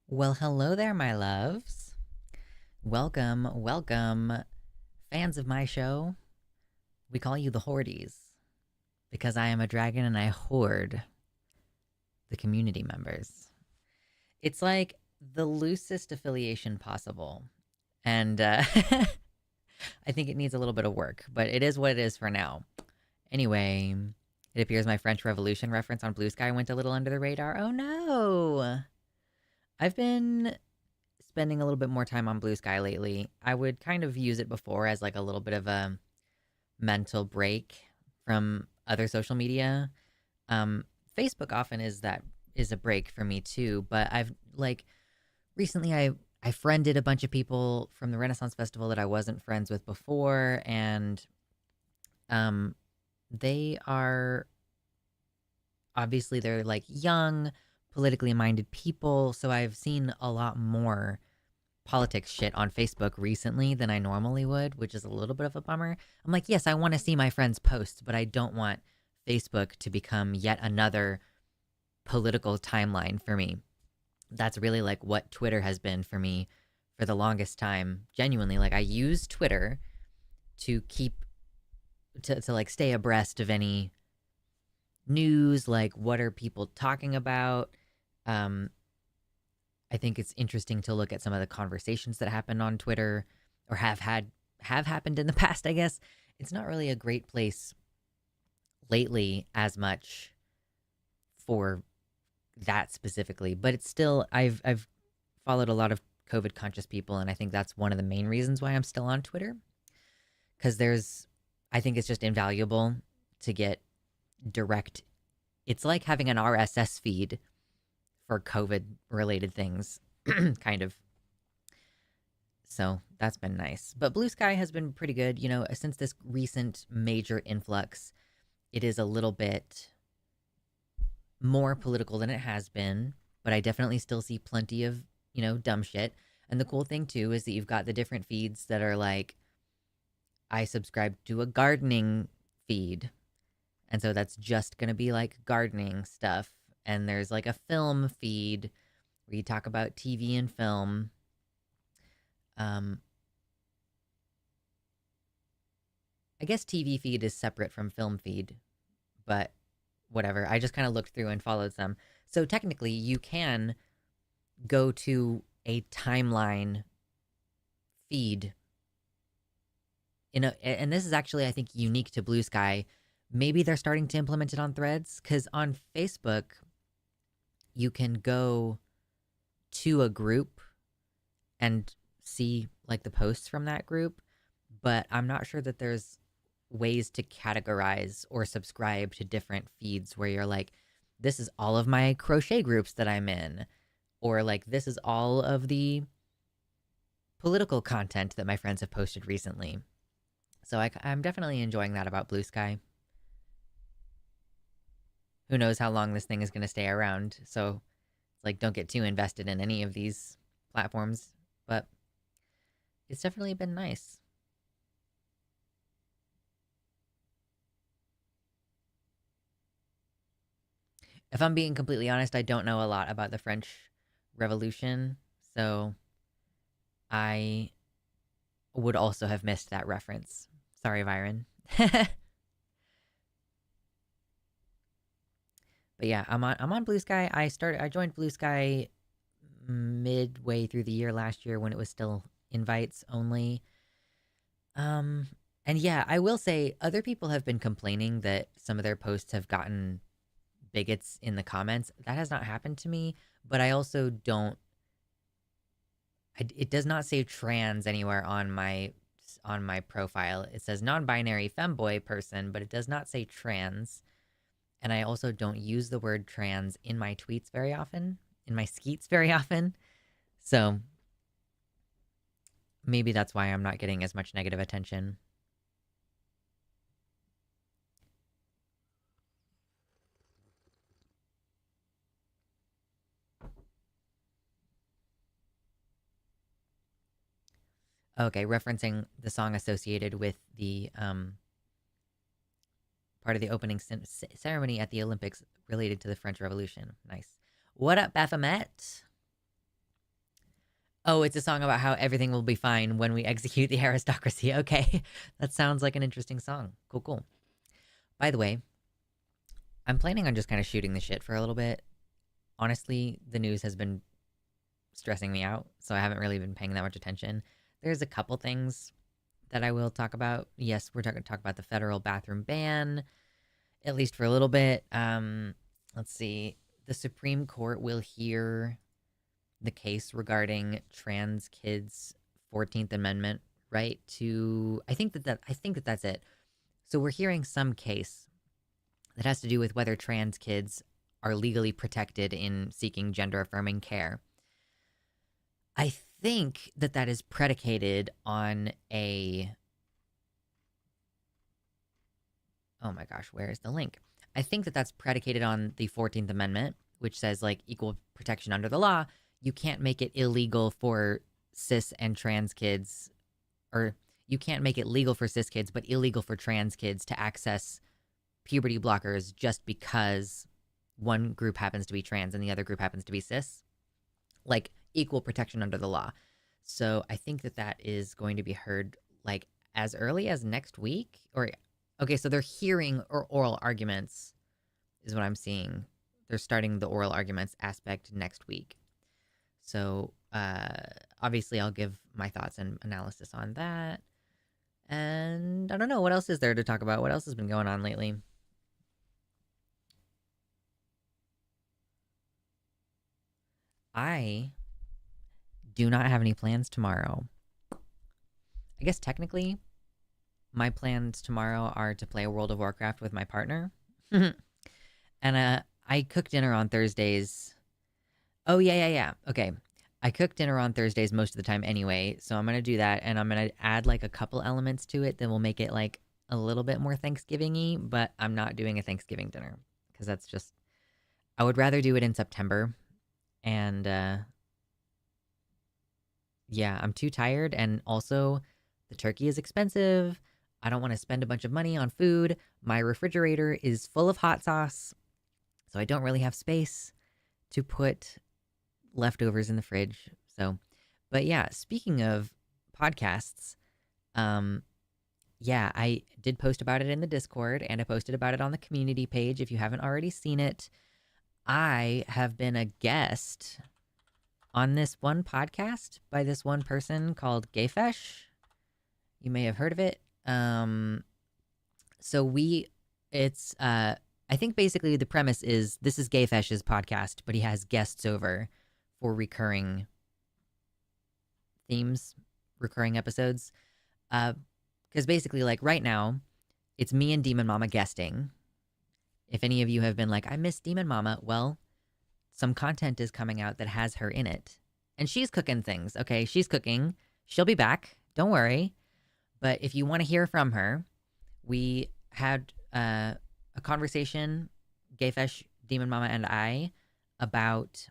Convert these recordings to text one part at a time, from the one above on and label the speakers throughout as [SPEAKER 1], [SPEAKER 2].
[SPEAKER 1] Well, hello there, my loves. Welcome, welcome, fans of my show. We call you the Hoardies because I am a dragon and I hoard the community members. It's like the loosest affiliation possible. And I think it needs a little bit of work, but it is what it is for now. Anyway, it appears my French Revolution reference on Blue Sky went a little under the radar. Oh no! I've been spending a little bit more time on Blue Sky lately. I would kind of use it before as like a little bit of a mental break from other social media. Facebook often is a break for me too, but I've like recently I friended a bunch of people from the Renaissance Festival that I wasn't friends with before, and they are obviously they're like young, politically minded people, so I've seen a lot more politics shit on Facebook recently than I normally would, which is a little bit of a bummer. I'm like, yes, I want to see my friends' posts, but I don't want Facebook to become yet another political timeline for me. That's really like what Twitter has been for me for the longest time. Genuinely, like I use Twitter to keep to like stay abreast of any news, like what are people talking about. I think it's interesting to look at some of the conversations that happened on Twitter or have happened in the past, I guess. It's not really a great place lately as much for that specifically, but it's still I've followed a lot of COVID conscious people, and I think that's one of the main reasons why I'm still on Twitter. Cuz I think it's just invaluable to get direct. It's like having an RSS feed for COVID related things, kind of. So that's been nice. But Blue Sky has been pretty good. You know, since this recent major influx, it is a little bit more political than it has been, but I definitely still see plenty of, dumb shit. And the cool thing too is that you've got the different feeds that are like, I subscribe to a gardening feed. And so that's just going to be like gardening stuff. And there's like a film feed where you talk about TV and film. I guess TV feed is separate from film feed, but whatever. I just kind of looked through and followed some. So technically, you can go to a timeline feed and this is actually, I think, unique to Blue Sky. Maybe they're starting to implement it on Threads, because on Facebook you can go to a group and see like the posts from that group, but I'm not sure that there's ways to categorize or subscribe to different feeds where you're like, this is all of my crochet groups that I'm in, or like this is all of the political content that my friends have posted recently. So I'm definitely enjoying that about Blue Sky. Who knows how long this thing is going to stay around, so it's like, don't get too invested in any of these platforms, but it's definitely been nice. If I'm being completely honest, I don't know a lot about the French Revolution, so I would also have missed that reference. Sorry, Byron. But yeah, I'm on Blue Sky. I joined Blue Sky midway through the year last year when it was still invites only. And yeah, I will say other people have been complaining that some of their posts have gotten bigots in the comments. That has not happened to me, but I also don't. It does not say trans anywhere on my profile. It says non-binary femboy person, but it does not say trans. And I also don't use the word trans in my tweets very often, in my skeets very often. So maybe that's why I'm not getting as much negative attention. Okay, referencing the song associated with the part of the opening ceremony at the Olympics related to the French Revolution. Nice. What up, Baphomet? Oh, it's a song about how everything will be fine when we execute the aristocracy. Okay, that sounds like an interesting song. Cool, cool. By the way, I'm planning on just kind of shooting the shit for a little bit. Honestly, the news has been stressing me out, so I haven't really been paying that much attention. There's a couple things that I will talk about. Yes, we're going to talk about the federal bathroom ban, at least for a little bit. Let's see. The Supreme Court will hear the case regarding trans kids' 14th Amendment right to. I think that that's it. So we're hearing some case that has to do with whether trans kids are legally protected in seeking gender-affirming care. I think that that is predicated on a... Oh my gosh, where is the link? I think that that's predicated on the 14th Amendment, which says, like, equal protection under the law. You can't make it illegal for cis and trans kids, or you can't make it legal for cis kids, but illegal for trans kids to access puberty blockers just because one group happens to be trans and the other group happens to be cis. Like, equal protection under the law. So I think that that is going to be heard, like, as early as next week. Or, okay, so they're hearing or oral arguments is what I'm seeing. They're starting the oral arguments aspect next week. So obviously I'll give my thoughts and analysis on that. And I don't know, what else is there to talk about? What else has been going on lately? I do not have any plans tomorrow. I guess technically my plans tomorrow are to play World of Warcraft with my partner. And I cook dinner on Thursdays. Oh, yeah. Okay. I cook dinner on Thursdays most of the time anyway, so I'm going to do that, and I'm going to add, like, a couple elements to it that will make it, like, a little bit more Thanksgiving-y, but I'm not doing a Thanksgiving dinner, because that's just... I would rather do it in September, and, yeah, I'm too tired, and also, the turkey is expensive. I don't want to spend a bunch of money on food. My refrigerator is full of hot sauce, so I don't really have space to put leftovers in the fridge. So, but yeah, speaking of podcasts, yeah, I did post about it in the Discord, and I posted about it on the community page. If you haven't already seen it, I have been a guest on this one podcast by this one person called Gayfesh. You may have heard of it. So it's I think basically the premise is this is Gayfesh's podcast, but he has guests over for recurring themes, recurring episodes. Because basically, like right now, it's me and Demon Mama guesting. If any of you have been like, I miss Demon Mama, well, some content is coming out that has her in it. And she's cooking things, okay? She's cooking. She'll be back. Don't worry. But if you want to hear from her, we had a conversation, Gayfesh, Demon Mama, and I, about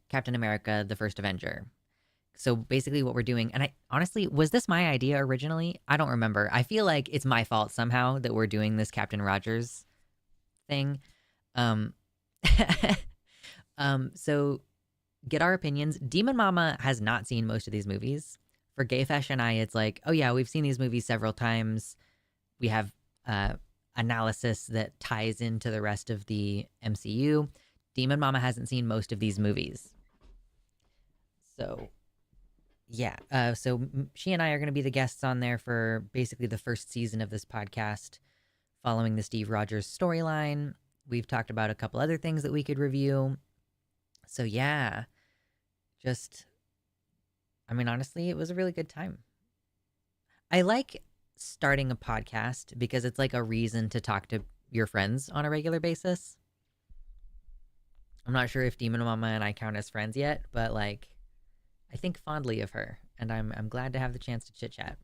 [SPEAKER 1] Captain America, the First Avenger. So basically what we're doing, and I honestly, was this my idea originally? I don't remember. I feel like it's my fault somehow that we're doing this Captain Rogers thing. So get our opinions. Demon Mama has not seen most of these movies. For Gayfesh and I, it's like, oh yeah, we've seen these movies several times. We have analysis that ties into the rest of the MCU. Demon Mama hasn't seen most of these movies. So yeah, so she and I are going to be the guests on there for basically the first season of this podcast, following the Steve Rogers storyline. We've talked about a couple other things that we could review. So yeah, I mean, honestly, it was a really good time. I like starting a podcast because it's like a reason to talk to your friends on a regular basis. I'm not sure if Demon Mama and I count as friends yet, but like, I think fondly of her, and I'm glad to have the chance to chit chat.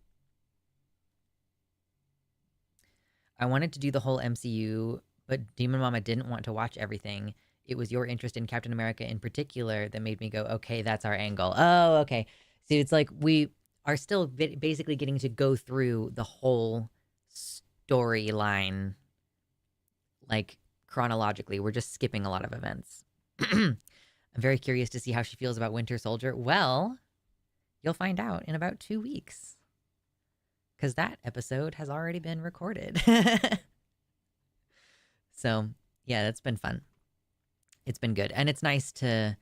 [SPEAKER 1] I wanted to do the whole MCU, but Demon Mama didn't want to watch everything. It was your interest in Captain America in particular that made me go, okay, that's our angle. Oh, okay. So it's like we are still basically getting to go through the whole storyline, like chronologically. We're just skipping a lot of events. I'm very curious to see how she feels about Winter Soldier. Well, you'll find out in about 2 weeks, because that episode has already been recorded. So, yeah, that's been fun. It's been good. And it's nice to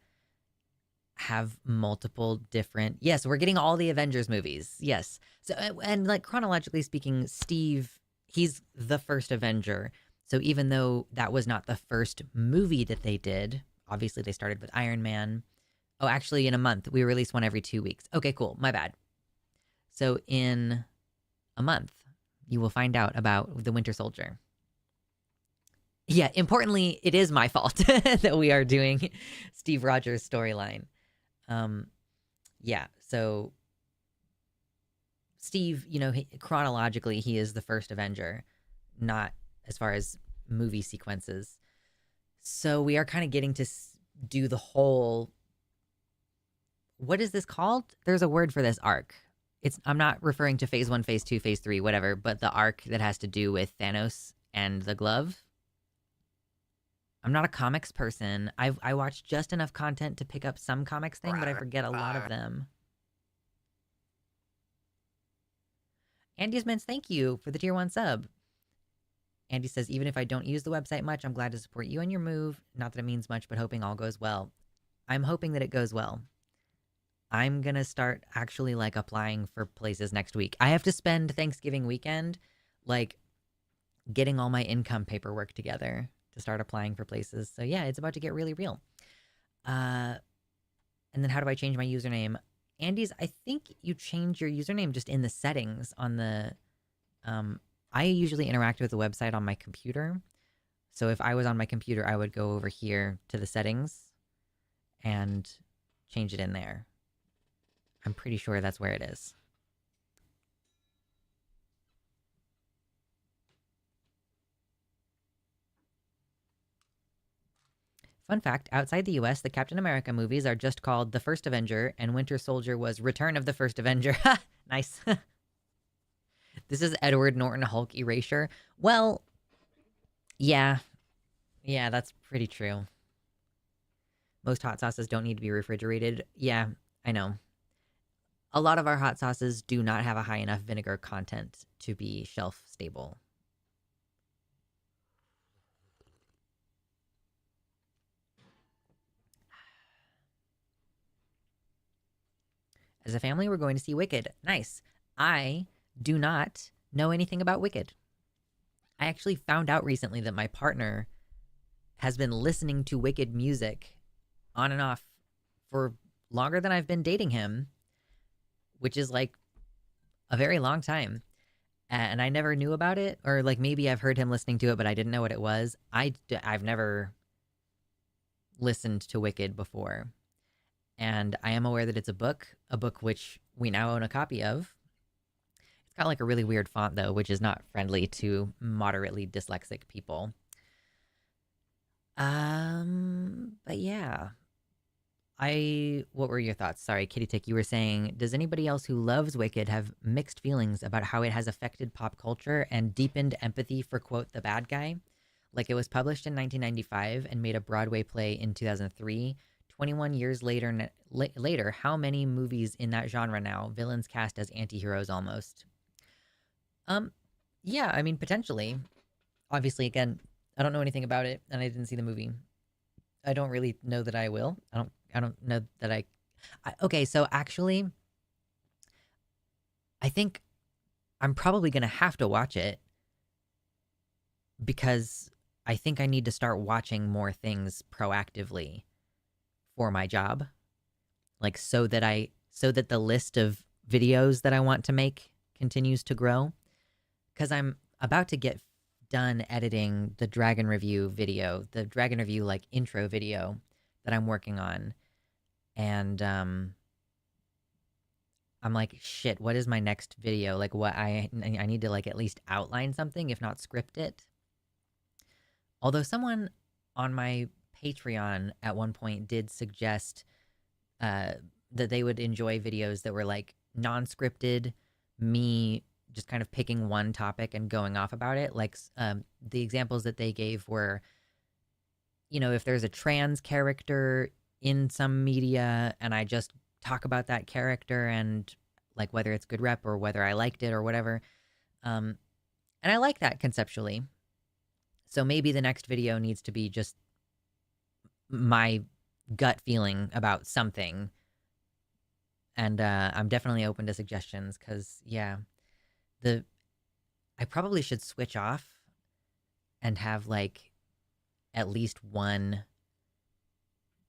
[SPEAKER 1] have multiple different... Yes, we're getting all the Avengers movies. Yes. So, and like chronologically speaking, Steve, he's the first Avenger. So even though that was not the first movie that they did, obviously they started with Iron Man. Oh, actually in a month. We release one every 2 weeks. Okay, cool. My bad. So in a month, you will find out about the Winter Soldier. Yeah, importantly, it is my fault that we are doing Steve Rogers' storyline. Yeah, so Steve, you know, chronologically, he is the first Avenger, not as far as movie sequences. So we are kind of getting to do the whole... What is this called? There's a word for this arc. I'm not referring to phase 1, phase 2, phase 3, whatever, but the arc that has to do with Thanos and the glove. I'm not a comics person. I watch just enough content to pick up some comics thing, but I forget a lot of them. Andy's Mints, thank you for the tier 1 sub. Andy says, even if I don't use the website much, I'm glad to support you and your move. Not that it means much, but hoping all goes well. I'm hoping that it goes well. I'm going to start actually like applying for places next week. I have to spend Thanksgiving weekend like getting all my income paperwork together to start applying for places. So yeah, it's about to get really real. And then how do I change my username? Andy's, I think you change your username just in the settings on the... I usually interact with the website on my computer. So if I was on my computer, I would go over here to the settings and change it in there. I'm pretty sure that's where it is. Fun fact, outside the US, the Captain America movies are just called The First Avenger, and Winter Soldier was Return of the First Avenger. Nice. This is Edward Norton Hulk erasure. Well, yeah. Yeah, that's pretty true. Most hot sauces don't need to be refrigerated. Yeah, I know. A lot of our hot sauces do not have a high enough vinegar content to be shelf stable. As a family, we're going to see Wicked. Nice. I do not know anything about Wicked. I actually found out recently that my partner has been listening to Wicked music on and off for longer than I've been dating him, which is like a very long time. And I never knew about it, or like maybe I've heard him listening to it, but I didn't know what it was. I've never listened to Wicked before, and I am aware that it's a book which we now own a copy of. It's got like a really weird font though, which is not friendly to moderately dyslexic people. But yeah, what were your thoughts? Sorry, Kitty Tick, you were saying, does anybody else who loves Wicked have mixed feelings about how it has affected pop culture and deepened empathy for, quote, the bad guy? Like, it was published in 1995 and made a Broadway play in 2003. 21 years later, how many movies in that genre now? Villains cast as anti-heroes almost. Um, yeah, I mean, potentially. Obviously, again, I don't know anything about it, and I didn't see the movie. I don't really know that I will. I don't know that okay, so actually, I think I'm probably gonna have to watch it because I think I need to start watching more things proactively for my job. Like so that the list of videos that I want to make continues to grow. Because I'm about to get done editing the Dragon Review video, the Dragon Review like intro video that I'm working on. And I'm like, shit, what is my next video? Like what I need to like at least outline something, if not script it. Although someone on my Patreon at one point did suggest that they would enjoy videos that were like non-scripted, me just kind of picking one topic and going off about it. Like the examples that they gave were, you know, if there's a trans character in some media and I just talk about that character and like whether it's good rep or whether I liked it or whatever. And I like that conceptually. So maybe the next video needs to be just my gut feeling about something. And I'm definitely open to suggestions because, yeah, I probably should switch off and have like at least one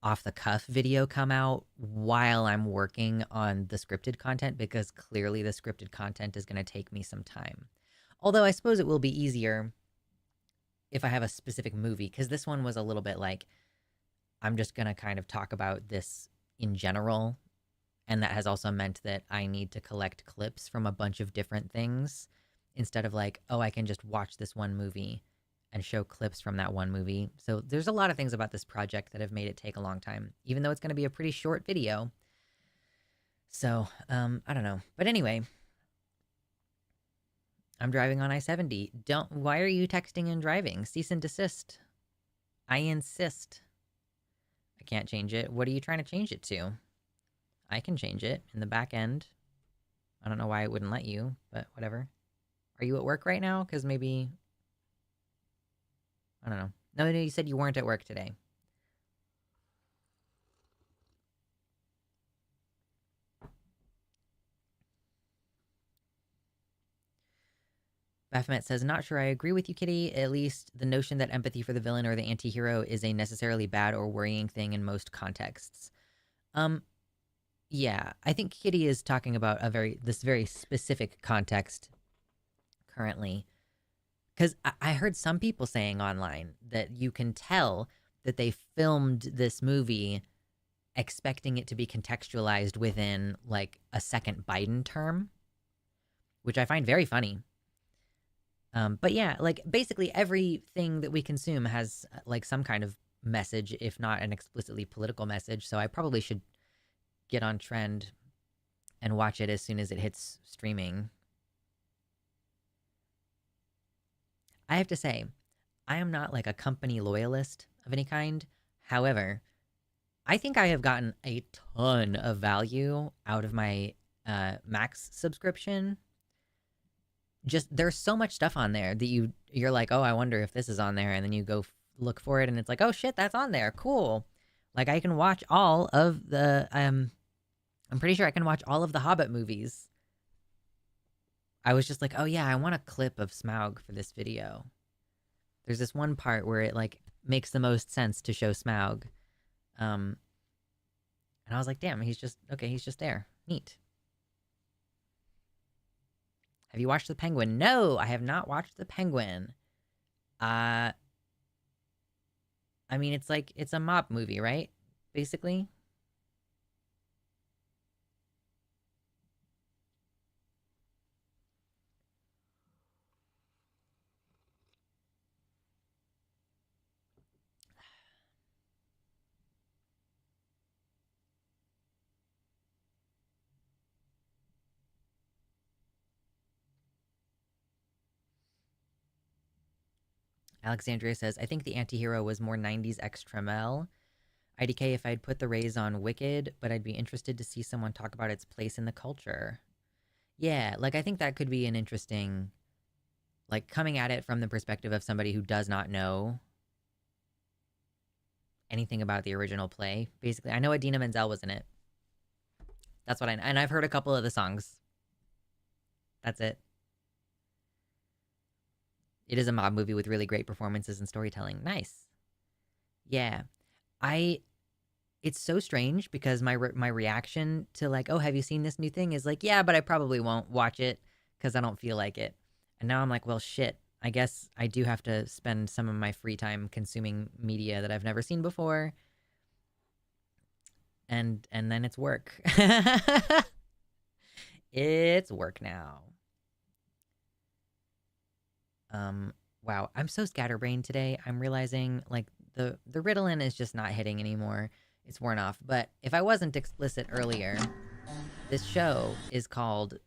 [SPEAKER 1] off the cuff video come out while I'm working on the scripted content, because clearly the scripted content is going to take me some time. Although I suppose it will be easier if I have a specific movie, because this one was a little bit like, I'm just going to kind of talk about this in general. And that has also meant that I need to collect clips from a bunch of different things instead of like, oh, I can just watch this one movie and show clips from that one movie. So there's a lot of things about this project that have made it take a long time, even though it's going to be a pretty short video. So, I don't know. But anyway, I'm driving on I-70. Why are you texting and driving? Cease and desist. I insist. I can't change it. What are you trying to change it to? I can change it in the back end. I don't know why it wouldn't let you, but whatever. Are you at work right now? Because maybe... I don't know. No, you said you weren't at work today. Baphomet says, not sure I agree with you, Kitty. At least the notion that empathy for the villain or the anti-hero is a necessarily bad or worrying thing in most contexts. Yeah, I think Kitty is talking about this very specific context currently. Because I heard some people saying online that you can tell that they filmed this movie expecting it to be contextualized within like a second Biden term, which I find very funny. But yeah, like basically everything that we consume has like some kind of message, if not an explicitly political message. So I probably should get on trend and watch it as soon as it hits streaming. I have to say, I am not like a company loyalist of any kind. However, I think I have gotten a ton of value out of my Max subscription. Just there's so much stuff on there that you're like, oh, I wonder if this is on there, and then you go look for it, and it's like, oh shit, that's on there, cool. Like I can watch all of the I'm pretty sure I can watch all of the Hobbit movies. I was just like, oh yeah, I want a clip of Smaug for this video. There's this one part where it like makes the most sense to show Smaug. And I was like, damn, he's just there. Neat. Have you watched The Penguin? No, I have not watched The Penguin. I mean, it's a mob movie, right? Basically. Alexandria says, I think the anti-hero was more 90s X Tremel. IDK, if I'd put the raise on Wicked, but I'd be interested to see someone talk about its place in the culture. Yeah, like I think that could be an interesting, like coming at it from the perspective of somebody who does not know anything about the original play. Basically, I know Idina Menzel was in it. That's what and I've heard a couple of the songs. That's it. It is a mob movie with really great performances and storytelling. Nice. Yeah. I it's so strange because my reaction to like, oh, have you seen this new thing is like, yeah, but I probably won't watch it because I don't feel like it. And now I'm like, well, shit. I guess I do have to spend some of my free time consuming media that I've never seen before. And then it's work. It's work now. Wow, I'm so scatterbrained today. I'm realizing like the Ritalin is just not hitting anymore. It's worn off. But if I wasn't explicit earlier, this show is called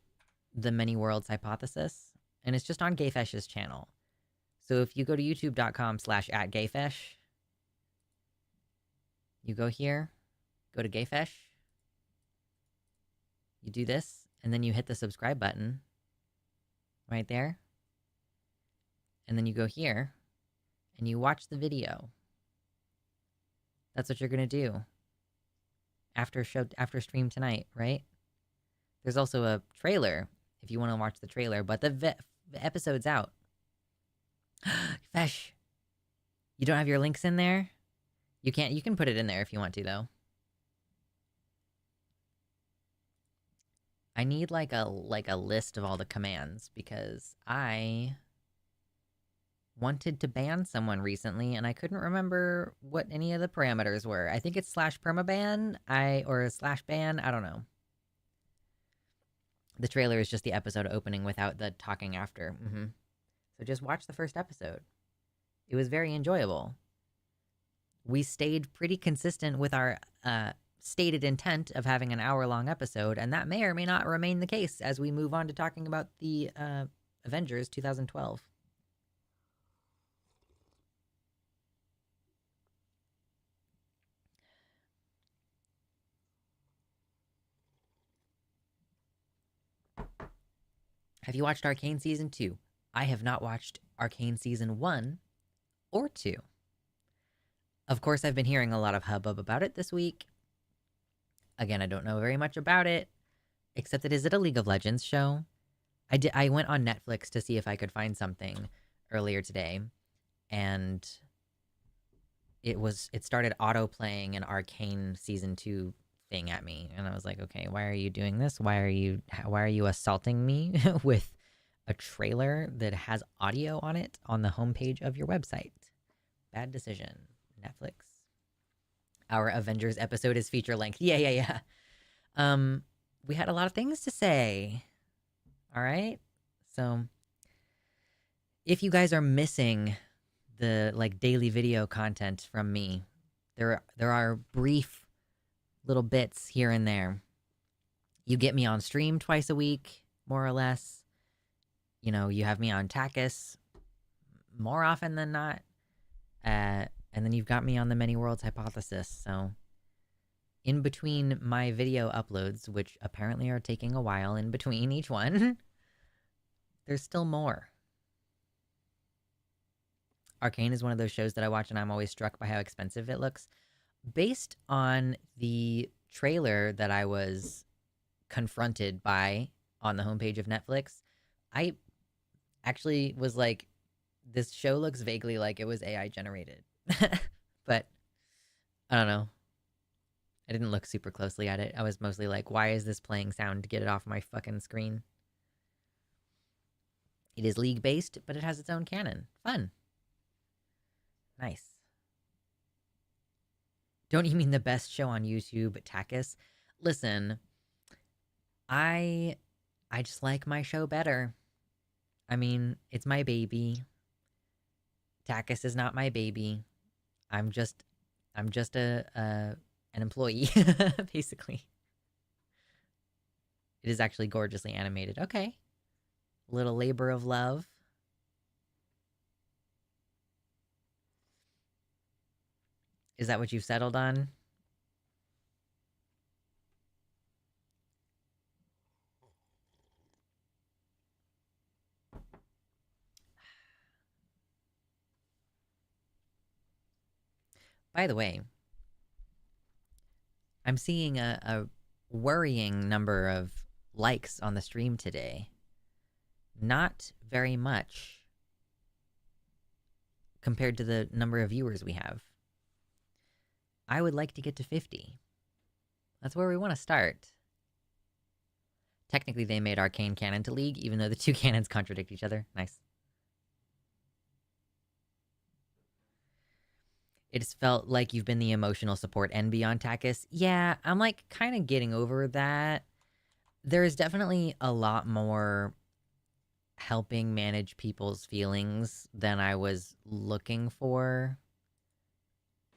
[SPEAKER 1] The Many Worlds Hypothesis, and it's just on Gayfesh's channel. So if you go to youtube.com/@gayfesh, you go here, go to Gayfesh, you do this, and then you hit the subscribe button right there. And then you go here, and you watch the video. That's what you're gonna do after stream tonight, right? There's also a trailer if you want to watch the trailer, but the episode's out. Fesh, you don't have your links in there? You can't. You can put it in there if you want to, though. I need like a list of all the commands because I wanted to ban someone recently and I couldn't remember what any of the parameters were. I think it's /permaban or /ban, I don't know. The trailer is just the episode opening without the talking after. So just watch the first episode. It was very enjoyable. We stayed pretty consistent with our stated intent of having an hour-long episode, and that may or may not remain the case as we move on to talking about the Avengers 2012. Have you watched Arcane Season 2? I have not watched Arcane Season 1 or 2. Of course, I've been hearing a lot of hubbub about it this week. Again, I don't know very much about it, except that is it a League of Legends show? I went on Netflix to see if I could find something earlier today, and it started auto-playing an Arcane Season 2 thing at me, and I was like, okay, why are you doing this? Why are you assaulting me with a trailer that has audio on it on the homepage of your website? Bad decision, Netflix. Our Avengers episode is feature length. Yeah. We had a lot of things to say. All right, so if you guys are missing the like daily video content from me, there are brief little bits here and there. You get me on stream twice a week, more or less. You know, you have me on Takis more often than not. And then you've got me on the Many Worlds Hypothesis. So in between my video uploads, which apparently are taking a while in between each one, there's still more. Arcane is one of those shows that I watch and I'm always struck by how expensive it looks. Based on the trailer that I was confronted by on the homepage of Netflix, I actually was like, this show looks vaguely like it was AI generated. But I don't know. I didn't look super closely at it. I was mostly like, why is this playing sound to get it off my fucking screen? It is League based, but it has its own canon. Fun. Nice. Don't you mean the best show on YouTube, Takis? Listen, I I just like my show better. I mean, it's my baby. Takis is not my baby. I'm just a an employee basically. It is actually gorgeously animated. Okay. A little labor of love. Is that what you've settled on? By the way, I'm seeing a worrying number of likes on the stream today. Not very much compared to the number of viewers we have. I would like to get to 50. That's where we want to start. Technically, they made Arcane canon to League, even though the two canons contradict each other. Nice. It's felt like you've been the emotional support NB on Takis. Yeah, I'm like kind of getting over that. There's definitely a lot more helping manage people's feelings than I was looking for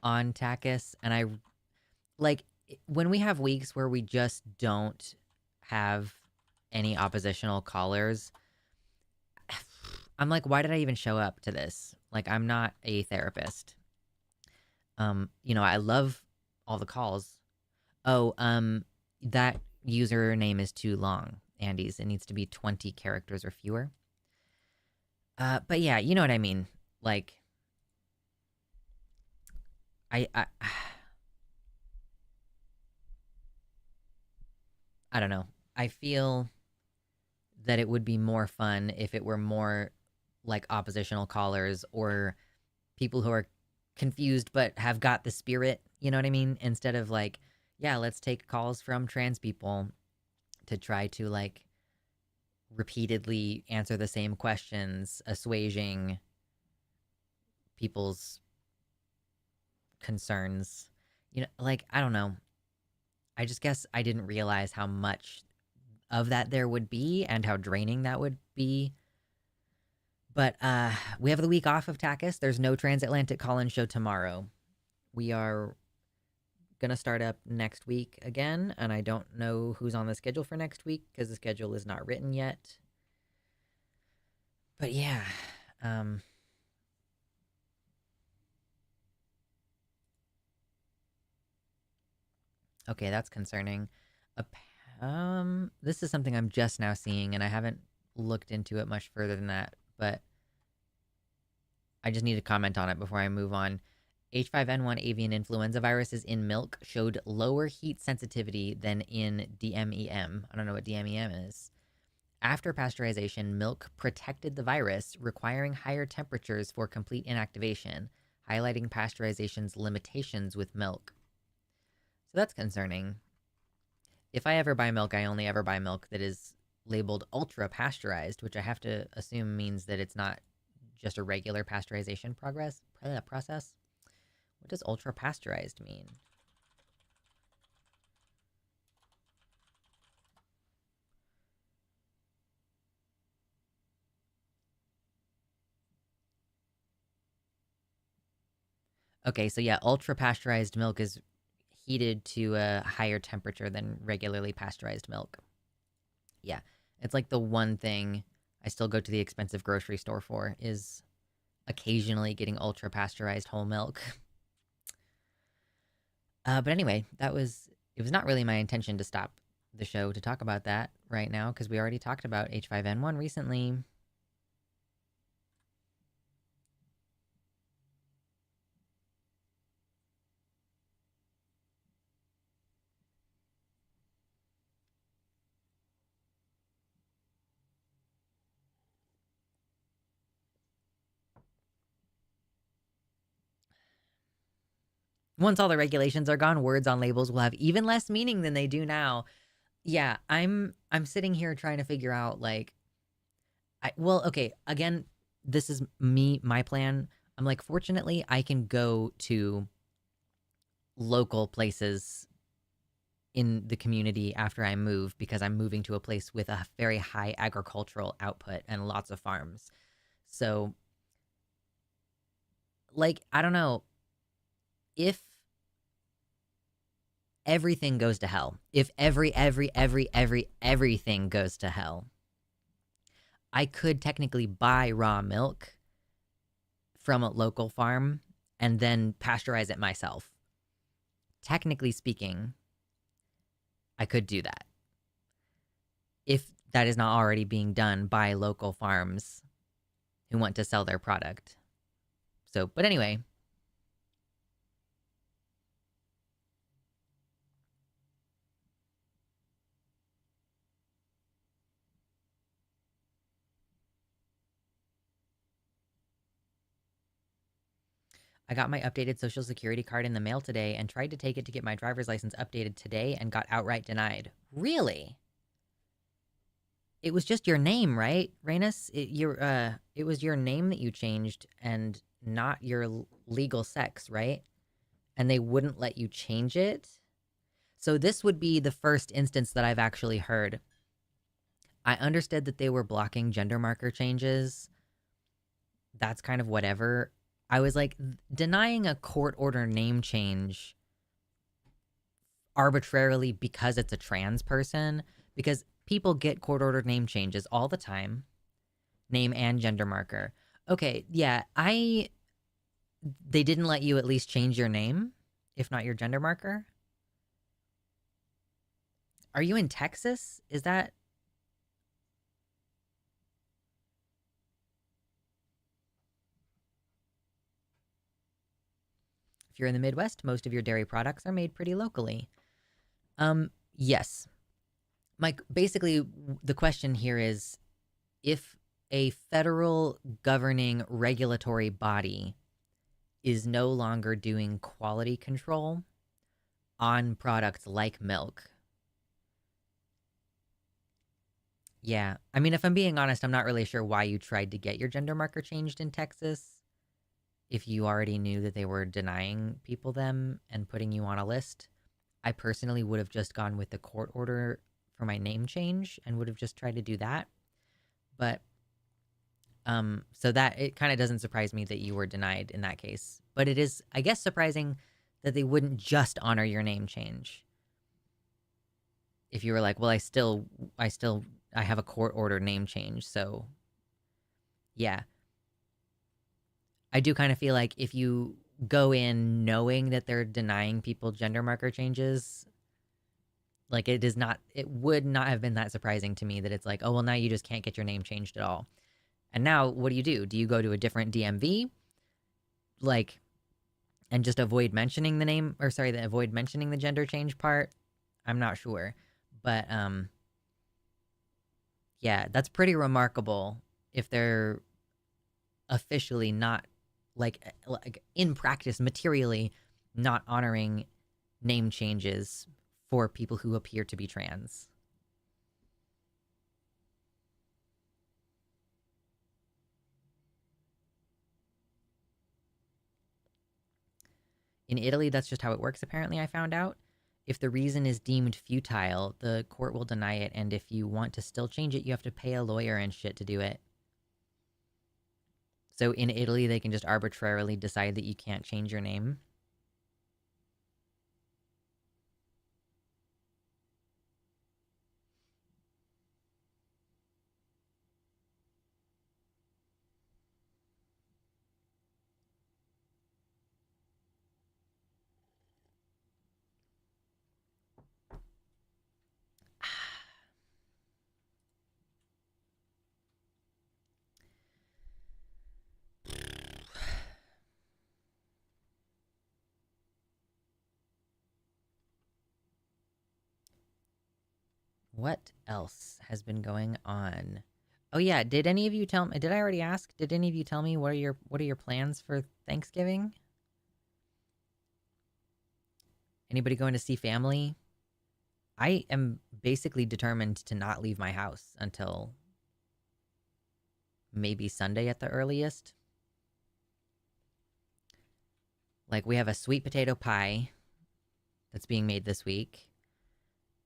[SPEAKER 1] on Takis. And I like when we have weeks where we just don't have any oppositional callers, I'm like, why did I even show up to this? Like, I'm not a therapist. I love all the calls. Oh, that username is too long, Andy's. It needs to be 20 characters or fewer. But yeah, you know what I mean. Like, I I don't know. I feel that it would be more fun if it were more like oppositional callers or people who are confused but have got the spirit, you know what I mean? Instead of like, yeah, let's take calls from trans people to try to like repeatedly answer the same questions, assuaging people's concerns. Like, I don't know. I just guess I didn't realize how much of that there would be and how draining that would be. But we have the week off of Takis. There's no transatlantic call-in show tomorrow. We are gonna start up next week again, and I don't know who's on the schedule for next week because the schedule is not written yet. But yeah, okay, that's concerning. This is something I'm just now seeing, and I haven't looked into it much further than that, but I just need to comment on it before I move on. H5N1 avian influenza viruses in milk showed lower heat sensitivity than in DMEM. I don't know what DMEM is. After pasteurization, milk protected the virus, requiring higher temperatures for complete inactivation, highlighting pasteurization's limitations with milk. So that's concerning. If I ever buy milk, I only ever buy milk that is labeled ultra pasteurized, which I have to assume means that it's not just a regular pasteurization process. What does ultra pasteurized mean? Okay, so yeah, ultra pasteurized milk is heated to a higher temperature than regularly pasteurized milk. Yeah, it's like the one thing I still go to the expensive grocery store for is occasionally getting ultra pasteurized whole milk. But anyway, it was not really my intention to stop the show to talk about that right now because we already talked about H5N1 recently. Once all the regulations are gone, words on labels will have even less meaning than they do now. Yeah, I'm sitting here trying to figure out like okay, again, this is my plan. I'm like, fortunately, I can go to local places in the community after I move because I'm moving to a place with a very high agricultural output and lots of farms. So, like, I don't know if everything goes to hell. If everything goes to hell, I could technically buy raw milk from a local farm and then pasteurize it myself. Technically speaking, I could do that if that is not already being done by local farms who want to sell their product. So, but anyway, I got my updated social security card in the mail today and tried to take it to get my driver's license updated today and got outright denied. Really? It was just your name, right, Rainus? It was your name that you changed and not your legal sex, right? And they wouldn't let you change it. So this would be the first instance that I've actually heard. I understood that they were blocking gender marker changes. That's kind of whatever. I was like, denying a court order name change arbitrarily because it's a trans person, because people get court ordered name changes all the time, name and gender marker. Okay, yeah, they didn't let you at least change your name, if not your gender marker. Are you in Texas? Is that if you're in the Midwest, most of your dairy products are made pretty locally. Yes. Mike, basically the question here is if a federal governing regulatory body is no longer doing quality control on products like milk. Yeah. I mean, if I'm being honest, I'm not really sure why you tried to get your gender marker changed in Texas if you already knew that they were denying people them and putting you on a list. I personally would have just gone with the court order for my name change and would have just tried to do that. But so that it kind of doesn't surprise me that you were denied in that case. But it is, I guess, surprising that they wouldn't just honor your name change. If you were like, well, I have a court order name change, so yeah. I do kind of feel like if you go in knowing that they're denying people gender marker changes, like it would not have been that surprising to me that it's like, oh, well, now you just can't get your name changed at all. And now what do you do? Do you go to a different DMV? Like, and just avoid mentioning the name, or sorry, avoid mentioning the gender change part? I'm not sure. But, yeah, that's pretty remarkable if they're officially not, like in practice, materially not honoring name changes for people who appear to be trans. In Italy, that's just how it works, apparently, I found out. If the reason is deemed futile, the court will deny it, and if you want to still change it, you have to pay a lawyer and shit to do it. So in Italy, they can just arbitrarily decide that you can't change your name. What else has been going on? Oh yeah, did any of you tell me? Did I already ask? Did any of you tell me what are your plans for Thanksgiving? Anybody going to see family? I am basically determined to not leave my house until maybe Sunday at the earliest. Like, we have a sweet potato pie that's being made this week.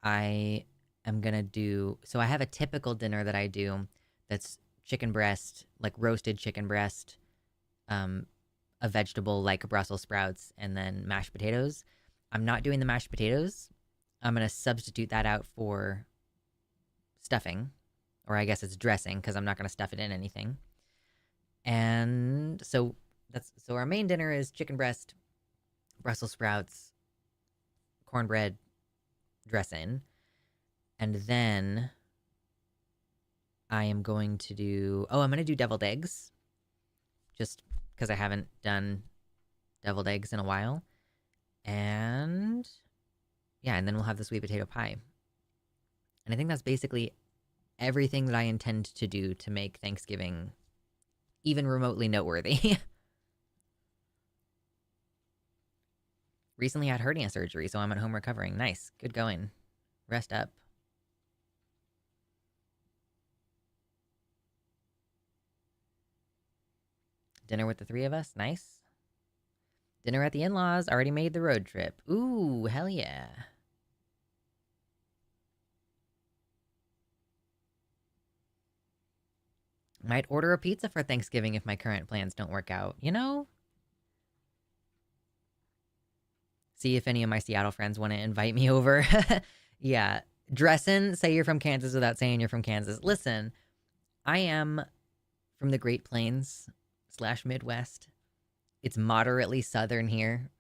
[SPEAKER 1] I am gonna do, so I have a typical dinner that I do that's chicken breast, like roasted chicken breast, a vegetable like Brussels sprouts, and then mashed potatoes. I'm not doing the mashed potatoes. I'm gonna substitute that out for stuffing, or I guess it's dressing because I'm not gonna stuff it in anything. And so our main dinner is chicken breast, Brussels sprouts, cornbread, dressing, and then I am going to do, I'm going to do deviled eggs, just because I haven't done deviled eggs in a while. And yeah, and then we'll have the sweet potato pie. And I think that's basically everything that I intend to do to make Thanksgiving even remotely noteworthy. Recently had hernia surgery, so I'm at home recovering. Nice. Good going. Rest up. Dinner with the three of us. Nice. Dinner at the in-laws. Already made the road trip. Ooh, hell yeah. Might order a pizza for Thanksgiving if my current plans don't work out. You know? See if any of my Seattle friends want to invite me over. Yeah. Dressin, say you're from Kansas without saying you're from Kansas. Listen, I am from the Great Plains / Midwest. It's moderately southern here.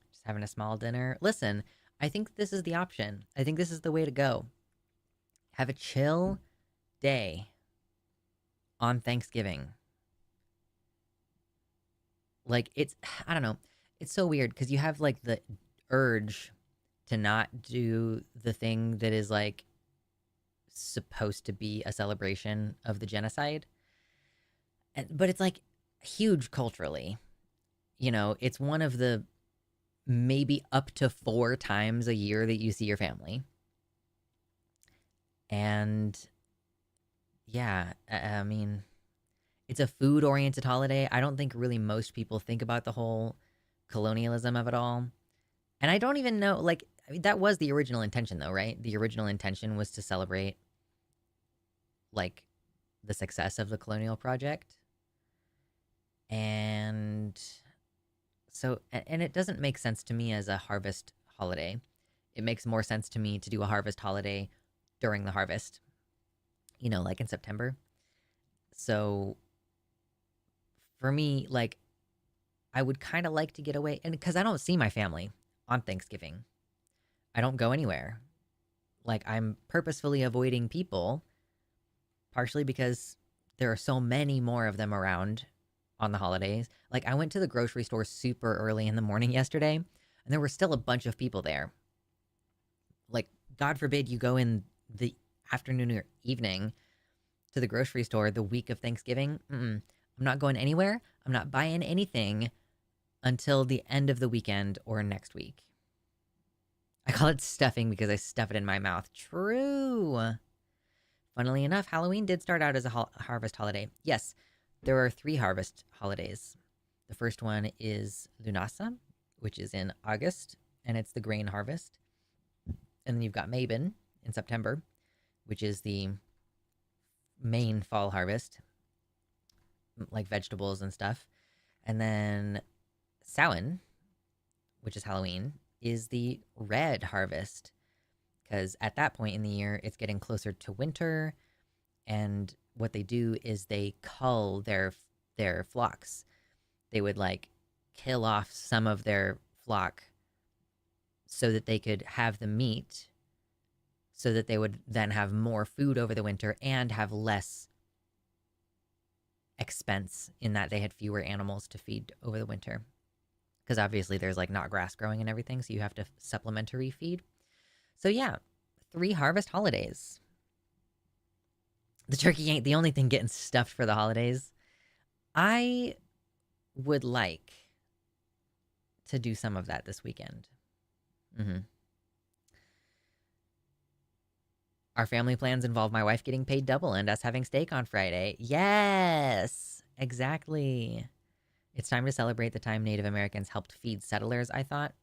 [SPEAKER 1] Just having a small dinner. Listen, I think this is the option. I think this is the way to go. Have a chill day on Thanksgiving. Like, I don't know. It's so weird because you have like the urge to not do the thing that is like supposed to be a celebration of the genocide. But it's like huge culturally. You know, it's one of the maybe up to 4 times a year that you see your family. And yeah, I mean, it's a food oriented holiday. I don't think really most people think about the whole colonialism of it all. And I don't even know, like, I mean, that was the original intention, though, right? The original intention was to celebrate, like, the success of the colonial project. And so, and it doesn't make sense to me as a harvest holiday. It makes more sense to me to do a harvest holiday during the harvest, you know, like in September. So for me, like, I would kind of like to get away, and because I don't see my family on Thanksgiving, I don't go anywhere. Like, I'm purposefully avoiding people, partially because there are so many more of them around on the holidays. Like, I went to the grocery store super early in the morning yesterday, and there were still a bunch of people there. Like, God forbid you go in the afternoon or evening to the grocery store the week of Thanksgiving. I'm not going anywhere. I'm not buying anything until the end of the weekend or next week. I call it stuffing because I stuff it in my mouth. True. Funnily enough, Halloween did start out as a harvest holiday. Yes, there are 3 harvest holidays. The first one is Lunasa, which is in August, and it's the grain harvest. And then you've got Mabon in September, which is the main fall harvest, like vegetables and stuff. And then Samhain, which is Halloween, is the red harvest, because at that point in the year, it's getting closer to winter, and what they do is they cull their flocks. They would like kill off some of their flock so that they could have the meat, so that they would then have more food over the winter and have less expense in that they had fewer animals to feed over the winter. Because obviously there's like not grass growing and everything, so you have to supplementary feed. So yeah, 3 harvest holidays. The turkey ain't the only thing getting stuffed for the holidays. I would like to do some of that this weekend. Hmm. Our family plans involve my wife getting paid double and us having steak on Friday. Yes, exactly. It's time to celebrate the time Native Americans helped feed settlers, I thought.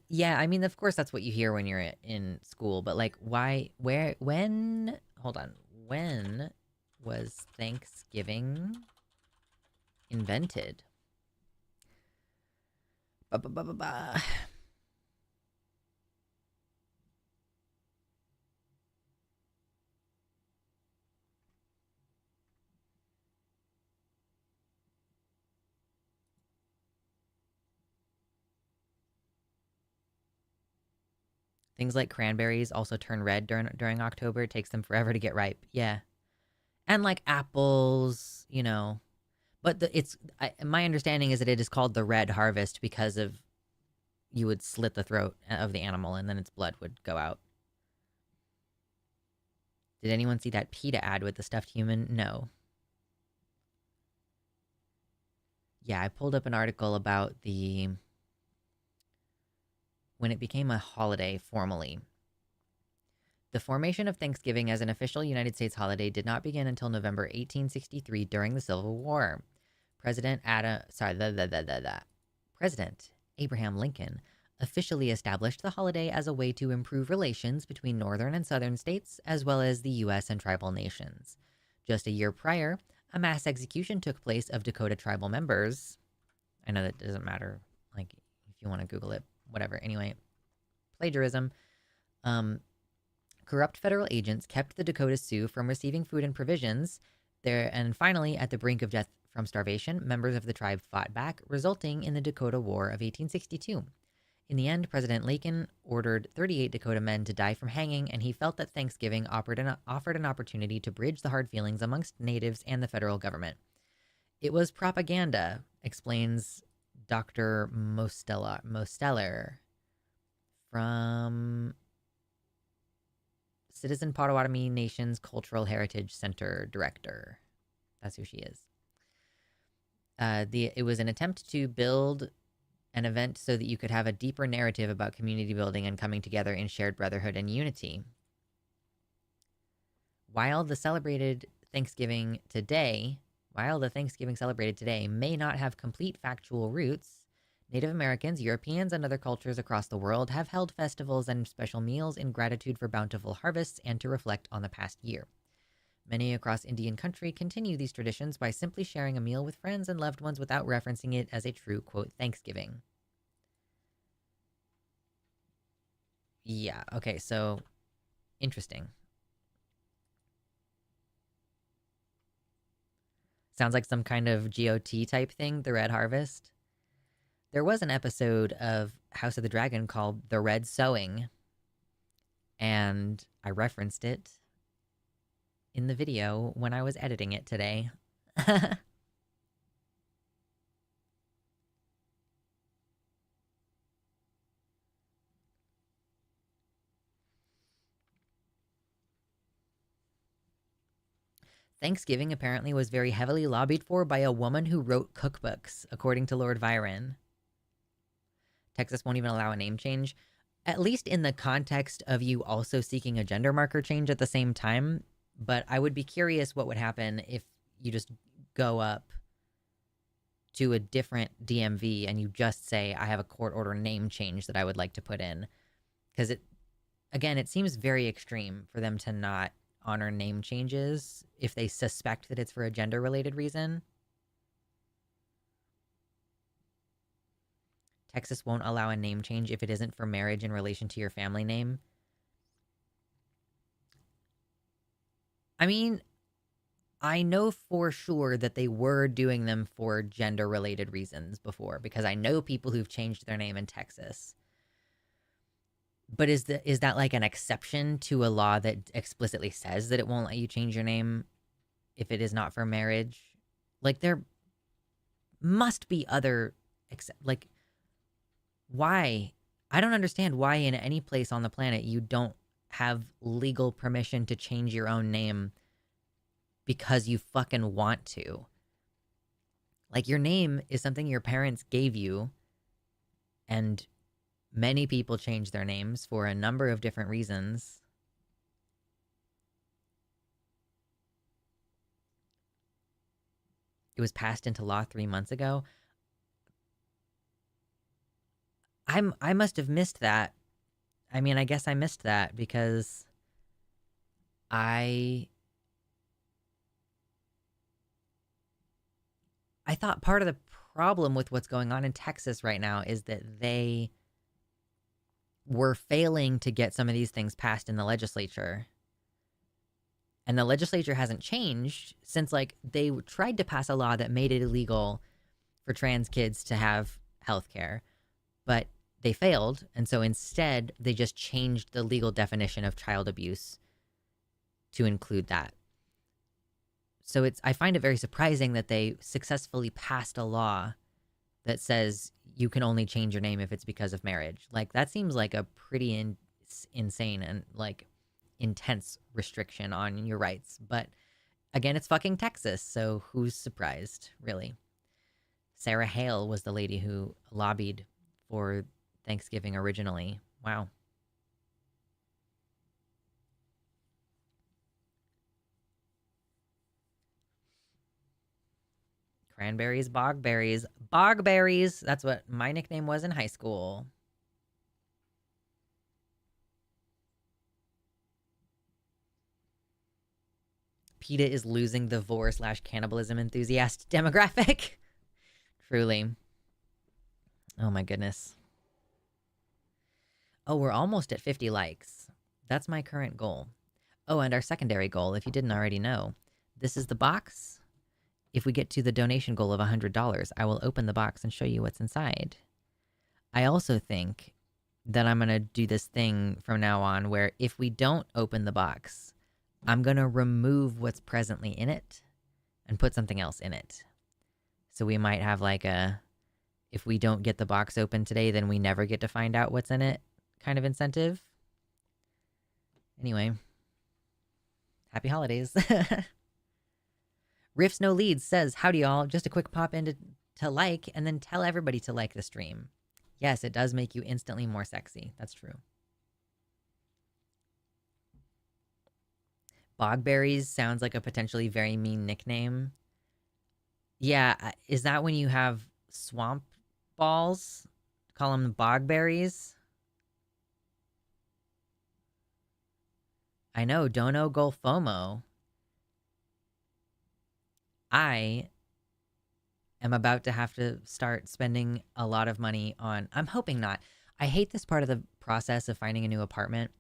[SPEAKER 1] Yeah, I mean, of course that's what you hear when you're in school, but like why hold on. When was Thanksgiving invented? Ba, ba, ba, ba, ba. Things like cranberries also turn red during October. It takes them forever to get ripe. Yeah. And like apples, you know. But my understanding is that it is called the red harvest because of you would slit the throat of the animal and then its blood would go out. Did anyone see that PETA ad with the stuffed human? No. Yeah, I pulled up an article about when it became a holiday formally. The formation of Thanksgiving as an official United States holiday did not begin until November 1863 during the Civil War. President Abraham Lincoln officially established the holiday as a way to improve relations between northern and southern states, as well as the U.S. and tribal nations. Just a year prior, a mass execution took place of Dakota tribal members. I know that doesn't matter, like, if you want to Google it, whatever. Anyway, plagiarism. Corrupt federal agents kept the Dakota Sioux from receiving food and provisions. And finally, at the brink of death from starvation, members of the tribe fought back, resulting in the Dakota War of 1862. In the end, President Lincoln ordered 38 Dakota men to die from hanging, and he felt that Thanksgiving offered an opportunity to bridge the hard feelings amongst natives and the federal government. It was propaganda, explains Dr. Mosteller from Citizen Potawatomi Nation's Cultural Heritage Center director. That's who she is. It was an attempt to build an event so that you could have a deeper narrative about community building and coming together in shared brotherhood and unity. While the Thanksgiving celebrated today may not have complete factual roots, Native Americans, Europeans, and other cultures across the world have held festivals and special meals in gratitude for bountiful harvests and to reflect on the past year. Many across Indian country continue these traditions by simply sharing a meal with friends and loved ones without referencing it as a true, quote, Thanksgiving. Yeah, okay, so interesting. Sounds like some kind of GOT type thing, the Red Harvest. There was an episode of House of the Dragon called The Red Sowing, and I referenced it in the video when I was editing it today. Thanksgiving apparently was very heavily lobbied for by a woman who wrote cookbooks, according to Lord Byron. Texas won't even allow a name change, at least in the context of you also seeking a gender marker change at the same time. But I would be curious what would happen if you just go up to a different DMV and you just say, I have a court order name change that I would like to put in. Because it seems very extreme for them to not honor name changes if they suspect that it's for a gender related reason. Texas won't allow a name change if it isn't for marriage in relation to your family name. I mean, I know for sure that they were doing them for gender related reasons before, because I know people who've changed their name in Texas. But is that like an exception to a law that explicitly says that it won't let you change your name if it is not for marriage? Like, there must be other like, why? I don't understand why in any place on the planet you don't have legal permission to change your own name because you fucking want to. Like, your name is something your parents gave you, and many people change their names for a number of different reasons. It was passed into law 3 months ago. I must have missed that. I mean, I guess I missed that because I thought part of the problem with what's going on in Texas right now is that they were failing to get some of these things passed in the legislature. And the legislature hasn't changed since, like, they tried to pass a law that made it illegal for trans kids to have health care, but they failed. And so instead, they just changed the legal definition of child abuse to include that. So I find it very surprising that they successfully passed a law that says you can only change your name if it's because of marriage. Like, that seems like a pretty insane and, like, intense restriction on your rights. But again, it's fucking Texas, so who's surprised, really? Sarah Hale was the lady who lobbied for Thanksgiving originally. Wow. Cranberries, bogberries. Bogberries! That's what my nickname was in high school. PETA is losing the vor/cannibalism enthusiast demographic. Truly. Oh my goodness. Oh, we're almost at 50 likes. That's my current goal. Oh, and our secondary goal, if you didn't already know. This is the box. If we get to the donation goal of $100, I will open the box and show you what's inside. I also think that I'm going to do this thing from now on where if we don't open the box, I'm going to remove what's presently in it and put something else in it. So we might have like if we don't get the box open today, then we never get to find out what's in it kind of incentive. Anyway, happy holidays. Riffs No Leads says, howdy y'all, just a quick pop in to like and then tell everybody to like the stream. Yes, it does make you instantly more sexy. That's true. Bogberries sounds like a potentially very mean nickname. Yeah, is that when you have swamp balls? Call them bogberries? I know, Dono Golfomo. I am about to have to start spending a lot of money on... I'm hoping not. I hate this part of the process of finding a new apartment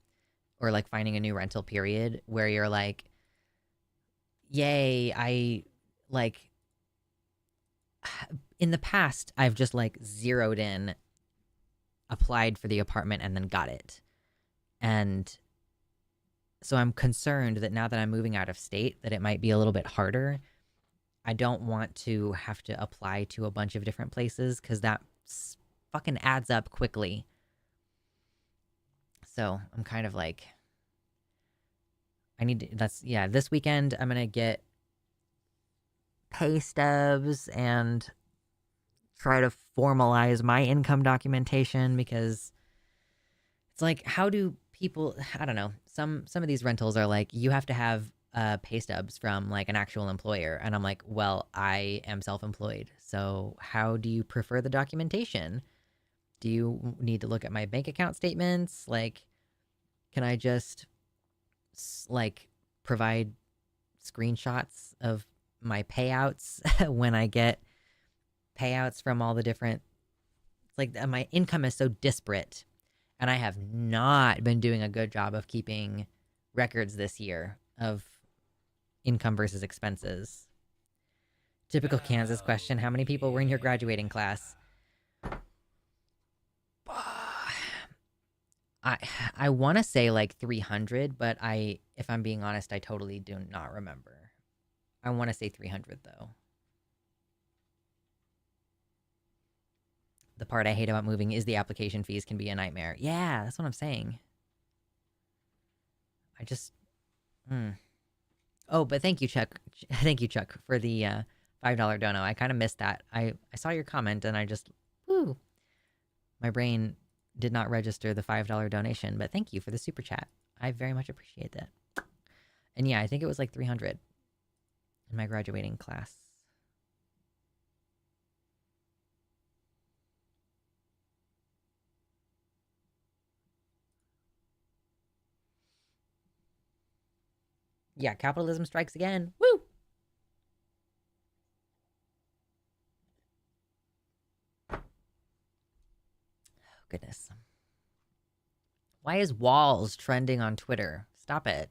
[SPEAKER 1] or, like, finding a new rental period where you're like, yay, I, like... In the past, I've just, like, zeroed in, applied for the apartment, and then got it. And so I'm concerned that now that I'm moving out of state, that it might be a little bit harder. I don't want to have to apply to a bunch of different places because that fucking adds up quickly. So I'm kind of like, I need to, this weekend I'm going to get pay stubs and try to formalize my income documentation because it's like, how do people, I don't know, some of these rentals are like, you have to have pay stubs from like an actual employer. And I'm like, well, I am self-employed. So how do you prefer the documentation? Do you need to look at my bank account statements? Like, can I just like provide screenshots of my payouts when I get payouts from all the different, it's like my income is so disparate and I have not been doing a good job of keeping records this year of income versus expenses. Typical Kansas question. How many people were in your graduating class? I want to say like 300, but if I'm being honest, I totally do not remember. I want to say 300 though. The part I hate about moving is the application fees can be a nightmare. Yeah, that's what I'm saying. I just, mm. Oh, but thank you, Chuck. Thank you, Chuck, for the $5 dono. I kind of missed that. I saw your comment and I just, woo, my brain did not register the $5 donation. But thank you for the super chat. I very much appreciate that. And yeah, I think it was like 300 in my graduating class. Yeah, capitalism strikes again. Woo! Oh, goodness. Why is walls trending on Twitter? Stop it.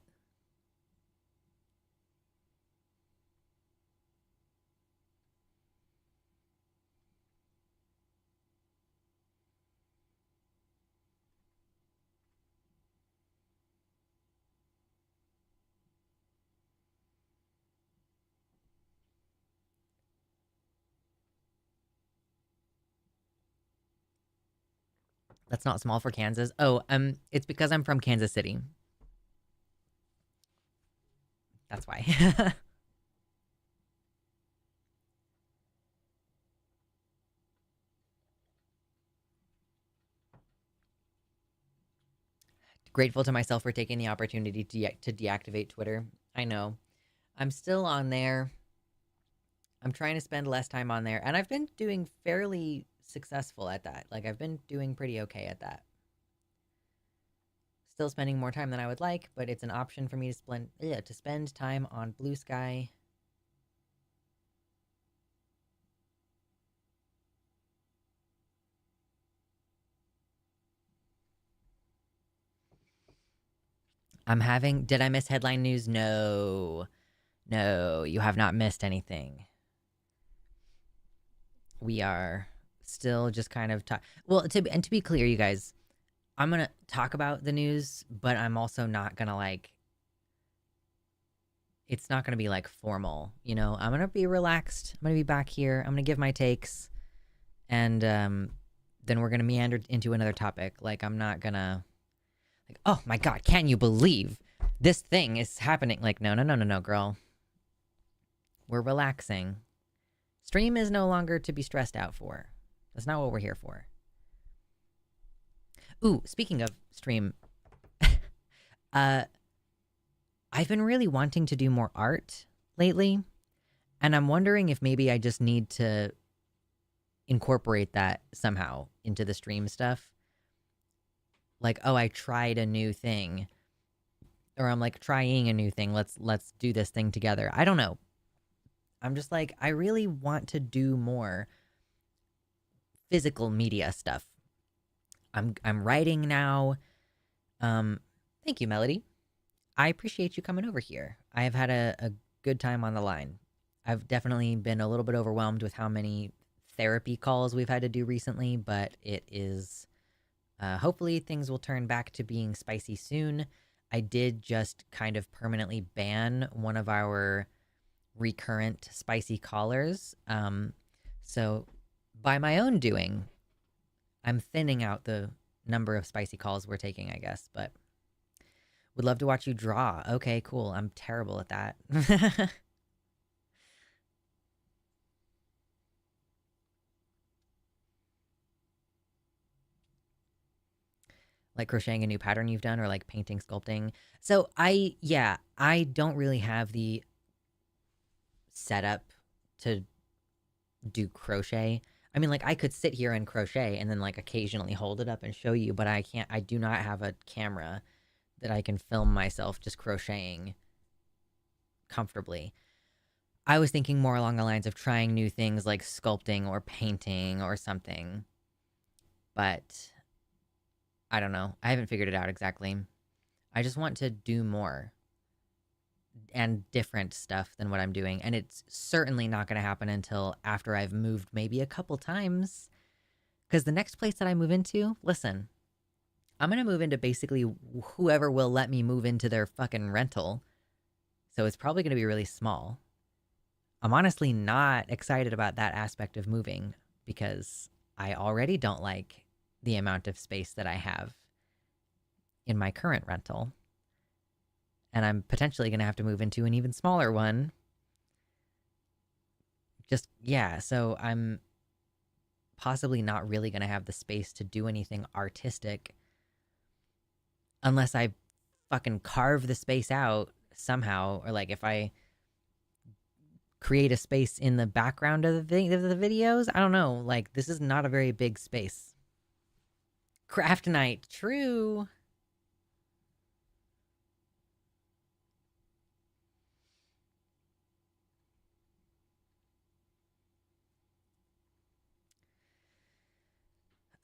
[SPEAKER 1] That's not small for Kansas. Oh, it's because I'm from Kansas City. That's why. Grateful to myself for taking the opportunity to deactivate Twitter. I know. I'm still on there. I'm trying to spend less time on there, and I've been doing fairly successful at that. Like, I've been doing pretty okay at that. Still spending more time than I would like, but it's an option for me to spend time on Blue Sky. Did I miss headline news? No. No, you have not missed anything. We are still just kind of to be clear, you guys, I'm gonna talk about the news, but I'm also not gonna like. It's not gonna be like formal, you know. I'm gonna be relaxed. I'm gonna be back here. I'm gonna give my takes, and then we're gonna meander into another topic. Like I'm not gonna like, oh my god, can you believe this thing is happening? Like no, girl. We're relaxing. Stream is no longer to be stressed out for. That's not what we're here for. Ooh, speaking of stream, I've been really wanting to do more art lately, and I'm wondering if maybe I just need to incorporate that somehow into the stream stuff. Like, oh, I tried a new thing, or I'm like trying a new thing. Let's do this thing together. I don't know. I'm just like, I really want to do more physical media stuff. I'm writing now. Thank you, Melody. I appreciate you coming over here. I have had a good time on the line. I've definitely been a little bit overwhelmed with how many therapy calls we've had to do recently, but it is hopefully things will turn back to being spicy soon. I did just kind of permanently ban one of our recurrent spicy callers. So by my own doing, I'm thinning out the number of spicy calls we're taking, I guess, but would love to watch you draw. Okay, cool. I'm terrible at that. Like crocheting a new pattern you've done or like painting, sculpting. So I don't really have the setup to do crochet. I mean, like I could sit here and crochet and then like occasionally hold it up and show you, but I do not have a camera that I can film myself just crocheting comfortably. I was thinking more along the lines of trying new things like sculpting or painting or something. But I don't know. I haven't figured it out exactly. I just want to do more and different stuff than what I'm doing. And it's certainly not going to happen until after I've moved maybe a couple times. Because the next place that I move into, listen, I'm going to move into basically whoever will let me move into their fucking rental. So it's probably going to be really small. I'm honestly not excited about that aspect of moving because I already don't like the amount of space that I have in my current rental. and I'm potentially going to have to move into an even smaller one. Just, yeah, so I'm possibly not really going to have the space to do anything artistic unless I fucking carve the space out somehow, or like if I create a space in the background of the videos. I don't know. Like, this is not a very big space. Craft night, true.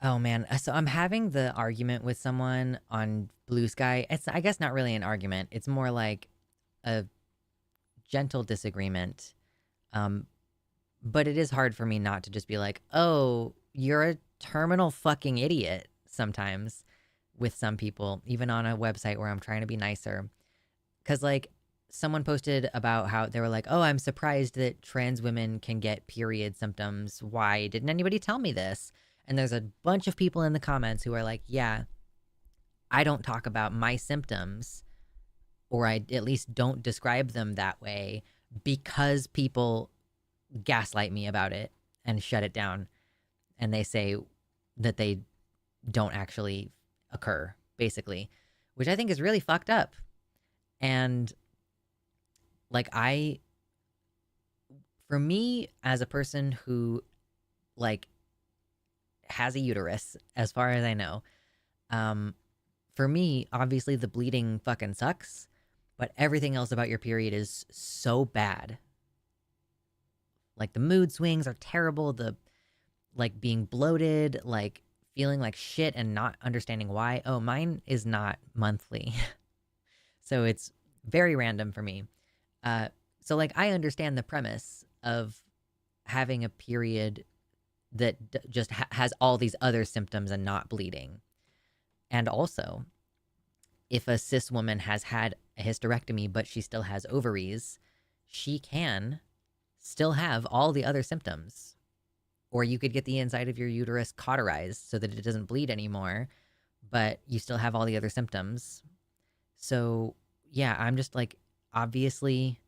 [SPEAKER 1] Oh man, so I'm having the argument with someone on Blue Sky. It's, I guess, not really an argument. It's more like a gentle disagreement. But it is hard for me not to just be like, "Oh, you're a terminal fucking idiot." Sometimes with some people, even on a website where I'm trying to be nicer. Cuz like someone posted about how they were like, "Oh, I'm surprised that trans women can get period symptoms. Why didn't anybody tell me this?" And there's a bunch of people in the comments who are like, "Yeah, I don't talk about my symptoms, or I at least don't describe them that way because people gaslight me about it and shut it down. And they say that they don't actually occur, basically, which I think is really fucked up. And like, for me, as a person who like has a uterus, as far as I know, for me, obviously the bleeding fucking sucks, but everything else about your period is so bad. Like, the mood swings are terrible, the like being bloated, like feeling like shit and not understanding why. Oh, mine is not monthly. So it's very random for me. So like, I understand the premise of having a period that just has all these other symptoms and not bleeding. And also, if a cis woman has had a hysterectomy but she still has ovaries, she can still have all the other symptoms. Or you could get the inside of your uterus cauterized so that it doesn't bleed anymore, but you still have all the other symptoms. So, yeah, I'm just like, obviously,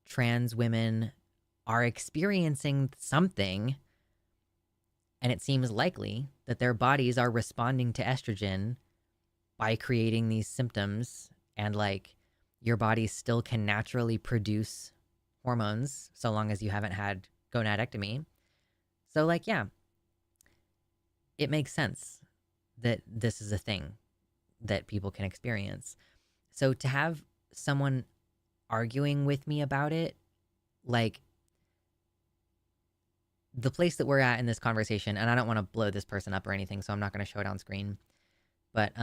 [SPEAKER 1] trans women are experiencing something, and it seems likely that their bodies are responding to estrogen by creating these symptoms. And like, your body still can naturally produce hormones so long as you haven't had gonadectomy. So like, yeah, it makes sense that this is a thing that people can experience. So to have someone arguing with me about it, like, the place that we're at in this conversation, and I don't want to blow this person up or anything, so I'm not going to show it on screen, but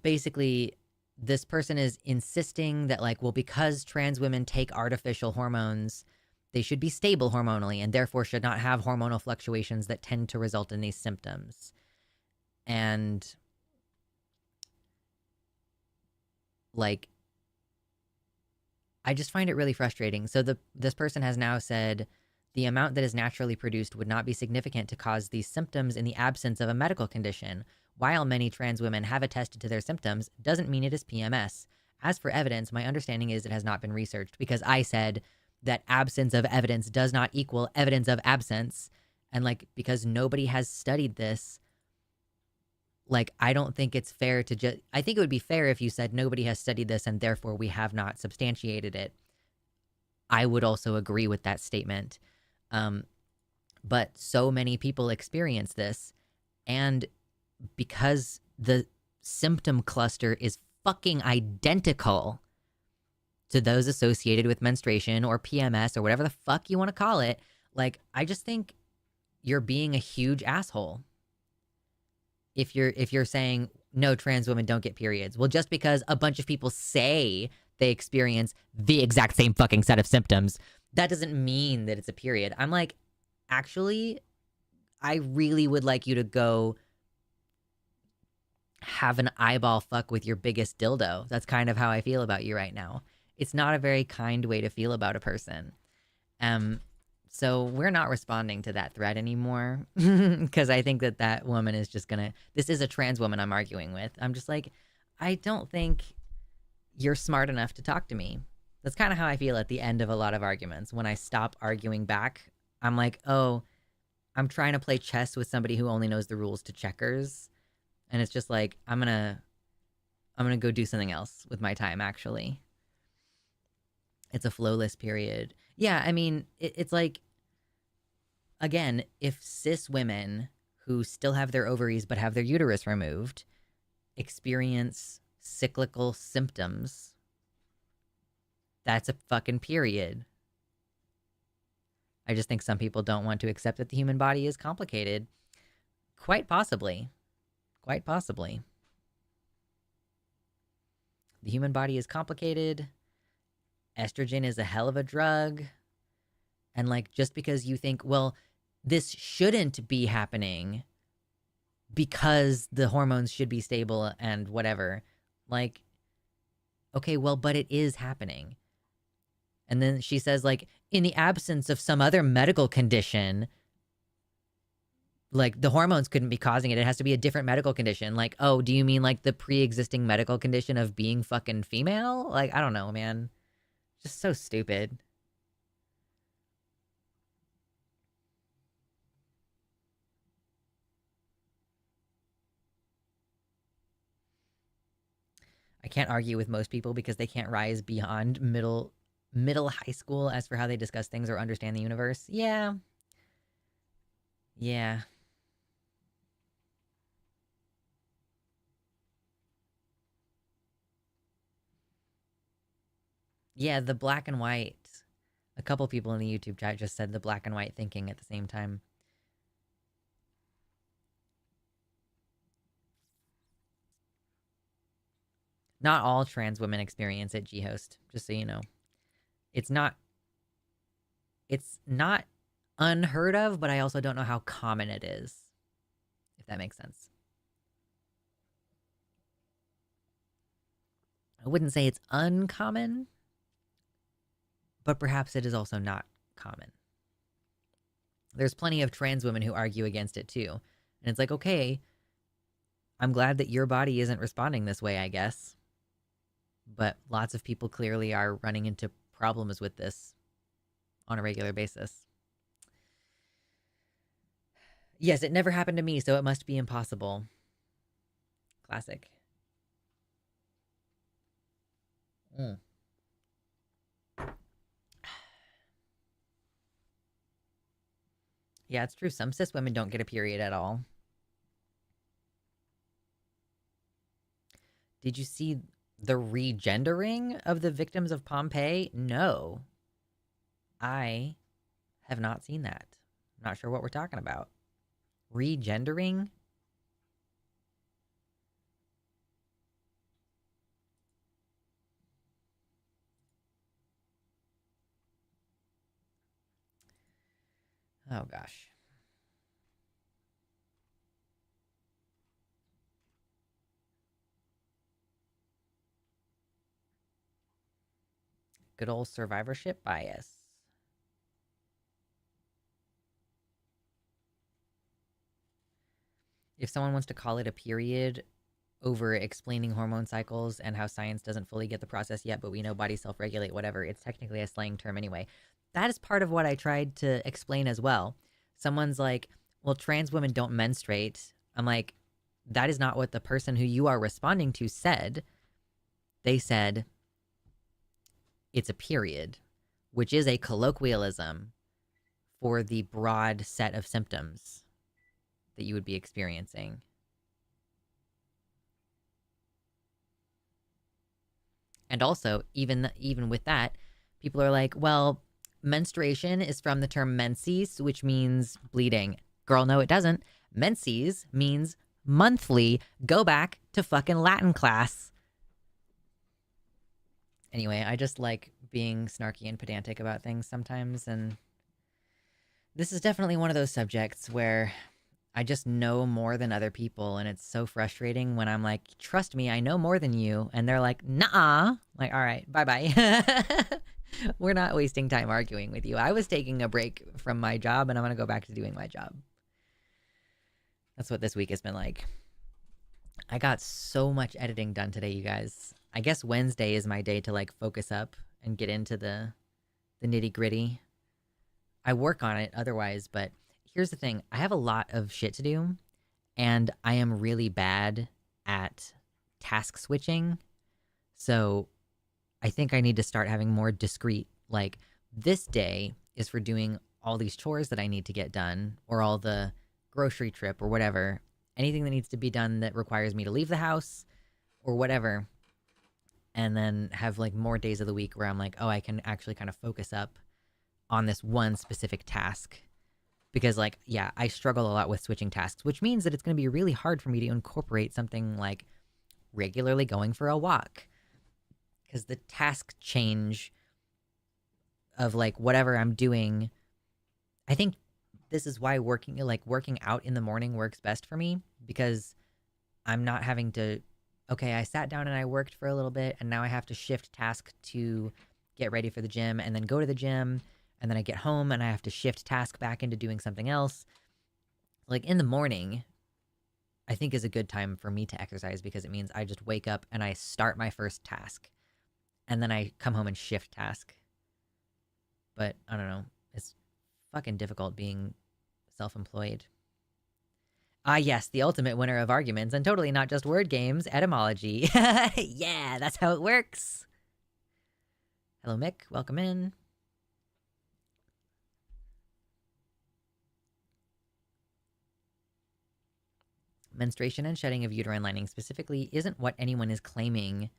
[SPEAKER 1] basically this person is insisting that, like, well, because trans women take artificial hormones, they should be stable hormonally and therefore should not have hormonal fluctuations that tend to result in these symptoms. And like, I just find it really frustrating. So this person has now said the amount that is naturally produced would not be significant to cause these symptoms in the absence of a medical condition. While many trans women have attested to their symptoms, doesn't mean it is PMS. As for evidence, my understanding is it has not been researched, because I said that absence of evidence does not equal evidence of absence. And like, because nobody has studied this, like, I don't think it's fair to just, I think it would be fair if you said nobody has studied this and therefore we have not substantiated it. I would also agree with that statement. But so many people experience this, and because the symptom cluster is fucking identical to those associated with menstruation or PMS or whatever the fuck you want to call it, like, I just think you're being a huge asshole if you're saying no, trans women don't get periods. Well, just because a bunch of people say they experience the exact same fucking set of symptoms, that doesn't mean that it's a period. I'm like, actually, I really would like you to go have an eyeball fuck with your biggest dildo. That's kind of how I feel about you right now. It's not a very kind way to feel about a person. So we're not responding to that thread anymore, because I think that woman is just gonna, this is a trans woman I'm arguing with. I'm just like, I don't think you're smart enough to talk to me. That's kind of how I feel at the end of a lot of arguments. When I stop arguing back, I'm like, oh, I'm trying to play chess with somebody who only knows the rules to checkers. And it's just like, I'm gonna go do something else with my time, actually. It's a flowless period. Yeah, I mean, it's like, again, if cis women who still have their ovaries but have their uterus removed experience cyclical symptoms, that's a fucking period. I just think some people don't want to accept that the human body is complicated. Quite possibly. Quite possibly. The human body is complicated. Estrogen is a hell of a drug. And like, just because you think, well, this shouldn't be happening because the hormones should be stable and whatever. Like, okay, well, but it is happening. And then she says, like, in the absence of some other medical condition, like, the hormones couldn't be causing it. It has to be a different medical condition. Like, oh, do you mean like the pre-existing medical condition of being fucking female? Like, I don't know, man. Just so stupid. I can't argue with most people because they can't rise beyond middle high school as for how they discuss things or understand the universe. Yeah. Yeah. Yeah, the black and white. A couple people in the YouTube chat just said the black and white thinking at the same time. Not all trans women experience it, G-Host, just so you know. It's not unheard of, but I also don't know how common it is, if that makes sense. I wouldn't say it's uncommon, but perhaps it is also not common. There's plenty of trans women who argue against it too. And it's like, okay, I'm glad that your body isn't responding this way, I guess. But lots of people clearly are running into problems with this on a regular basis. Yes, it never happened to me, so it must be impossible. Classic. Yeah, it's true. Some cis women don't get a period at all. Did you see the regendering of the victims of Pompeii? No. I have not seen that. I'm not sure what we're talking about. Regendering? Oh, gosh. Good old survivorship bias. If someone wants to call it a period over explaining hormone cycles and how science doesn't fully get the process yet, but we know bodies self-regulate, whatever, it's technically a slang term anyway. That is part of what I tried to explain as well. Someone's like, well, trans women don't menstruate. I'm like, that is not what the person who you are responding to said. They said, it's a period, which is a colloquialism for the broad set of symptoms that you would be experiencing. And also, even with that, people are like, well, menstruation is from the term menses, which means bleeding. Girl, no, it doesn't. Menses means monthly. Go back to fucking Latin class. Anyway, I just like being snarky and pedantic about things sometimes, and this is definitely one of those subjects where I just know more than other people, and it's so frustrating when I'm like, trust me, I know more than you, and they're like, nah. Like, all right, bye-bye. We're not wasting time arguing with you. I was taking a break from my job, and I'm going to go back to doing my job. That's what this week has been like. I got so much editing done today, you guys. I guess Wednesday is my day to like focus up and get into the nitty gritty. I work on it otherwise, but here's the thing: I have a lot of shit to do, and I am really bad at task switching. So I think I need to start having more discrete, like, this day is for doing all these chores that I need to get done, or all the grocery trip, or whatever. Anything that needs to be done that requires me to leave the house, or whatever. And then have like more days of the week where I'm like, oh, I can actually kind of focus up on this one specific task. Because, like, yeah, I struggle a lot with switching tasks, which means that it's going to be really hard for me to incorporate something like regularly going for a walk. Because the task change of like whatever I'm doing, I think this is why working out in the morning works best for me, because I'm not having to, okay, I sat down and I worked for a little bit and now I have to shift task to get ready for the gym and then go to the gym, and then I get home and I have to shift task back into doing something else. Like, in the morning, I think is a good time for me to exercise, because it means I just wake up and I start my first task and then I come home and shift task. But I don't know. It's fucking difficult being self-employed. Ah, yes, the ultimate winner of arguments, and totally not just word games, etymology. Yeah, that's how it works. Hello, Mick. Welcome in. Menstruation and shedding of uterine lining specifically isn't what anyone is claiming,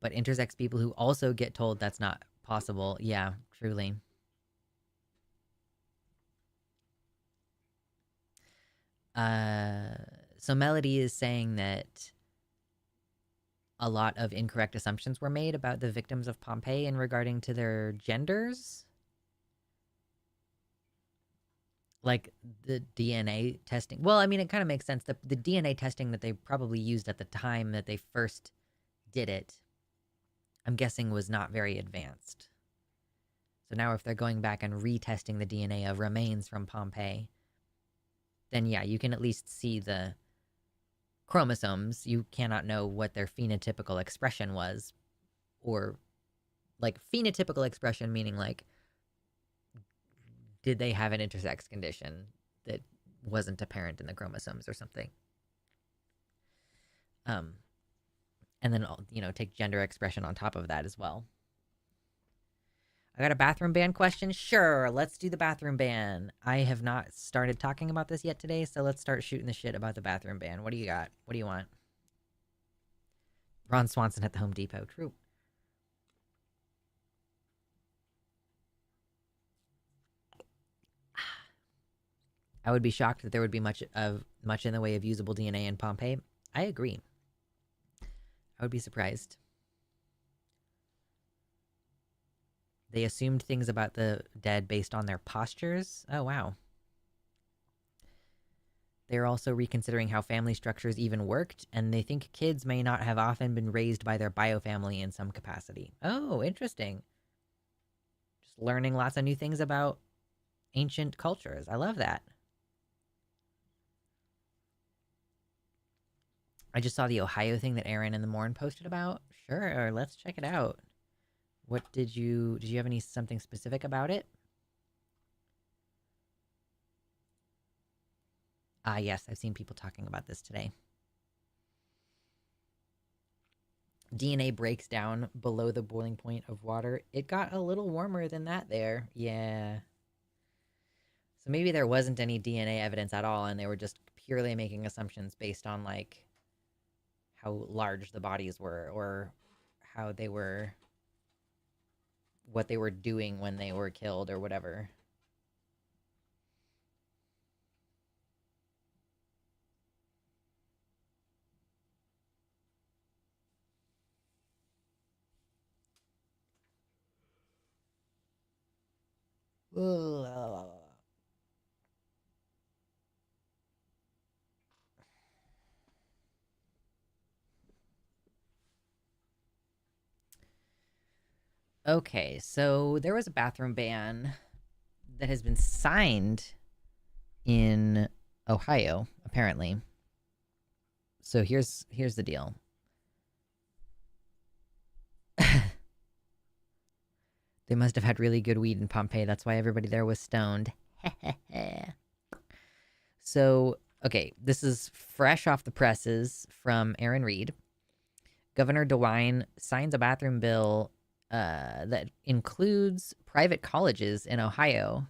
[SPEAKER 1] but intersects people who also get told that's not possible. Yeah, truly. Uh, so Melody is saying that a lot of incorrect assumptions were made about the victims of Pompeii in regarding to their genders. Like the DNA testing. Well, I mean, it kind of makes sense. The DNA testing that they probably used at the time that they first did it, I'm guessing, was not very advanced. So now if they're going back and retesting the DNA of remains from Pompeii, then yeah, you can at least see the chromosomes. You cannot know what their phenotypical expression was, or like phenotypical expression meaning like, did they have an intersex condition that wasn't apparent in the chromosomes or something? Um, and then, take gender expression on top of that as well. I got a bathroom ban question. Sure, let's do the bathroom ban. I have not started talking about this yet today, so let's start shooting the shit about the bathroom ban. What do you got? What do you want? Ron Swanson at the Home Depot. True. I would be shocked that there would be much in the way of usable DNA in Pompeii. I agree. I would be surprised. They assumed things about the dead based on their postures. Oh, wow. They're also reconsidering how family structures even worked, and they think kids may not have often been raised by their biofamily in some capacity. Oh, interesting. Just learning lots of new things about ancient cultures. I love that. I just saw the Ohio thing that Aaron and the Morn posted about. Sure, let's check it out. What did you have something specific about it? Ah, yes, I've seen people talking about this today. DNA breaks down below the boiling point of water. It got a little warmer than that there. Yeah. So maybe there wasn't any DNA evidence at all, and they were just purely making assumptions based on, like, how large the bodies were, or how they were, what they were doing when they were killed, or whatever. Okay, so there was a bathroom ban that has been signed in Ohio, apparently. So here's the deal. They must have had really good weed in Pompeii. That's why everybody there was stoned. So, okay, this is fresh off the presses from Aaron Reed. Governor DeWine signs a bathroom bill that includes private colleges in Ohio.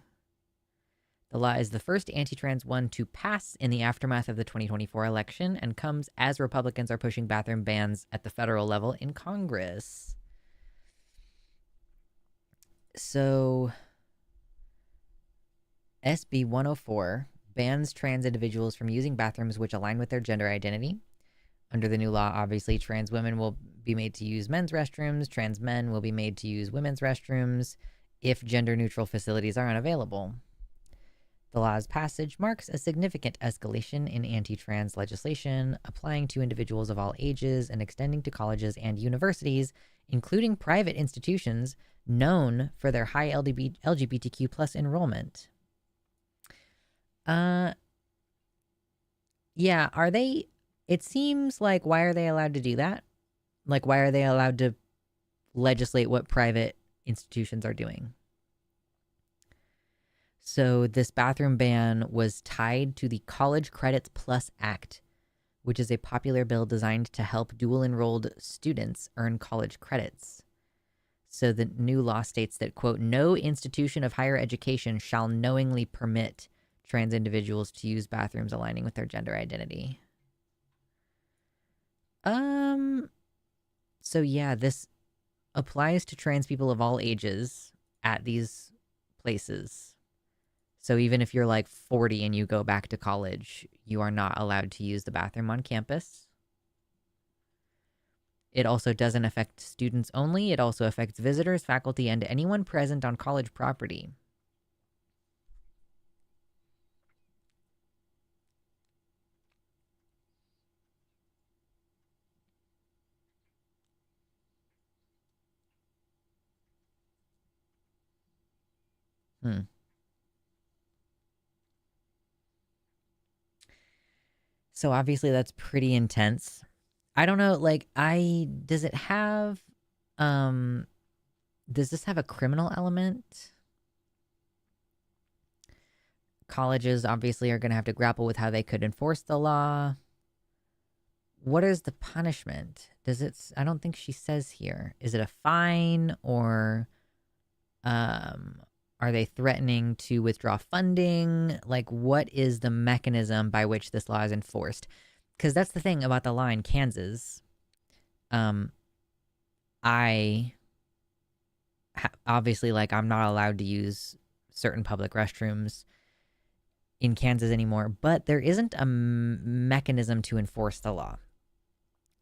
[SPEAKER 1] The law is the first anti-trans one to pass in the aftermath of the 2024 election and comes as Republicans are pushing bathroom bans at the federal level in Congress. So, SB 104 bans trans individuals from using bathrooms which align with their gender identity. Under the new law, obviously, trans women will be made to use men's restrooms. Trans men will be made to use women's restrooms if gender-neutral facilities are unavailable. The law's passage marks a significant escalation in anti-trans legislation, applying to individuals of all ages and extending to colleges and universities, including private institutions known for their high LGBTQ plus enrollment. Yeah, are they... It seems like, why are they allowed to do that? Like, why are they allowed to legislate what private institutions are doing? So this bathroom ban was tied to the College Credits Plus Act, which is a popular bill designed to help dual-enrolled students earn college credits. So the new law states that, quote, no institution of higher education shall knowingly permit trans individuals to use bathrooms aligning with their gender identity. So yeah, this applies to trans people of all ages at these places. So even if you're like 40 and you go back to college, you are not allowed to use the bathroom on campus. It also doesn't affect students only. It also affects visitors, faculty, and anyone present on college property. So obviously that's pretty intense. I don't know, like, does it have, does this have a criminal element? Colleges obviously are going to have to grapple with how they could enforce the law. What is the punishment? I don't think she says here. Is it a fine, or are they threatening to withdraw funding? Like, what is the mechanism by which this law is enforced? Because that's the thing about the law in Kansas. Obviously, like, I'm not allowed to use certain public restrooms in Kansas anymore, but there isn't a mechanism to enforce the law.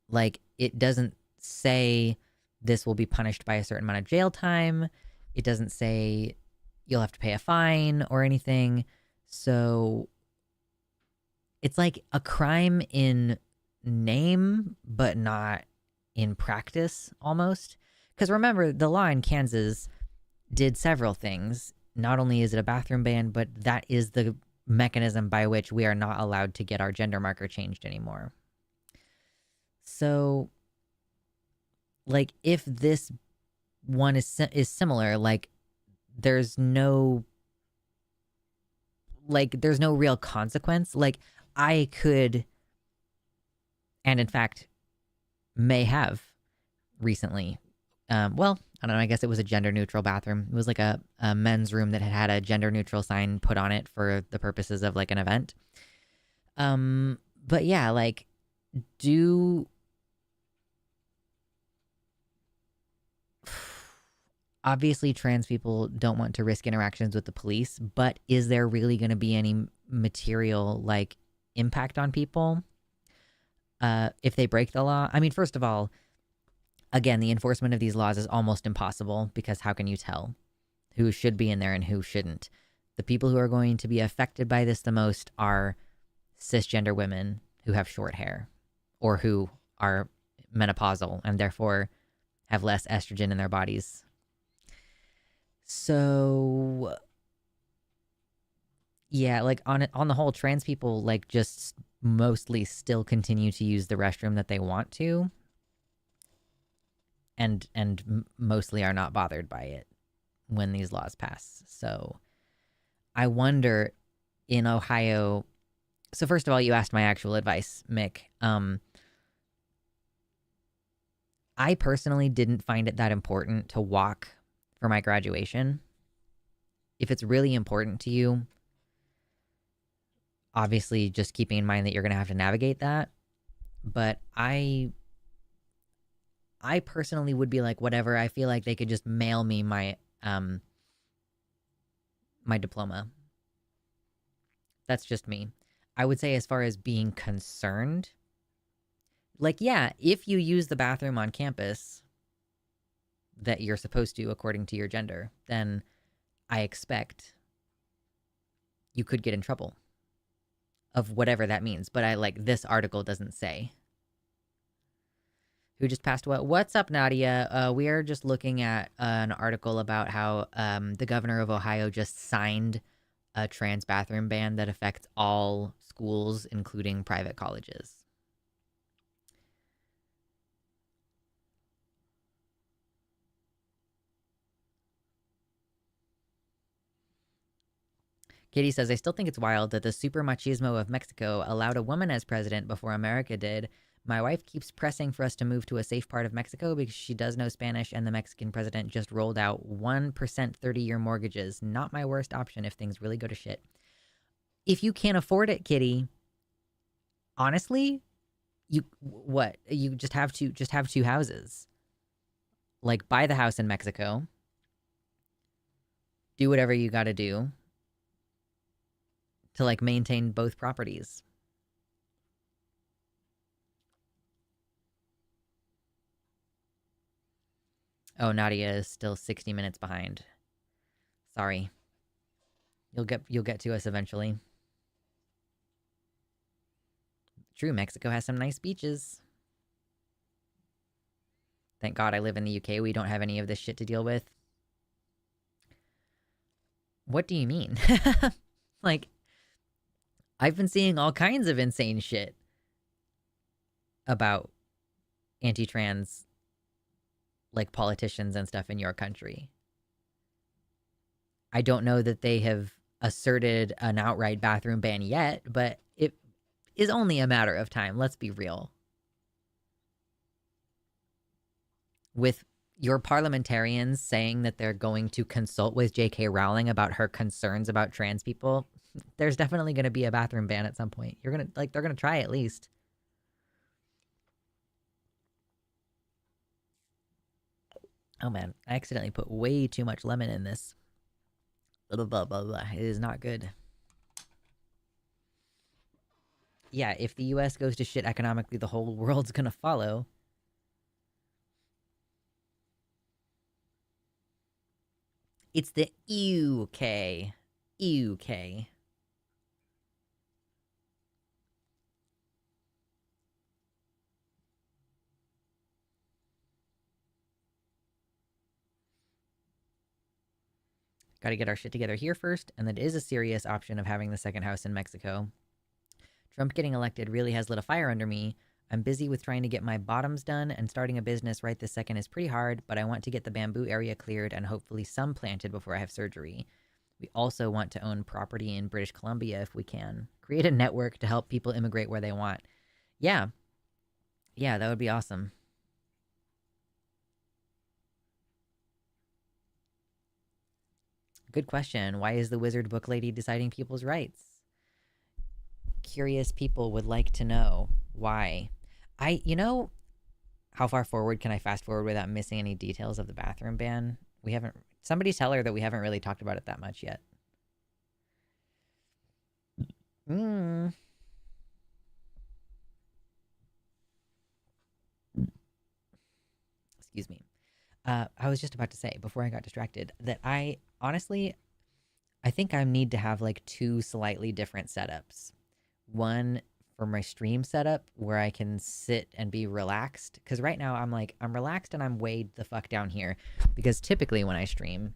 [SPEAKER 1] Like, it doesn't say this will be punished by a certain amount of jail time. It doesn't say you'll have to pay a fine or anything. So it's like a crime in name, but not in practice, almost. Because remember, the law in Kansas did several things. Not only is it a bathroom ban, but that is the mechanism by which we are not allowed to get our gender marker changed anymore. So, like, if this one is similar, like, there's no real consequence. Like, I could, and in fact may have recently, well, I don't know, I guess it was a gender neutral bathroom. It was like a men's room that had a gender neutral sign put on it for the purposes of like an event. But yeah, like, obviously trans people don't want to risk interactions with the police, but is there really going to be any material, like, impact on people if they break the law? I mean, first of all, again, the enforcement of these laws is almost impossible, because how can you tell who should be in there and who shouldn't? The people who are going to be affected by this the most are cisgender women who have short hair or who are menopausal and therefore have less estrogen in their bodies. So yeah, like, on the whole, trans people, like, just mostly still continue to use the restroom that they want to, and mostly are not bothered by it when these laws pass. So I wonder in Ohio. So first of all, you asked my actual advice, Mick. I personally didn't find it that important to walk for my graduation. If it's really important to you, obviously just keeping in mind that you're going to have to navigate that. But I personally would be like, whatever. I feel like they could just mail me my my diploma. That's just me. I would say, as far as being concerned, like, yeah, if you use the bathroom on campus that you're supposed to according to your gender, then I expect you could get in trouble of whatever that means. But this article doesn't say. Who just passed what? What's up, Nadia? We are just looking at an article about how the governor of Ohio just signed a trans bathroom ban that affects all schools, including private colleges. Katie says, I still think it's wild that the super machismo of Mexico allowed a woman as president before America did. My wife keeps pressing for us to move to a safe part of Mexico because she does know Spanish, and the Mexican president just rolled out 1% 30-year mortgages. Not my worst option if things really go to shit. If you can't afford it, Kitty, honestly, you just have two houses. Like, buy the house in Mexico. Do whatever you got to do to maintain both properties. Oh, Nadia is still 60 minutes behind. Sorry. You'll get to us eventually. True, Mexico has some nice beaches. Thank God I live in the UK. We don't have any of this shit to deal with. What do you mean? I've been seeing all kinds of insane shit about anti-trans, politicians and stuff in your country. I don't know that they have asserted an outright bathroom ban yet, but it is only a matter of time. Let's be real. With your parliamentarians saying that they're going to consult with J.K. Rowling about her concerns about trans people, there's definitely going to be a bathroom ban at some point. They're going to try at least. Oh man, I accidentally put way too much lemon in this. Little blah blah blah. It is not good. Yeah, if the US goes to shit economically, the whole world's going to follow. It's the UK. UK. Got to get our shit together here first, and that is a serious option of having the second house in Mexico. Trump getting elected really has lit a fire under me. I'm busy with trying to get my bottoms done, and starting a business right this second is pretty hard, but I want to get the bamboo area cleared and hopefully some planted before I have surgery. We also want to own property in British Columbia if we can. Create a network to help people immigrate where they want. Yeah. Yeah, that would be awesome. Good question. Why is the wizard book lady deciding people's rights? Curious people would like to know why. How far forward can I fast forward without missing any details of the bathroom ban? Somebody tell her that we haven't really talked about it that much yet. Excuse me. I was just about to say, before I got distracted, that I think I need to have two slightly different setups. One for my stream setup where I can sit and be relaxed. Because right now I'm relaxed and I'm way the fuck down here. Because typically when I stream,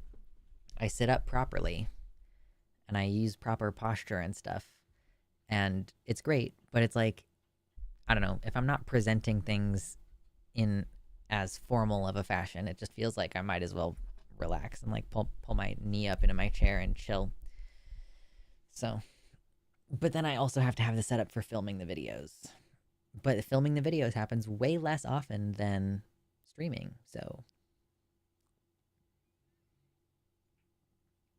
[SPEAKER 1] I sit up properly and I use proper posture and stuff. and it's great, but it's like, I don't know, if I'm not presenting things in as formal of a fashion, it just feels like I might as well relax and like pull my knee up into my chair and chill. So, but then I also have to have the setup for filming the videos. But filming the videos happens way less often than streaming. So,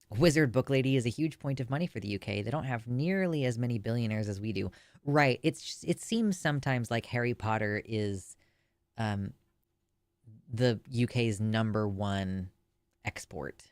[SPEAKER 1] Wizard Book Lady is a huge point of money for the UK. They don't have nearly as many billionaires as we do. Right. It seems sometimes like Harry Potter is um the UK's number one export.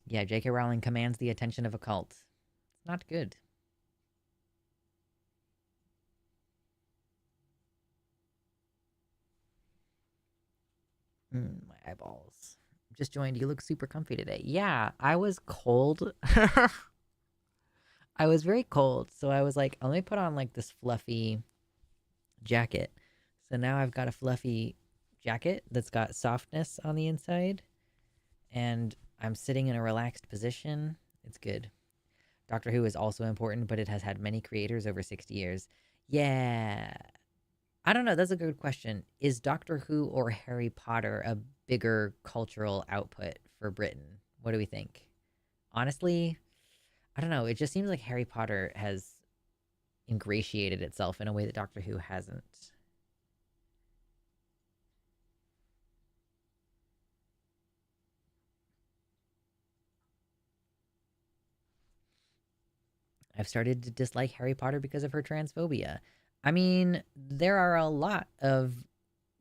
[SPEAKER 1] Yeah, J.K. Rowling commands the attention of a cult. It's not good. My eyeballs. Just joined. You look super comfy today. Yeah, I was cold. I was very cold, so I was like, let me put on like this fluffy jacket. So now I've got a fluffy jacket that's got softness on the inside, and I'm sitting in a relaxed position. It's good. Doctor Who is also important, but it has had many creators over 60 years. Yeah. I don't know. That's a good question. Is Doctor Who or Harry Potter a bigger cultural output for Britain? What do we think? Honestly, I don't know. It just seems like Harry Potter has ingratiated itself in a way that Doctor Who hasn't. I've started to dislike Harry Potter because of her transphobia. I mean, there are a lot of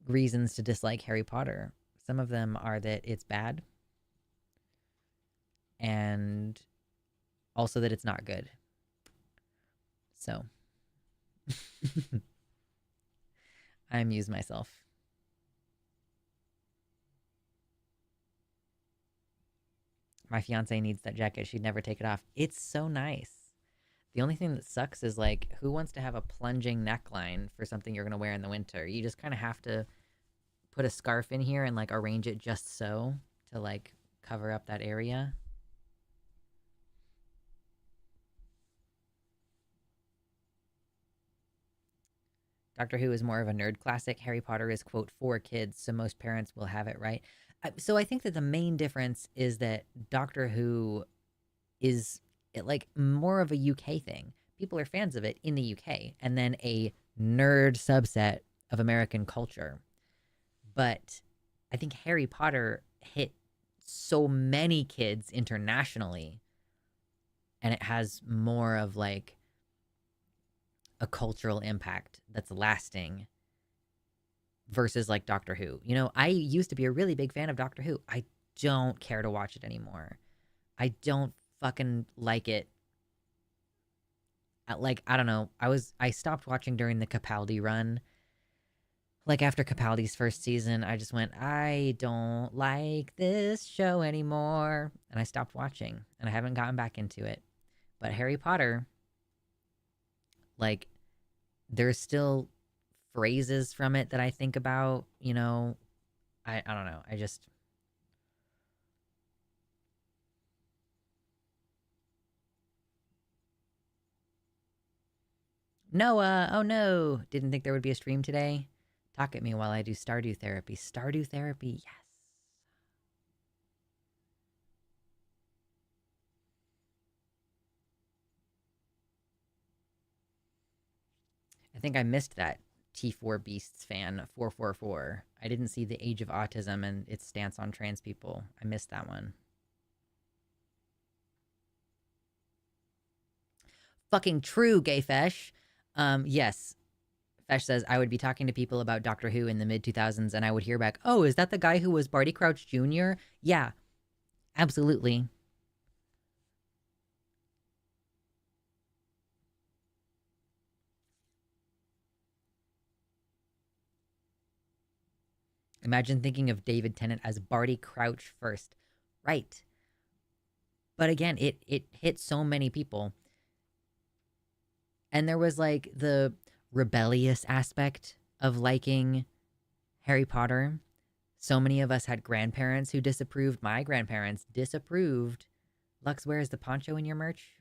[SPEAKER 1] reasons to dislike Harry Potter. Some of them are that it's bad, and also that it's not good. So, I amuse myself. My fiance needs that jacket. She'd never take it off. It's so nice. The only thing that sucks is like, who wants to have a plunging neckline for something you're going to wear in the winter? You just kind of have to put a scarf in here and like arrange it just so to like cover up that area. Doctor Who is more of a nerd classic. Harry Potter is, quote, for kids, so most parents will have it right. So I think that the main difference is that Doctor Who is like more of a UK thing. People are fans of it in the UK, and then a nerd subset of American culture. But I think Harry Potter hit so many kids internationally, and it has more of like a cultural impact that's lasting versus like Doctor Who. You know, I used to be a really big fan of Doctor Who. I don't care to watch it anymore. I don't fucking like it. Like, I don't know. I stopped watching during the Capaldi run. Like after Capaldi's first season, I just went, I don't like this show anymore, and I stopped watching, and I haven't gotten back into it. But Harry Potter, like, there's still phrases from it that I think about, you know. I don't know. I just Noah, oh no. Didn't think there would be a stream today. Talk at me while I do Stardew therapy. Stardew therapy, yes. I think I missed that T4 Beasts fan 444. I didn't see the Age of Autism and its stance on trans people. I missed that one. Fucking true, gay Fesh. Yes. Fesh says, I would be talking to people about Doctor Who in the mid 2000s and I would hear back, oh, is that the guy who was Barty Crouch Jr.? Yeah, absolutely. Imagine thinking of David Tennant as Barty Crouch first. Right. But again, it hit so many people. And there was like the rebellious aspect of liking Harry Potter. So many of us had grandparents who disapproved. My grandparents disapproved. Lux, where is the poncho in your merch?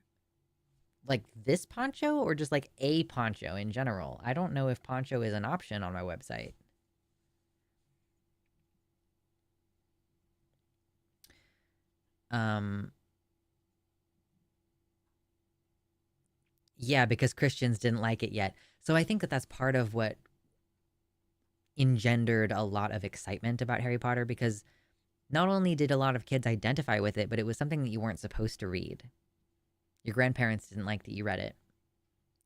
[SPEAKER 1] Like this poncho or just like a poncho in general? I don't know if poncho is an option on my website. Um, yeah, because Christians didn't like it yet. So I think that that's part of what engendered a lot of excitement about Harry Potter because not only did a lot of kids identify with it, but it was something that you weren't supposed to read. Your grandparents didn't like that you read it.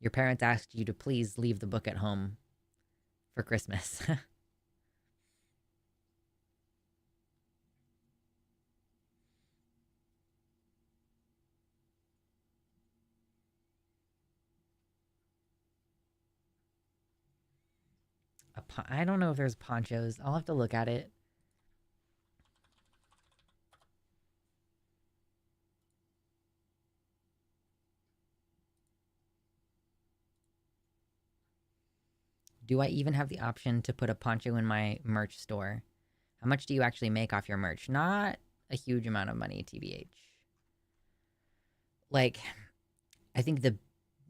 [SPEAKER 1] Your parents asked you to please leave the book at home for Christmas. I don't know if there's ponchos. I'll have to look at it. Do I even have the option to put a poncho in my merch store? How much do you actually make off your merch? Not a huge amount of money, TBH. Like, I think the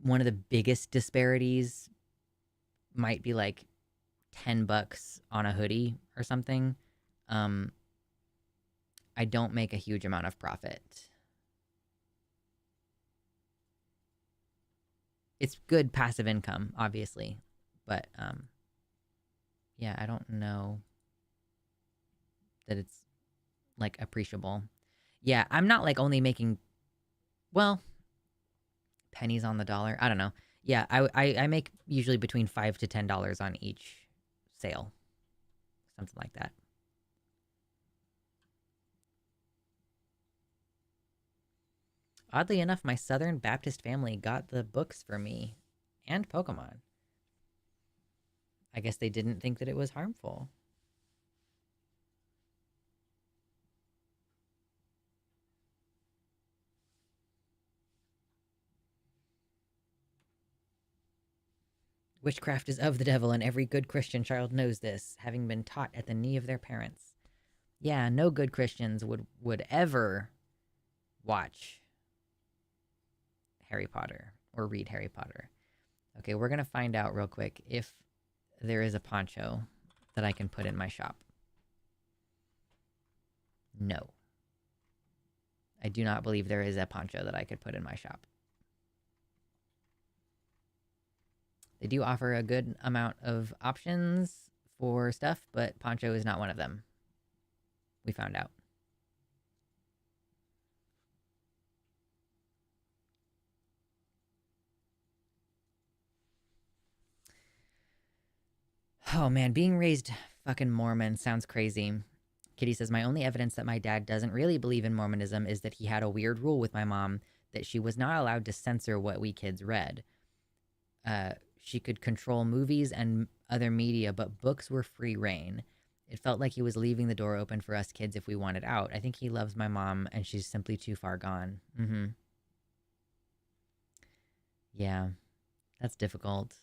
[SPEAKER 1] one of the biggest disparities might be like $10 on a hoodie or something. Um, I don't make a huge amount of profit. It's good passive income, obviously, but yeah, I don't know that it's like appreciable. Yeah, I'm not like only making well pennies on the dollar. I don't know. Yeah, I make usually between $5 to $10 on each sale, something like that. Oddly enough, my Southern Baptist family got the books for me and Pokemon. I guess they didn't think that it was harmful. Witchcraft is of the devil, and every good Christian child knows this, having been taught at the knee of their parents. Yeah, no good Christians would ever watch Harry Potter or read Harry Potter. Okay, we're gonna find out real quick if there is a poncho that I can put in my shop. No. I do not believe there is a poncho that I could put in my shop. They do offer a good amount of options for stuff, but poncho is not one of them. We found out. Oh man, being raised fucking Mormon sounds crazy. Kitty says, my only evidence that my dad doesn't really believe in Mormonism is that he had a weird rule with my mom that she was not allowed to censor what we kids read. She could control movies and other media, but books were free reign. It felt like he was leaving the door open for us kids if we wanted out. I think he loves my mom and she's simply too far gone. Mm-hmm. Yeah, that's difficult.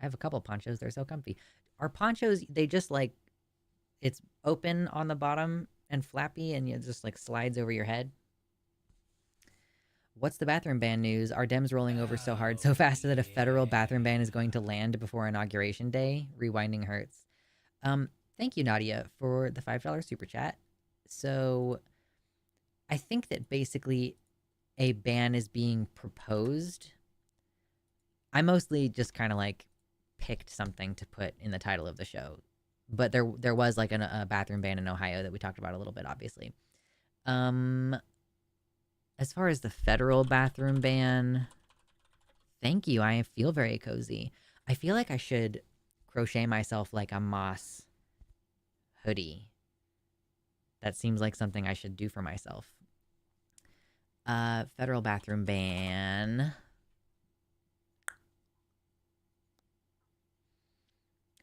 [SPEAKER 1] I have a couple ponchos. They're so comfy. Are ponchos, they just like, it's open on the bottom and flappy and it just like slides over your head? What's the bathroom ban news? Are Dems rolling over so hard, so fast that a federal bathroom ban is going to land before Inauguration Day? Rewinding hurts. Thank you, Nadia, for the $5 super chat. So I think that basically a ban is being proposed. I mostly just kind of like picked something to put in the title of the show, but there was like a bathroom ban in Ohio that we talked about a little bit, obviously. Um, as far as the federal bathroom ban, thank you. I feel very cozy. I feel like I should crochet myself like a moss hoodie. That seems like something I should do for myself. Federal bathroom ban.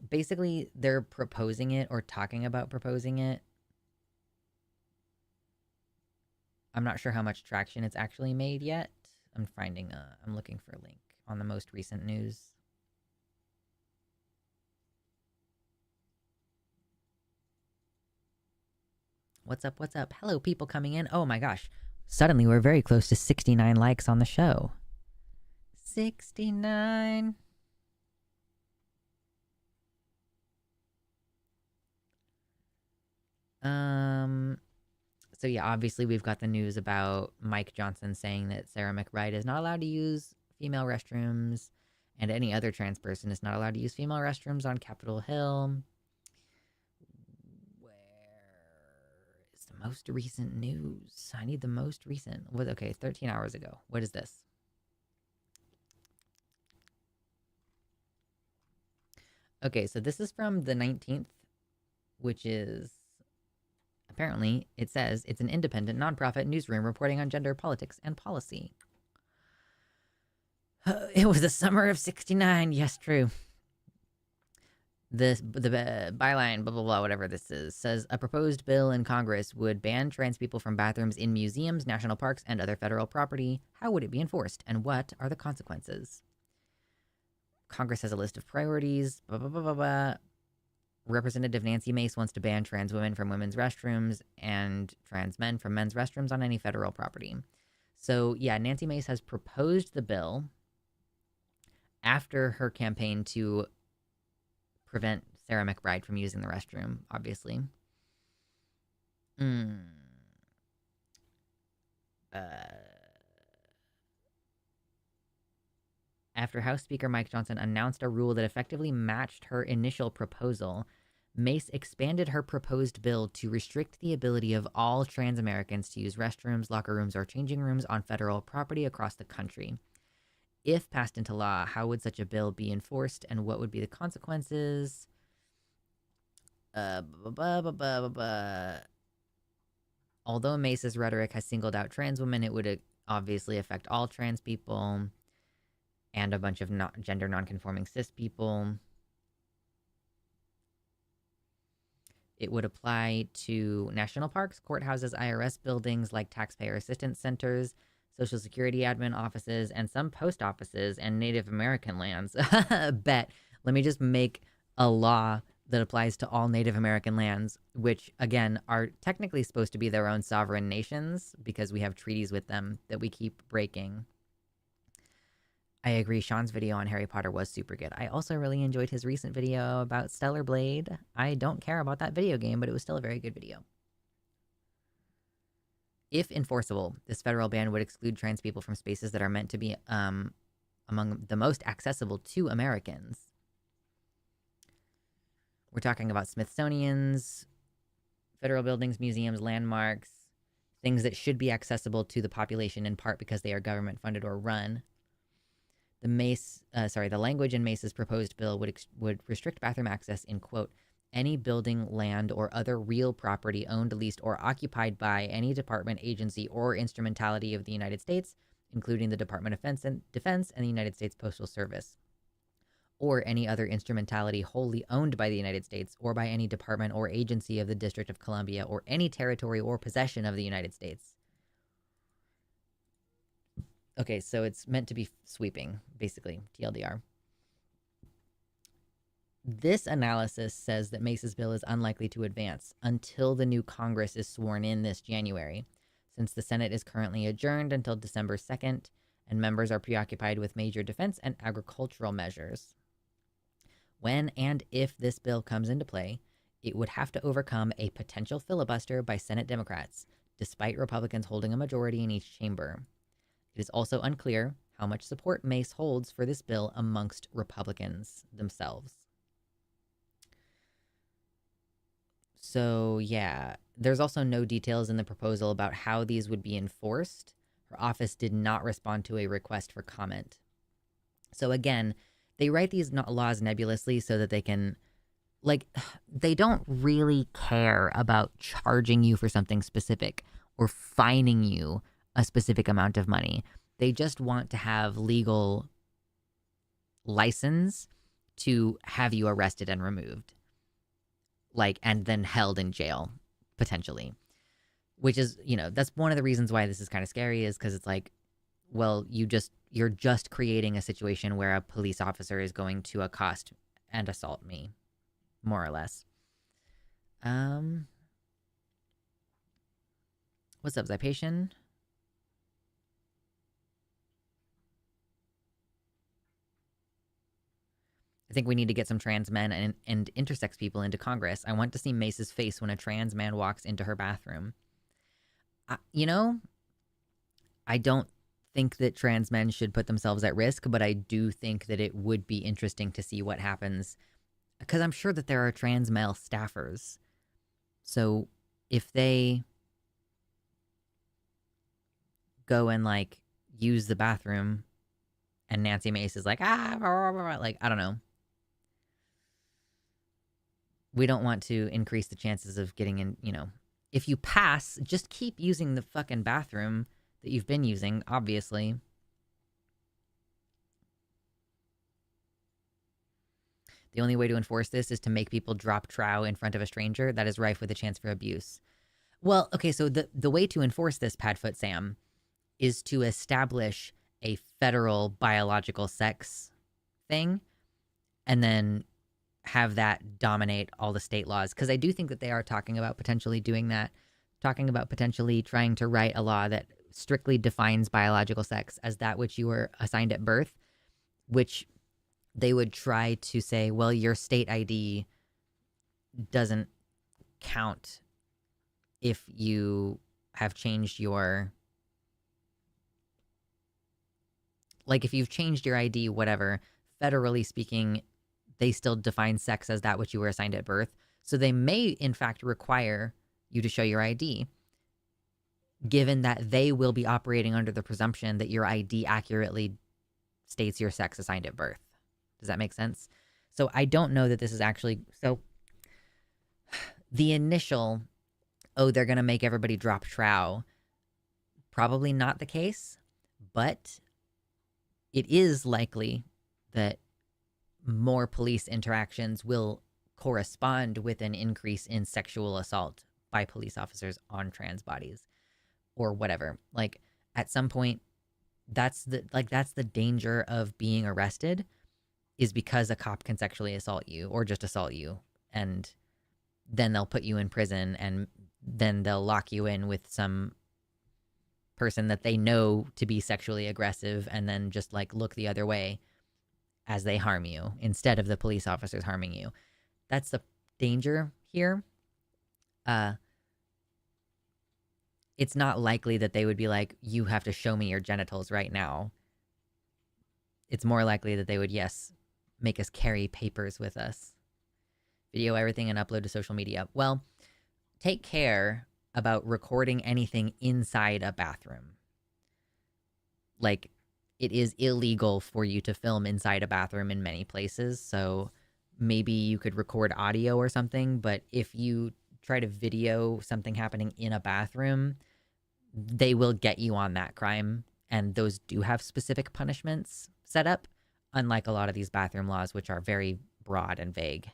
[SPEAKER 1] Basically, they're proposing it or talking about proposing it. I'm not sure how much traction it's actually made yet. I'm looking for a link on the most recent news. What's up? What's up? Hello, people coming in. Oh my gosh. Suddenly, we're very close to 69 likes on the show. 69. So yeah, obviously we've got the news about Mike Johnson saying that Sarah McBride is not allowed to use female restrooms, and any other trans person is not allowed to use female restrooms on Capitol Hill. Where is the most recent news? I need the most recent. Okay, 13 hours ago. What is this? Okay, so this is from the 19th, which is apparently, it says it's an independent, nonprofit newsroom reporting on gender, politics, and policy. It was the summer of '69. Yes, true. The byline, blah, blah, blah, whatever this is, says a proposed bill in Congress would ban trans people from bathrooms in museums, national parks, and other federal property. How would it be enforced, and what are the consequences? Congress has a list of priorities, blah, blah, blah, blah, blah. Representative Nancy Mace wants to ban trans women from women's restrooms and trans men from men's restrooms on any federal property. So, yeah, Nancy Mace has proposed the bill after her campaign to prevent Sarah McBride from using the restroom, obviously. After House Speaker Mike Johnson announced a rule that effectively matched her initial proposal, Mace expanded her proposed bill to restrict the ability of all trans Americans to use restrooms, locker rooms, or changing rooms on federal property across the country. If passed into law, how would such a bill be enforced, and what would be the consequences? Although Mace's rhetoric has singled out trans women, it would obviously affect all trans people and a bunch of gender nonconforming cis people. It would apply to national parks, courthouses, IRS buildings like taxpayer assistance centers, Social Security admin offices, and some post offices and Native American lands. Bet. Let me just make a law that applies to all Native American lands, which, again, are technically supposed to be their own sovereign nations because we have treaties with them that we keep breaking. I agree. Sean's video on Harry Potter was super good. I also really enjoyed his recent video about Stellar Blade. I don't care about that video game, but it was still a very good video. If enforceable, this federal ban would exclude trans people from spaces that are meant to be among the most accessible to Americans. We're talking about Smithsonian's, federal buildings, museums, landmarks, things that should be accessible to the population in part because they are government funded or run. The language in Mace's proposed bill would restrict bathroom access in, quote, any building, land, or other real property owned, leased, or occupied by any department, agency, or instrumentality of the United States, including the Department of Defense and the United States Postal Service, or any other instrumentality wholly owned by the United States or by any department or agency of the District of Columbia or any territory or possession of the United States. Okay, so it's meant to be sweeping, basically, TLDR. This analysis says that Mace's bill is unlikely to advance until the new Congress is sworn in this January, since the Senate is currently adjourned until December 2nd, and members are preoccupied with major defense and agricultural measures. When and if this bill comes into play, it would have to overcome a potential filibuster by Senate Democrats, despite Republicans holding a majority in each chamber. It is also unclear how much support Mace holds for this bill amongst Republicans themselves. So, yeah, there's also no details in the proposal about how these would be enforced. Her office did not respond to a request for comment. So, again, they write these laws nebulously so that they can, they don't really care about charging you for something specific or fining you a specific amount of money. They just want to have legal license to have you arrested and removed, and then held in jail, potentially. which is, that's one of the reasons why this is kind of scary, is because it's like, well, you're just creating a situation where a police officer is going to accost and assault me, more or less. Um, what's up, Zypation? I think we need to get some trans men and intersex people into Congress. I want to see Mace's face when a trans man walks into her bathroom. You know, I don't think that trans men should put themselves at risk, but I do think that it would be interesting to see what happens, because I'm sure that there are trans male staffers. So if they go and like use the bathroom and Nancy Mace is like, blah, blah, blah, like, I don't know. We don't want to increase the chances of getting in, if you pass, just keep using the fucking bathroom that you've been using, obviously. The only way to enforce this is to make people drop trow in front of a stranger. That is rife with a chance for abuse. Well, okay, so the way to enforce this, Padfoot Sam, is to establish a federal biological sex thing and then have that dominate all the state laws. Because I do think that they are talking about potentially doing that, talking about potentially trying to write a law that strictly defines biological sex as that which you were assigned at birth, which they would try to say, well, your state ID doesn't count if you have changed your, like if you've changed your ID, whatever, federally speaking, they still define sex as that which you were assigned at birth. So they may, in fact, require you to show your ID, given that they will be operating under the presumption that your ID accurately states your sex assigned at birth. Does that make sense? So I don't know that this is actually... So the initial, they're going to make everybody drop trow, probably not the case, but it is likely that more police interactions will correspond with an increase in sexual assault by police officers on trans bodies or whatever. Like at some point, that's the danger of being arrested, is because a cop can sexually assault you or just assault you, and then they'll put you in prison, and then they'll lock you in with some person that they know to be sexually aggressive, and then just like look the other way as they harm you instead of the police officers harming you. That's the danger here. It's not likely that they would be like, you have to show me your genitals right now. It's more likely that they would, yes, make us carry papers with us, video everything, and upload to social media. Well, take care about recording anything inside a bathroom. Like, it is illegal for you to film inside a bathroom in many places, so maybe you could record audio or something, but if you try to video something happening in a bathroom, they will get you on that crime, and those do have specific punishments set up, unlike a lot of these bathroom laws, which are very broad and vague.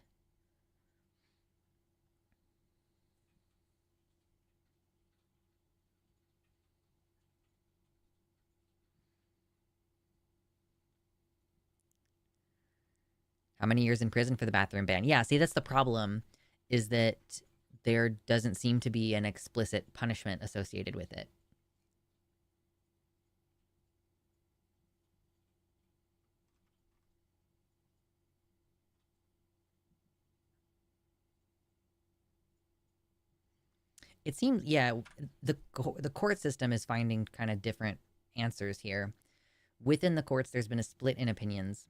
[SPEAKER 1] How many years in prison for the bathroom ban? Yeah, see, that's the problem, is that there doesn't seem to be an explicit punishment associated with it. It seems, yeah, the court system is finding kind of different answers here. Within the courts, there's been a split in opinions.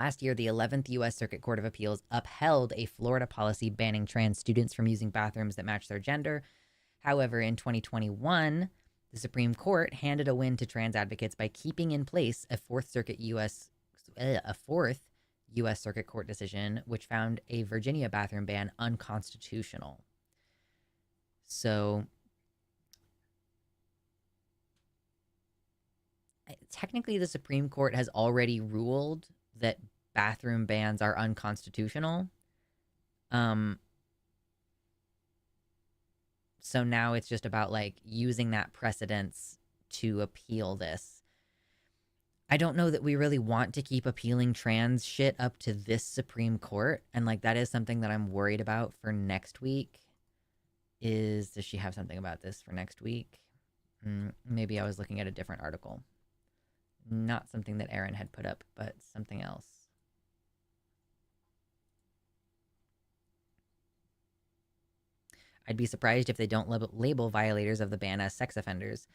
[SPEAKER 1] Last year, the 11th U.S. Circuit Court of Appeals upheld a Florida policy banning trans students from using bathrooms that match their gender. However, in 2021, the Supreme Court handed a win to trans advocates by keeping in place a fourth U.S. Circuit Court decision, which found a Virginia bathroom ban unconstitutional. So technically, the Supreme Court has already ruled that bathroom bans are unconstitutional. So now it's just about like using that precedence to appeal this. I don't know that we really want to keep appealing trans shit up to this Supreme Court. And like that is something that I'm worried about for next week. Does she have something about this for next week? Maybe I was looking at a different article. Not something that Aaron had put up, but something else. I'd be surprised if they don't label violators of the ban as sex offenders.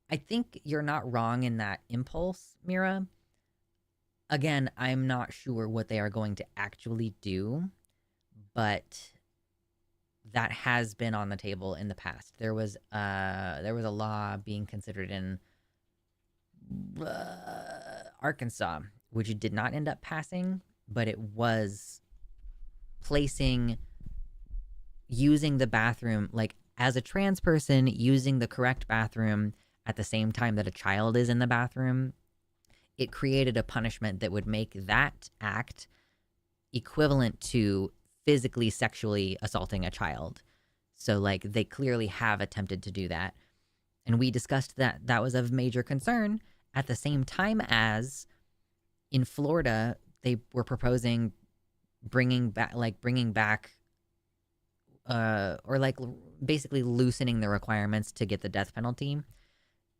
[SPEAKER 1] I think you're not wrong in that impulse, Mira. Again, I'm not sure what they are going to actually do, but that has been on the table in the past. There was a law being considered in Arkansas, which did not end up passing, but it was placing using the bathroom, like as a trans person, using the correct bathroom at the same time that a child is in the bathroom. It created a punishment that would make that act equivalent to physically sexually assaulting a child. So like they clearly have attempted to do that. And we discussed that that was of major concern at the same time as in Florida, they were proposing bringing back or like basically loosening the requirements to get the death penalty.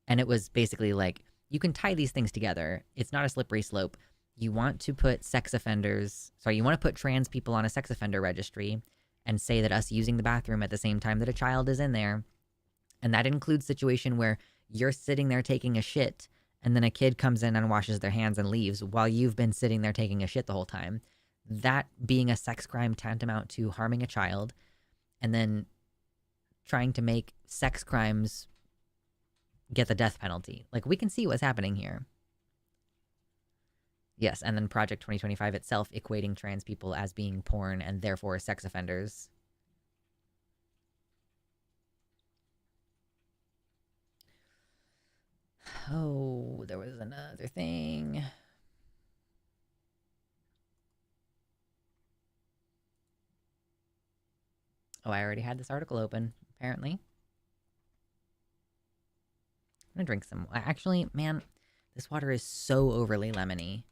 [SPEAKER 1] And it was basically like, you can tie these things together. It's not a slippery slope. You want to put you want to put trans people on a sex offender registry and say that us using the bathroom at the same time that a child is in there. And that includes situation where you're sitting there taking a shit and then a kid comes in and washes their hands and leaves while you've been sitting there taking a shit the whole time. That being a sex crime tantamount to harming a child, and then trying to make sex crimes get the death penalty. Like, we can see what's happening here. Yes, and then Project 2025 itself equating trans people as being porn and therefore sex offenders. Oh, there was another thing. Oh, I already had this article open, apparently. I'm gonna drink some. Actually, man, this water is so overly lemony.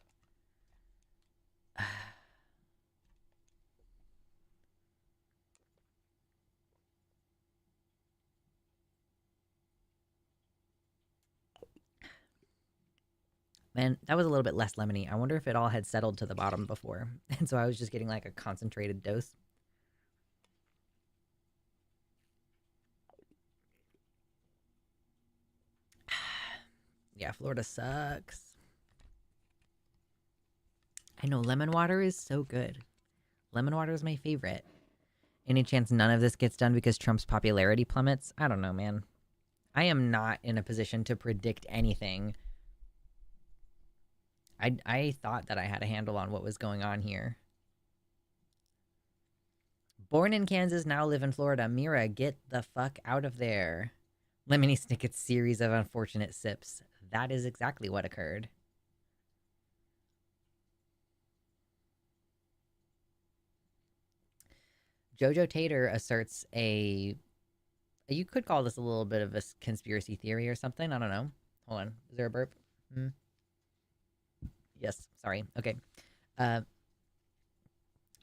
[SPEAKER 1] Man, that was a little bit less lemony. I wonder if it all had settled to the bottom before. And so I was just getting like a concentrated dose. Yeah, Florida sucks. I know, lemon water is so good. Lemon water is my favorite. Any chance none of this gets done because Trump's popularity plummets? I don't know, man. I am not in a position to predict anything. I thought that I had a handle on what was going on here. Born in Kansas, now live in Florida. Mira, get the fuck out of there. Lemony Snicket's series of unfortunate sips. That is exactly what occurred. Jojo Tater asserts you could call this a little bit of a conspiracy theory or something. I don't know. Hold on. Is there a burp? Yes. Sorry. Okay.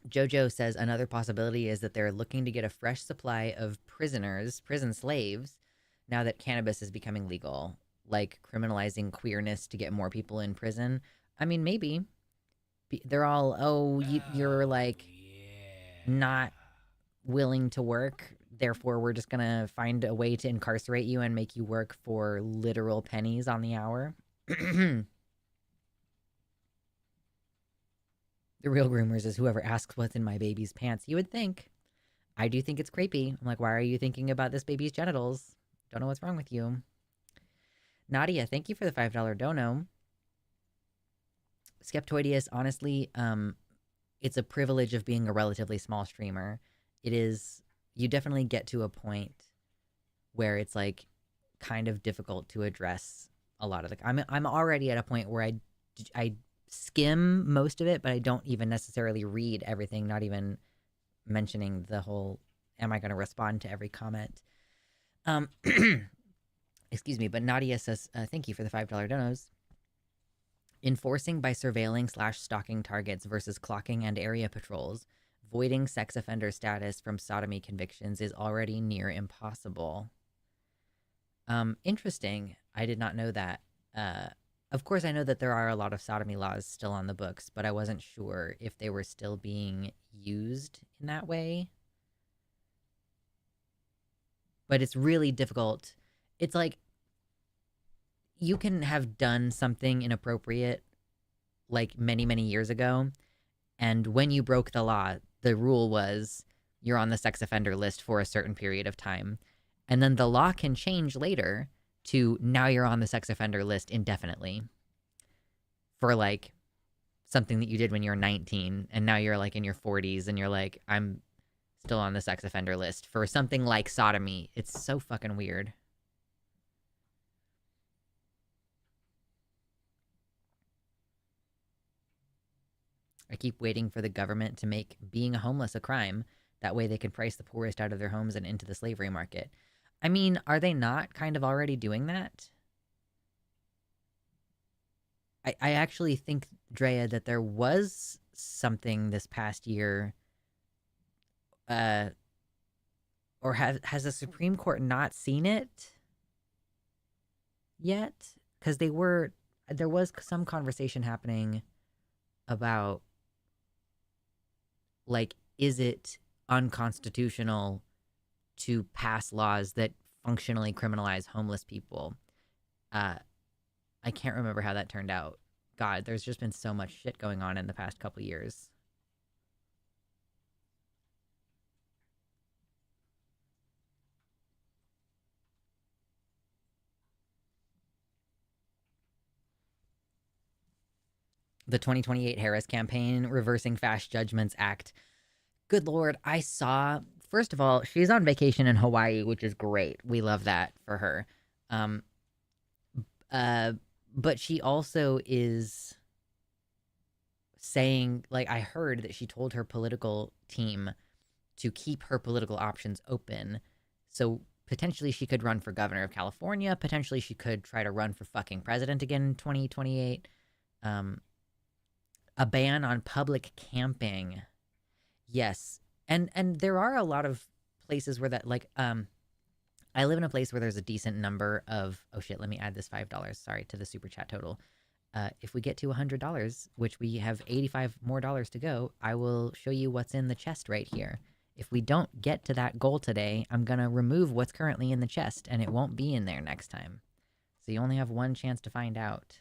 [SPEAKER 1] Jojo says another possibility is that they're looking to get a fresh supply of prison slaves, now that cannabis is becoming legal, like criminalizing queerness to get more people in prison. I mean, maybe. They're all, you're like not willing to work, therefore we're just gonna find a way to incarcerate you and make you work for literal pennies on the hour. The real rumors is whoever asks what's in my baby's pants. You would think. I do think it's creepy. I'm like, why are you thinking about this baby's genitals? Don't know what's wrong with you. Nadia, thank you for the $5 dono. Skeptoideus, honestly, it's a privilege of being a relatively small streamer. It is, you definitely get to a point where it's like kind of difficult to address a lot of the, I'm already at a point where I skim most of it, but I don't even necessarily read everything, not even mentioning the whole, am I going to respond to every comment? Um, excuse me, but Nadia says, thank you for the $5 donos. Enforcing by surveilling/stalking targets versus clocking and area patrols, voiding sex offender status from sodomy convictions is already near impossible. Interesting. I did not know that. Uh, of course, I know that there are a lot of sodomy laws still on the books, but I wasn't sure if they were still being used in that way. But it's really difficult. It's like you can have done something inappropriate like many, many years ago. And when you broke the law, the rule was you're on the sex offender list for a certain period of time. And then the law can change later to now you're on the sex offender list indefinitely for like something that you did when you were 19. And now you're like in your 40s and you're like, I'm still on the sex offender list for something like sodomy. It's so fucking weird. I keep waiting for the government to make being homeless a crime. That way they can price the poorest out of their homes and into the slavery market. I mean, are they not kind of already doing that? I actually think, Drea, that there was something this past year, uh, or has the Supreme Court not seen it yet? Because there was some conversation happening about, like, is it unconstitutional to pass laws that functionally criminalize homeless people? Uh, I can't remember how that turned out. God, there's just been so much shit going on in the past couple years. The 2028 Harris campaign, Reversing Fast Judgments Act. Good Lord, I saw. First of all, she's on vacation in Hawaii, which is great. We love that for her. Um, uh, but she also is saying, like, I heard that she told her political team to keep her political options open. So potentially she could run for governor of California. Potentially she could try to run for fucking president again in 2028. Um, a ban on public camping. Yes. And there are a lot of places where that, like, I live in a place where there's a decent number of, oh shit, let me add this $5, sorry, to the super chat total. If we get to $100, which we have 85 more dollars to go, I will show you what's in the chest right here. If we don't get to that goal today, I'm going to remove what's currently in the chest, and it won't be in there next time. So you only have one chance to find out.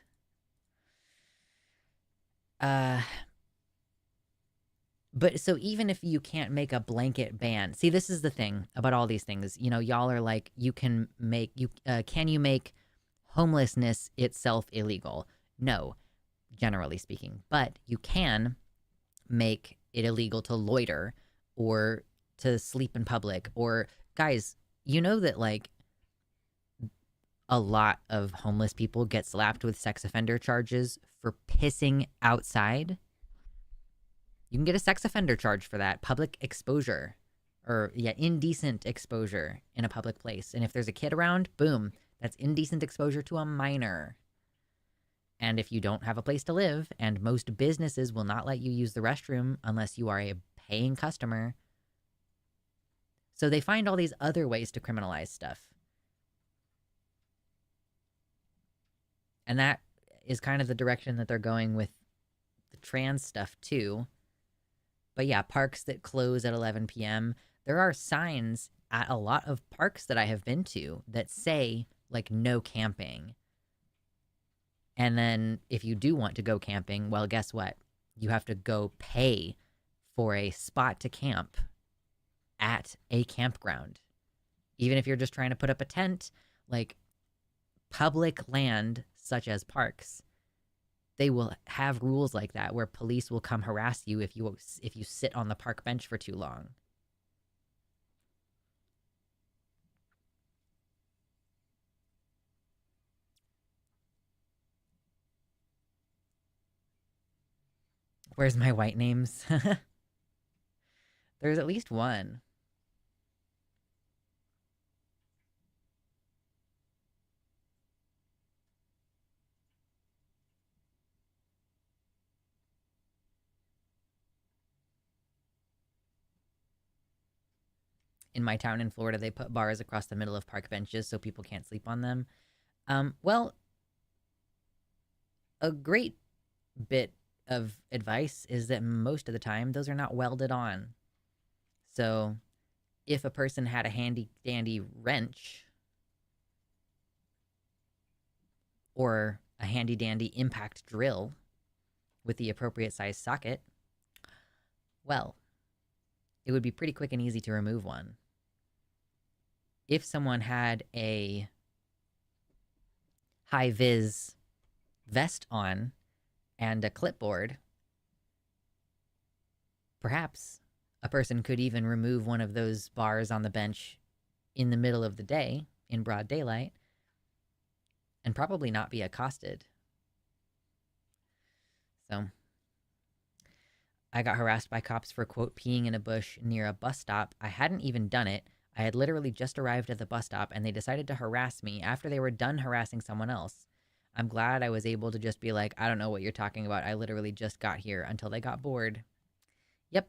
[SPEAKER 1] But so even if you can't make a blanket ban, see, this is the thing about all these things. You know, y'all are like, can you make homelessness itself illegal? No, generally speaking, but you can make it illegal to loiter or to sleep in public. Or, guys, you know that, like, a lot of homeless people get slapped with sex offender charges for pissing outside. You can get a sex offender charge for that. Public exposure, or yeah, indecent exposure in a public place. And if there's a kid around, boom, that's indecent exposure to a minor. And if you don't have a place to live, and most businesses will not let you use the restroom unless you are a paying customer. So they find all these other ways to criminalize stuff. And that is kind of the direction that they're going with the trans stuff too. But yeah, parks that close at 11 p.m. There are signs at a lot of parks that I have been to that say, like, no camping. And then if you do want to go camping, well, guess what? You have to go pay for a spot to camp at a campground. Even if you're just trying to put up a tent, like, public land such as parks, they will have rules like that where police will come harass you if you sit on the park bench for too long. Where's my white names? There's at least one. In my town in Florida, they put bars across the middle of park benches so people can't sleep on them. Well, a great bit of advice is that most of the time those are not welded on. So if a person had a handy dandy wrench or a handy dandy impact drill with the appropriate size socket, well, it would be pretty quick and easy to remove one. If someone had a high vis vest on and a clipboard, perhaps a person could even remove one of those bars on the bench in the middle of the day in broad daylight and probably not be accosted. So I got harassed by cops for, quote, peeing in a bush near a bus stop. I hadn't even done it. I had literally just arrived at the bus stop, and they decided to harass me after they were done harassing someone else. I'm glad I was able to just be like, I don't know what you're talking about. I literally just got here, until they got bored. Yep.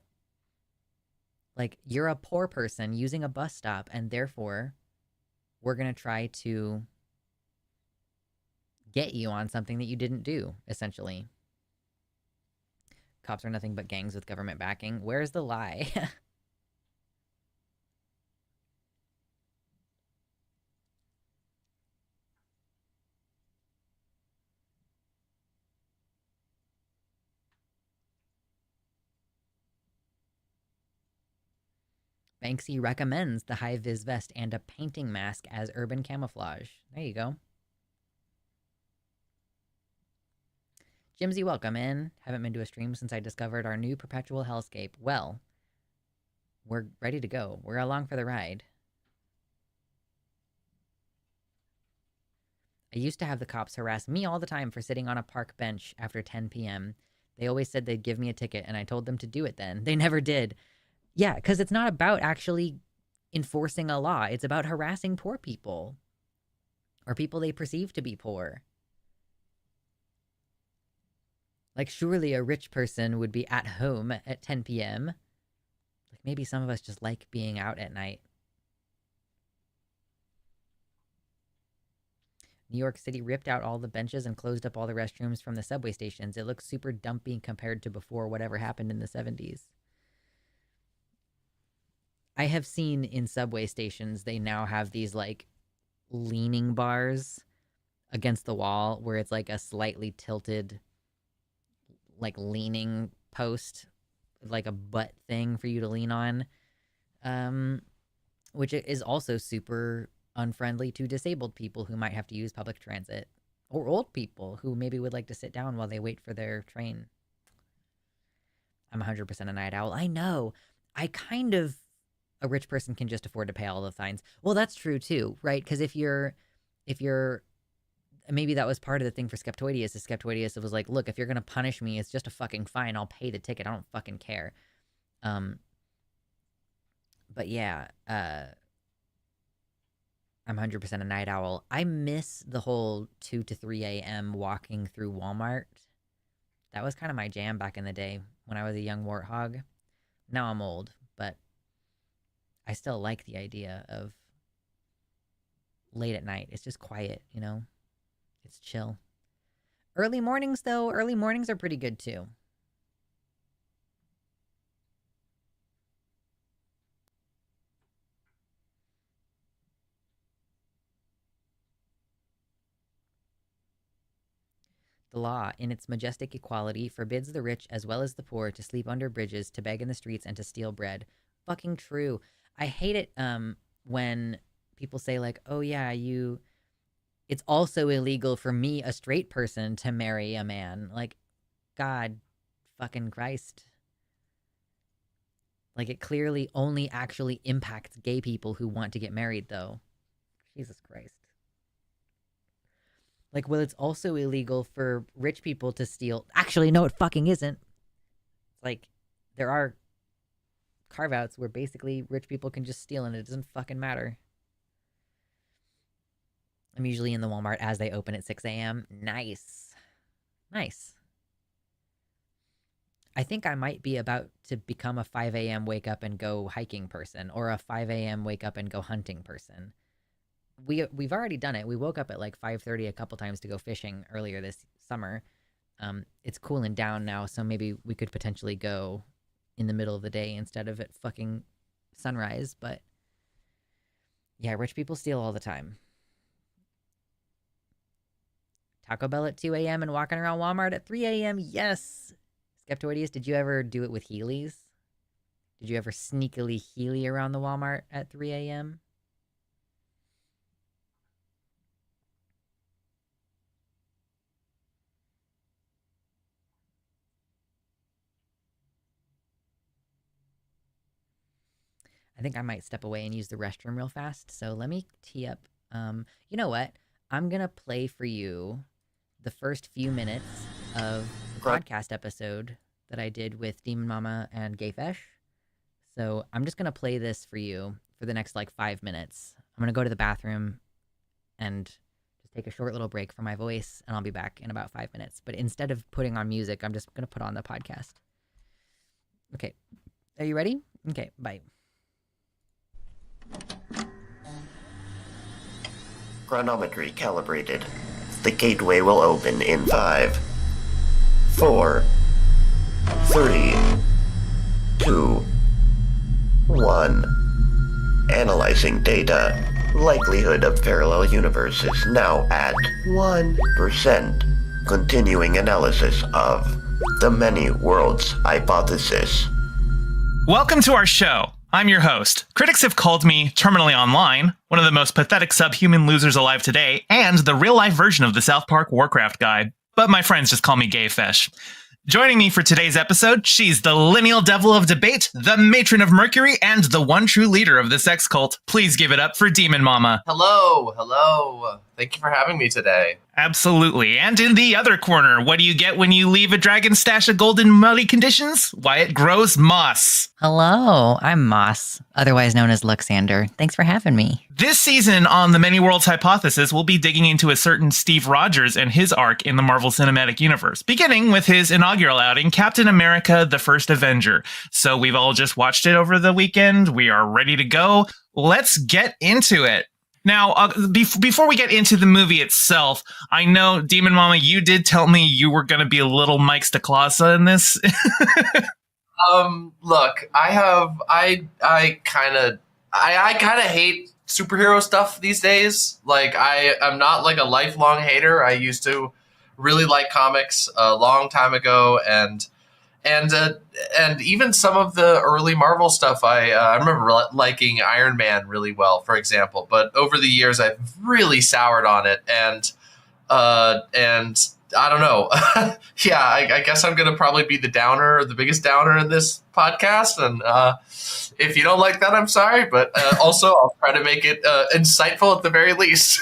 [SPEAKER 1] Like, you're a poor person using a bus stop, and therefore, we're going to try to get you on something that you didn't do, essentially. Cops are nothing but gangs with government backing. Where's the lie? Banksy recommends the high-vis vest and a painting mask as urban camouflage. There you go. Jimsy, welcome in. Haven't been to a stream since I discovered our new perpetual hellscape. Well, we're ready to go. We're along for the ride. I used to have the cops harass me all the time for sitting on a park bench after 10 p.m. They always said they'd give me a ticket, and I told them to do it then. They never did. Yeah, because it's not about actually enforcing a law. It's about harassing poor people. Or people they perceive to be poor. Like, surely a rich person would be at home at 10 p.m. Like, maybe some of us just like being out at night. New York City ripped out all the benches and closed up all the restrooms from the subway stations. It looks super dumpy compared to before whatever happened in the 70s. I have seen in subway stations, they now have these, like, leaning bars against the wall where it's, like, a slightly tilted, like, leaning post, like a butt thing for you to lean on, which is also super unfriendly to disabled people who might have to use public transit, or old people who maybe would like to sit down while they wait for their train. I'm 100% a night owl. I know. I kind of... A rich person can just afford to pay all the fines. Well, that's true too, right? Because if you're... Maybe that was part of the thing for Skeptoideus. Skeptoideus was like, look, if you're going to punish me, it's just a fucking fine. I'll pay the ticket. I don't fucking care. But yeah, I'm 100% a night owl. I miss the whole 2 to 3 a.m. walking through Walmart. That was kind of my jam back in the day when I was a young warthog. Now I'm old, but I still like the idea of late at night. It's just quiet, you know? It's chill. Early mornings, though, early mornings are pretty good, too. The law, in its majestic equality, forbids the rich as well as the poor to sleep under bridges, to beg in the streets, and to steal bread. Fucking true. I hate it when people say, like, oh yeah, it's also illegal for me, a straight person, to marry a man. Like, God fucking Christ. Like, it clearly only actually impacts gay people who want to get married, though. Jesus Christ. Like, well, it's also illegal for rich people to steal. Actually, no, it fucking isn't. It's like, there are carve-outs where basically rich people can just steal and it doesn't fucking matter. I'm usually in the Walmart as they open at 6 a.m. Nice. Nice. I think I might be about to become a 5 a.m. wake up and go hiking person, or a 5 a.m. wake up and go hunting person. We've already done it. We woke up at like 5:30 a couple times to go fishing earlier this summer. It's cooling down now, so maybe we could potentially go in the middle of the day instead of at fucking sunrise. But yeah, rich people steal all the time. Taco Bell at 2 a.m. and walking around Walmart at 3 a.m. Yes. Skeptoides, did you ever do it with Heelys? Did you ever sneakily Heely around the Walmart at 3 a.m.? I think I might step away and use the restroom real fast. So let me tee up. You know what? I'm going to play for you the first few minutes of the podcast episode that I did with Demon Mama and Gayfesh. So I'm just going to play this for you for the next like 5 minutes. I'm going to go to the bathroom and just take a short little break for my voice, and I'll be back in about 5 minutes. But instead of putting on music, I'm just going to put on the podcast. Okay. Are you ready? Okay, bye.
[SPEAKER 2] Chronometry calibrated. The gateway will open in 5, 4, 3, 2, 1. Analyzing data. Likelihood of parallel universes now at 1%. Continuing analysis of the many worlds hypothesis.
[SPEAKER 3] Welcome to our show. I'm your host. Critics have called me terminally online, one of the most pathetic subhuman losers alive today, and the real-life version of the South Park Warcraft guide. But my friends just call me Gayfesh. Joining me for today's episode, she's the lineal devil of debate, the matron of Mercury, and the one true leader of the sex cult. Please give it up for Demon Mama.
[SPEAKER 4] Hello. Thank you for having me today.
[SPEAKER 3] Absolutely. And in the other corner, what do you get when you leave a dragon stash of gold in muddy conditions? Why, it grows moss.
[SPEAKER 1] Hello, I'm Moss, otherwise known as Luxander. Thanks for having me.
[SPEAKER 3] This season on the Many Worlds Hypothesis, we'll be digging into a certain Steve Rogers and his arc in the Marvel Cinematic Universe, beginning with his inaugural outing, Captain America: The First Avenger. So we've all just watched it over the weekend. We are ready to go. Let's get into it. Now, before we get into the movie itself, I know, Demon Mama, you did tell me you were going to be a little Mike Stacklasa in this.
[SPEAKER 4] Look, I kind of hate superhero stuff these days. Like, I'm not like a lifelong hater. I used to really like comics a long time ago, and even some of the early Marvel stuff, I remember liking Iron Man really well, for example. But over the years, I've really soured on it, and I don't know. Yeah, I guess I'm gonna probably be the downer, the biggest downer in this podcast. And if you don't like that, I'm sorry. But also, I'll try to make it insightful at the very least.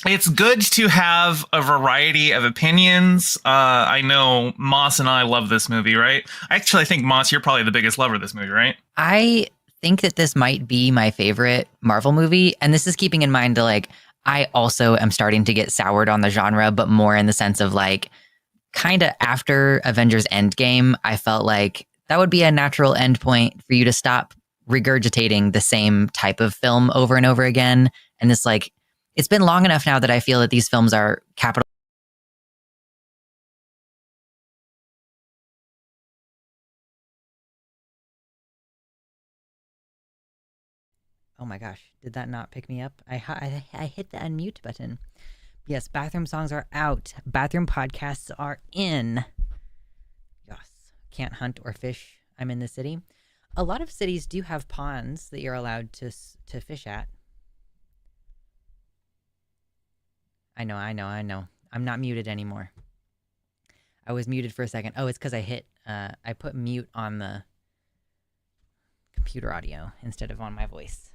[SPEAKER 3] It's good to have a variety of opinions. I know Moss and I love this movie, right? Actually, I think, Moss, you're probably the biggest lover of this movie, right?
[SPEAKER 1] I think that this might be my favorite Marvel movie, and this is keeping in mind that, like, I also am starting to get soured on the genre, but more in the sense of, like, kind of after Avengers Endgame, I felt like that would be a natural endpoint for you to stop regurgitating the same type of film over and over again. And this, like, it's been long enough now that I feel that these films are capital. Oh my gosh, did that not pick me up? I hit the unmute button. Yes, bathroom songs are out. Bathroom podcasts are in. Yes, can't hunt or fish. I'm in the city. A lot of cities do have ponds that you're allowed to fish at. I know. I'm not muted anymore. I was muted for a second. Oh, it's because I put mute on the computer audio instead of on my voice.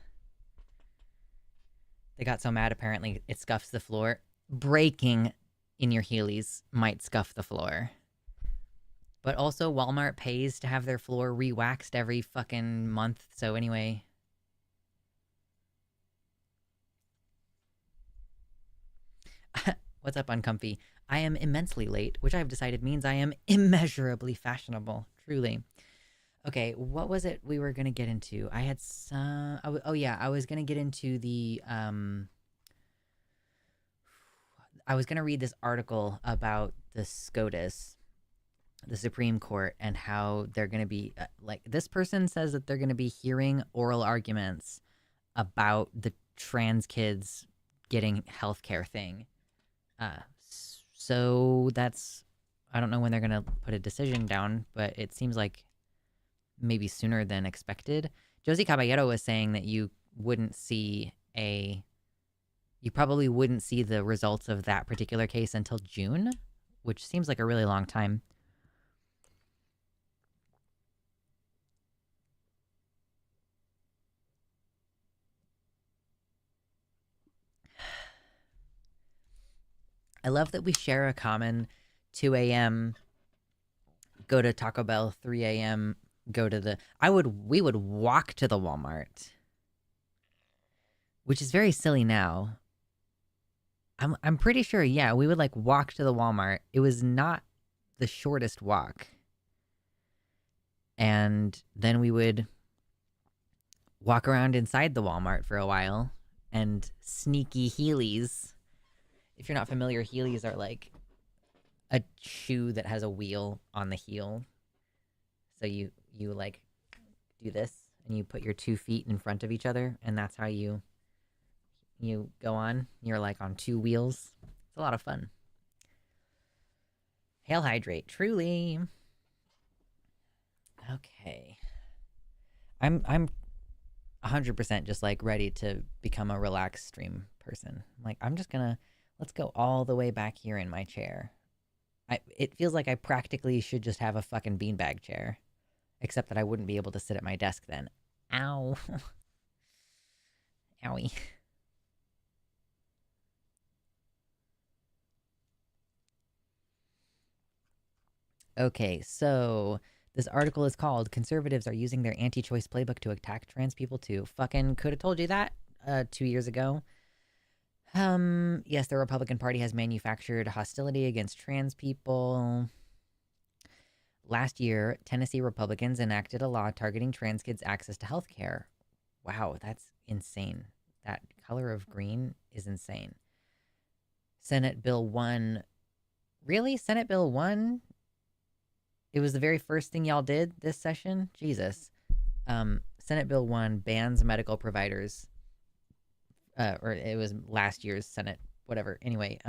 [SPEAKER 1] They got so mad, apparently it scuffs the floor. Breaking in your Heelys might scuff the floor. But also, Walmart pays to have their floor re-waxed every fucking month. So anyway... What's up, Uncomfy? I am immensely late, which I've decided means I am immeasurably fashionable. Truly. Okay, what was it we were gonna get into? I had some. Oh yeah, I was gonna get into the. I was gonna read this article about the SCOTUS, the Supreme Court, and how they're gonna be like. This person says that they're gonna be hearing oral arguments about the trans kids getting healthcare thing. So that's. I don't know when they're gonna put a decision down, but it seems like maybe sooner than expected. Josie Caballero was saying that you probably wouldn't see the results of that particular case until June, which seems like a really long time. I love that we share a common 2 a.m., go to Taco Bell, 3 a.m., go to the. We would walk to the Walmart, which is very silly now. I'm pretty sure, yeah, we would like walk to the Walmart. It was not the shortest walk. And then we would walk around inside the Walmart for a while and sneaky Heelys. If you're not familiar, Heelys are like a shoe that has a wheel on the heel. So you like do this and you put your 2 feet in front of each other, and that's how you go on. You're like on 2 wheels. It's a lot of fun. Hail hydrate, truly. Okay. I'm 100% just like ready to become a relaxed stream person. Like let's go all the way back here in my chair. It feels like I practically should just have a fucking beanbag chair. Except that I wouldn't be able to sit at my desk then. Ow. Owie. Okay, so this article is called "Conservatives Are Using Their Anti-Choice Playbook to Attack Trans People Too." Fucking could have told you that 2 years ago. Yes, the Republican Party has manufactured hostility against trans people. Last year, Tennessee Republicans enacted a law targeting trans kids' access to health care. Wow, that's insane. That color of green is insane. Senate Bill 1. Really? Senate Bill 1? It was the very first thing y'all did this session? Jesus. Senate Bill 1 bans medical providers. Or it was last year's Senate, whatever. Anyway,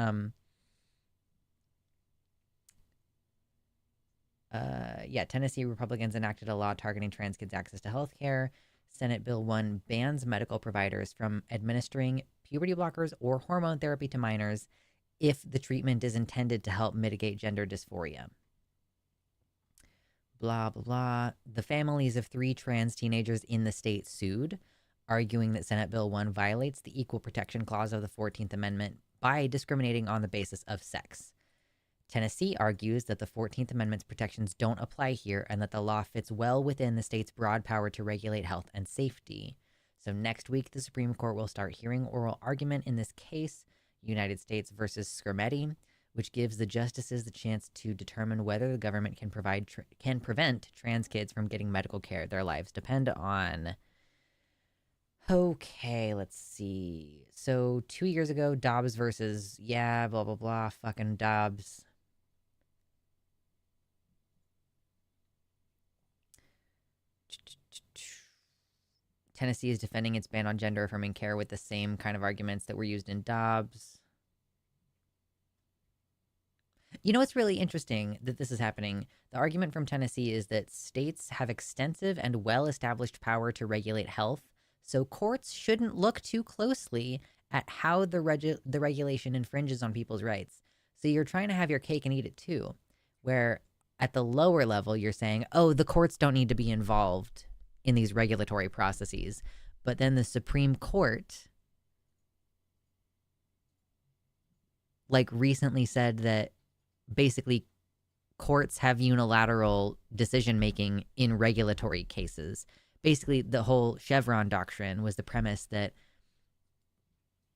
[SPEAKER 1] Tennessee Republicans enacted a law targeting trans kids' access to health care. Senate Bill 1 bans medical providers from administering puberty blockers or hormone therapy to minors if the treatment is intended to help mitigate gender dysphoria. Blah, blah, blah. The families of 3 trans teenagers in the state sued, arguing that Senate Bill 1 violates the Equal Protection Clause of the 14th Amendment by discriminating on the basis of sex. Tennessee argues that the 14th Amendment's protections don't apply here and that the law fits well within the state's broad power to regulate health and safety. So next week, the Supreme Court will start hearing oral argument in this case, United States versus Skrmetti, which gives the justices the chance to determine whether the government can prevent trans kids from getting medical care their lives depend on. Okay, let's see. So 2 years ago, Dobbs versus, blah, blah, blah, fucking Dobbs. Tennessee is defending its ban on gender-affirming care with the same kind of arguments that were used in Dobbs. You know, it's really interesting that this is happening. The argument from Tennessee is that states have extensive and well-established power to regulate health, so courts shouldn't look too closely at how the regulation infringes on people's rights. So you're trying to have your cake and eat it too, where at the lower level you're saying, oh, the courts don't need to be involved in these regulatory processes. But then the Supreme Court recently said that basically courts have unilateral decision making in regulatory cases. Basically, the whole Chevron doctrine was the premise that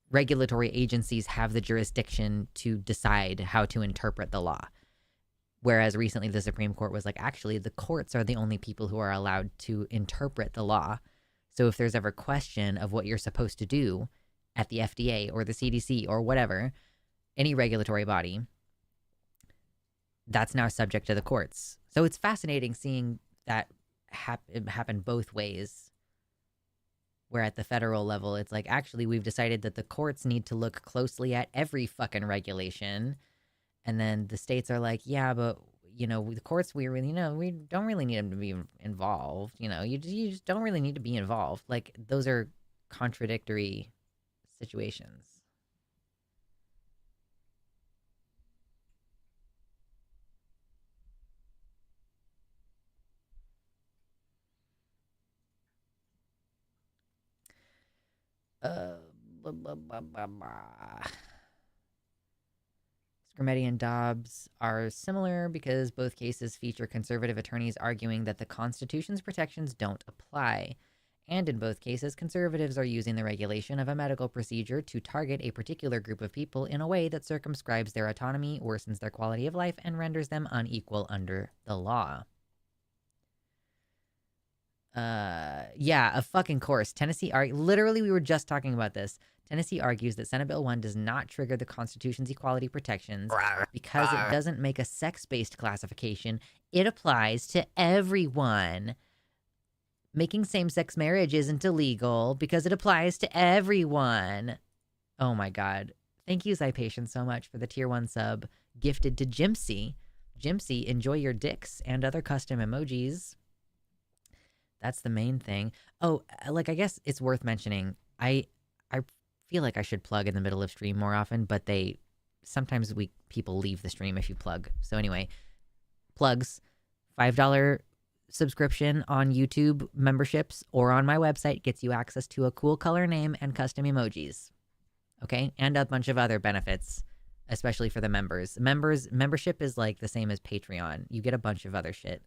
[SPEAKER 1] regulatory agencies have the jurisdiction to decide how to interpret the law. Whereas recently the Supreme Court was like, actually, the courts are the only people who are allowed to interpret the law. So if there's ever question of what you're supposed to do at the FDA or the CDC or whatever, any regulatory body, that's now subject to the courts. So it's fascinating seeing that happen both ways. Where at the federal level, it's like, actually, we've decided that the courts need to look closely at every fucking regulation. And then the states are like, yeah, but, the courts, we don't really need them to be involved. You just don't really need to be involved. Like, those are contradictory situations. Blah, blah, blah, blah, blah. Scrimetti and Dobbs are similar because both cases feature conservative attorneys arguing that the Constitution's protections don't apply. And in both cases, conservatives are using the regulation of a medical procedure to target a particular group of people in a way that circumscribes their autonomy, worsens their quality of life, and renders them unequal under the law. Yeah, of fucking course. Tennessee literally, we were just talking about this. Tennessee argues that Senate Bill 1 does not trigger the Constitution's equality protections because it doesn't make a sex-based classification. It applies to everyone. Making same-sex marriage isn't illegal because it applies to everyone. Oh my god. Thank you, Zypation, so much for the tier 1 sub gifted to Jimsy. Jimsy, enjoy your dicks and other custom emojis. That's the main thing. Oh, I guess it's worth mentioning. I feel like I should plug in the middle of stream more often, but sometimes people leave the stream if you plug. So anyway, plugs, $5 subscription on YouTube memberships or on my website gets you access to a cool color name and custom emojis. Okay? And a bunch of other benefits, especially for the members. Membership is like the same as Patreon. You get a bunch of other shit.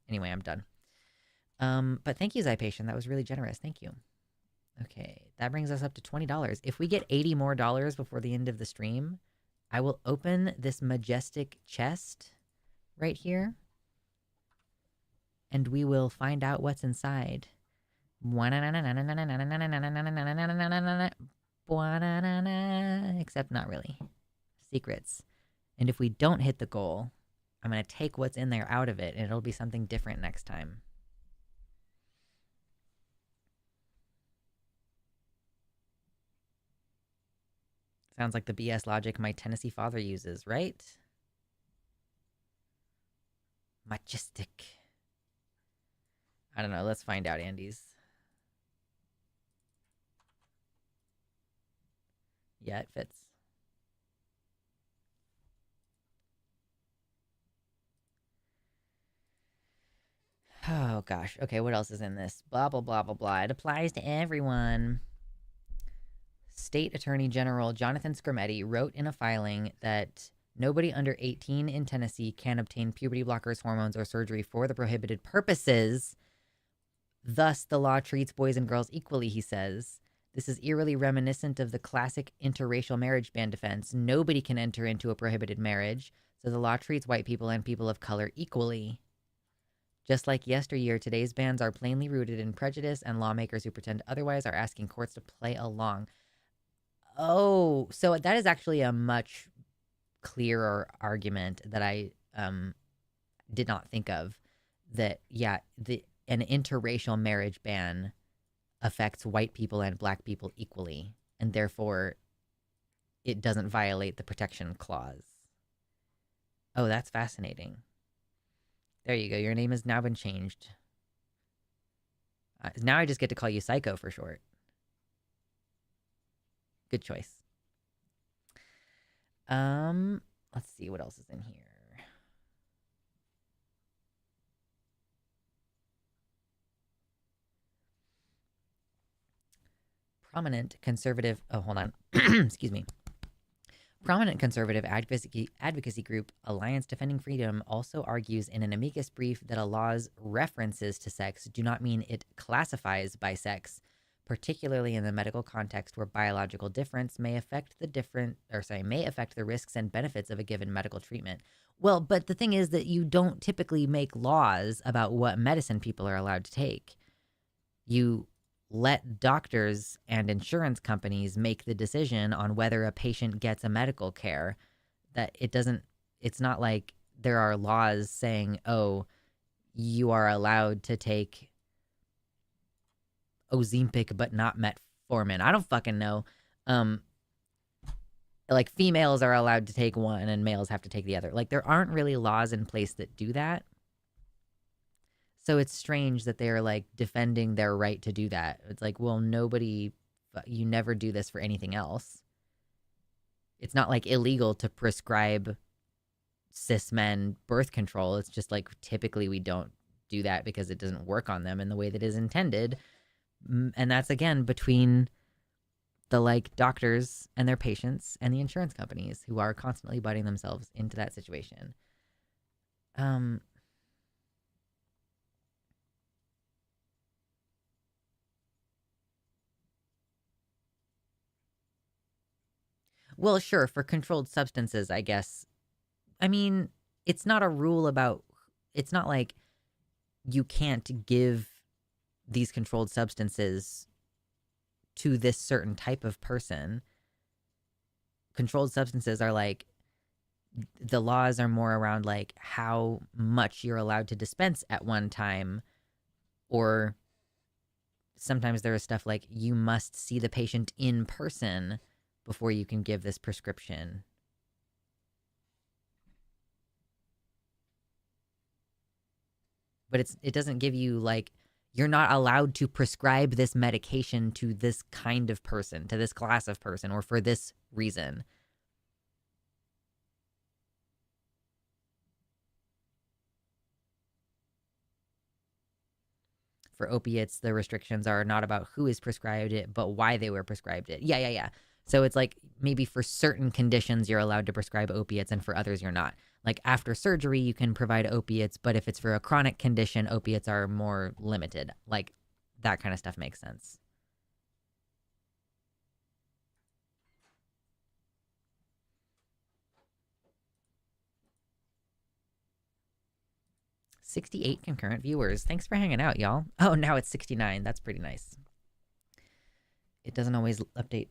[SPEAKER 1] Anyway, I'm done. But thank you, Zypation. That was really generous. Thank you. Okay, that brings us up to $20. If we get 80 more dollars before the end of the stream, I will open this majestic chest right here, and we will find out what's inside. Except not really. Secrets. And if we don't hit the goal, I'm going to take what's in there out of it, and it'll be something different next time. Sounds like the BS logic my Tennessee father uses, right? Majestic. I don't know. Let's find out, Andes. Yeah, it fits. Oh, gosh. Okay, what else is in this? Blah, blah, blah, blah, blah. It applies to everyone. State Attorney General Jonathan Scrimetti wrote in a filing that nobody under 18 in Tennessee can obtain puberty blockers, hormones, or surgery for the prohibited purposes. Thus, the law treats boys and girls equally, he says. This is eerily reminiscent of the classic interracial marriage ban defense. Nobody can enter into a prohibited marriage, so the law treats white people and people of color equally. Just like yesteryear, today's bans are plainly rooted in prejudice, and lawmakers who pretend otherwise are asking courts to play along. Oh, so that is actually a much clearer argument that I did not think of. That, yeah, an interracial marriage ban affects white people and black people equally, and therefore it doesn't violate the protection clause. Oh, that's fascinating. There you go. Your name has now been changed. Now I just get to call you Psycho for short. Good choice. Let's see what else is in here. Prominent conservative... Oh, hold on. Excuse me. Prominent conservative advocacy group Alliance Defending Freedom also argues in an amicus brief that a law's references to sex do not mean it classifies by sex. particularly in the medical context where biological difference may affect may affect the risks and benefits of a given medical treatment. Well, but the thing is that you don't typically make laws about what medicine people are allowed to take. You let doctors and insurance companies make the decision on whether a patient gets a medical care. It's not like there are laws saying, oh, you are allowed to take Ozempic but not metformin. I don't fucking know. Like females are allowed to take one and males have to take the other. Like there aren't really laws in place that do that. So it's strange that they're like defending their right to do that. It's like, well, you never do this for anything else. It's not like illegal to prescribe cis men birth control. It's just like typically we don't do that because it doesn't work on them in the way that is intended. And that's again between the like doctors and their patients and the insurance companies who are constantly butting themselves into that situation. Well, sure, for controlled substances, I guess. I mean, it's not a rule about, it's not like you can't give these controlled substances to this certain type of person. Controlled substances are like, the laws are more around like how much you're allowed to dispense at one time, or sometimes there is stuff like you must see the patient in person before you can give this prescription. But it doesn't give you like, you're not allowed to prescribe this medication to this kind of person, to this class of person, or for this reason. For opiates, the restrictions are not about who is prescribed it, but why they were prescribed it. Yeah. So it's like maybe for certain conditions you're allowed to prescribe opiates and for others you're not. Like after surgery you can provide opiates, but if it's for a chronic condition, opiates are more limited. Like that kind of stuff makes sense. $68 concurrent viewers. Thanks for hanging out, y'all. Oh, now it's 69. That's pretty nice. It doesn't always update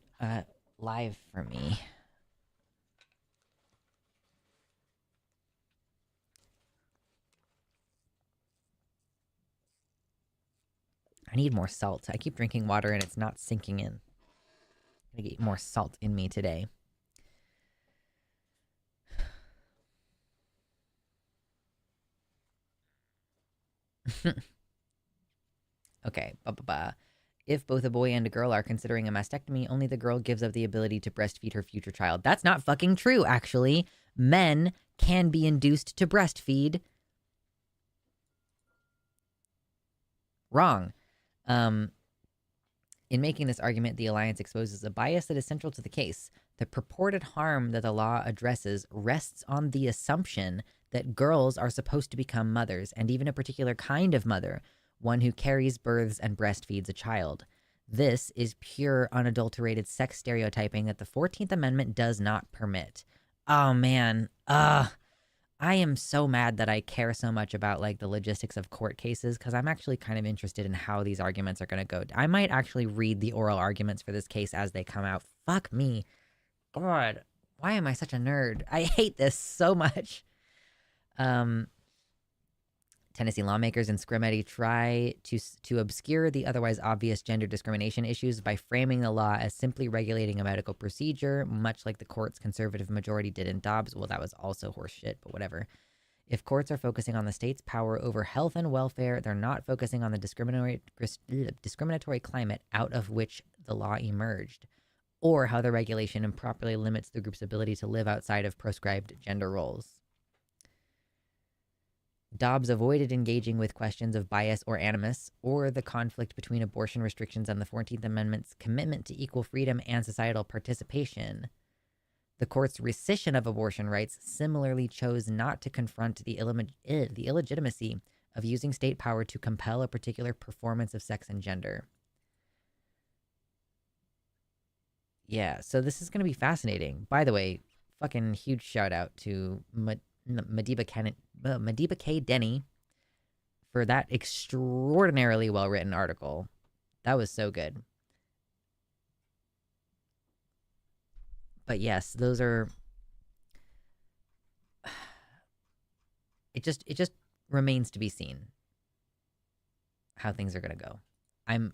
[SPEAKER 1] live for me. I need more salt. I keep drinking water and it's not sinking in. I'm gonna get more salt in me today. Okay. If both a boy and a girl are considering a mastectomy, only the girl gives up the ability to breastfeed her future child. That's not fucking true, actually. Men can be induced to breastfeed. Wrong. In making this argument, the Alliance exposes a bias that is central to the case. The purported harm that the law addresses rests on the assumption that girls are supposed to become mothers, and even a particular kind of mother, one who carries, births, and breastfeeds a child. This is pure, unadulterated sex stereotyping that the 14th Amendment does not permit. Oh, man. I am so mad that I care so much about like the logistics of court cases because I'm actually kind of interested in how these arguments are going to go. I might actually read the oral arguments for this case as they come out. Fuck me. God, why am I such a nerd? I hate this so much. Tennessee lawmakers in Scrimeti try to obscure the otherwise obvious gender discrimination issues by framing the law as simply regulating a medical procedure, much like the court's conservative majority did in Dobbs. Well, that was also horseshit, but whatever. If courts are focusing on the state's power over health and welfare, they're not focusing on the discriminatory climate out of which the law emerged, or how the regulation improperly limits the group's ability to live outside of prescribed gender roles. Dobbs avoided engaging with questions of bias or animus, or the conflict between abortion restrictions and the 14th Amendment's commitment to equal freedom and societal participation. The court's rescission of abortion rights similarly chose not to confront the illegitimacy of using state power to compel a particular performance of sex and gender. Yeah, so this is going to be fascinating. By the way, fucking huge shout out to Madiba K. Denny for that extraordinarily well written article. That was so good. But yes, those are. It just remains to be seen how things are gonna go. I'm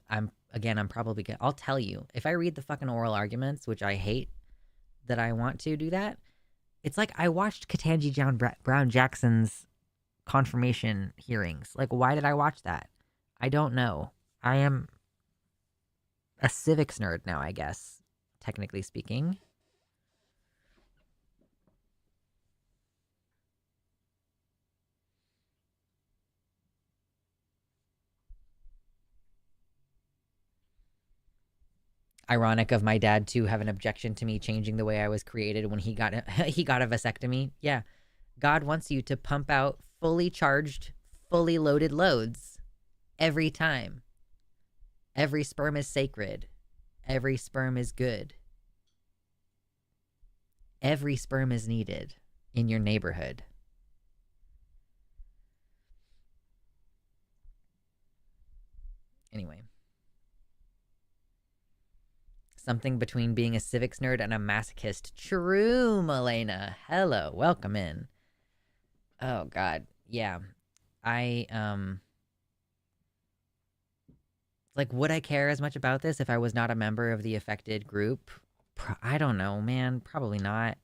[SPEAKER 1] probably gonna. I'll tell you if I read the fucking oral arguments, which I hate that I want to do that. It's like I watched Brown Jackson's confirmation hearings. Like, why did I watch that? I don't know. I am a civics nerd now, I guess, technically speaking. Ironic of my dad to have an objection to me changing the way I was created when he got he got a vasectomy. Yeah. God wants you to pump out fully charged, fully loaded loads every time. Every sperm is sacred. Every sperm is good. Every sperm is needed in your neighborhood. Anyway. Something between being a civics nerd and a masochist. True, Milena. Hello, welcome in. Oh God, yeah. I like, would I care as much about this if I was not a member of the affected group? I don't know, man. Probably not.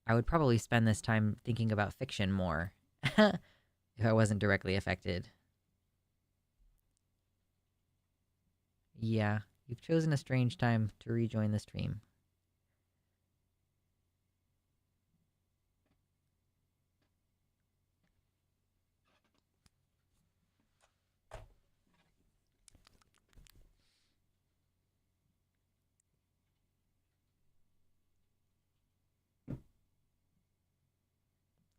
[SPEAKER 1] I would probably spend this time thinking about fiction more if I wasn't directly affected. Yeah, you've chosen a strange time to rejoin the stream.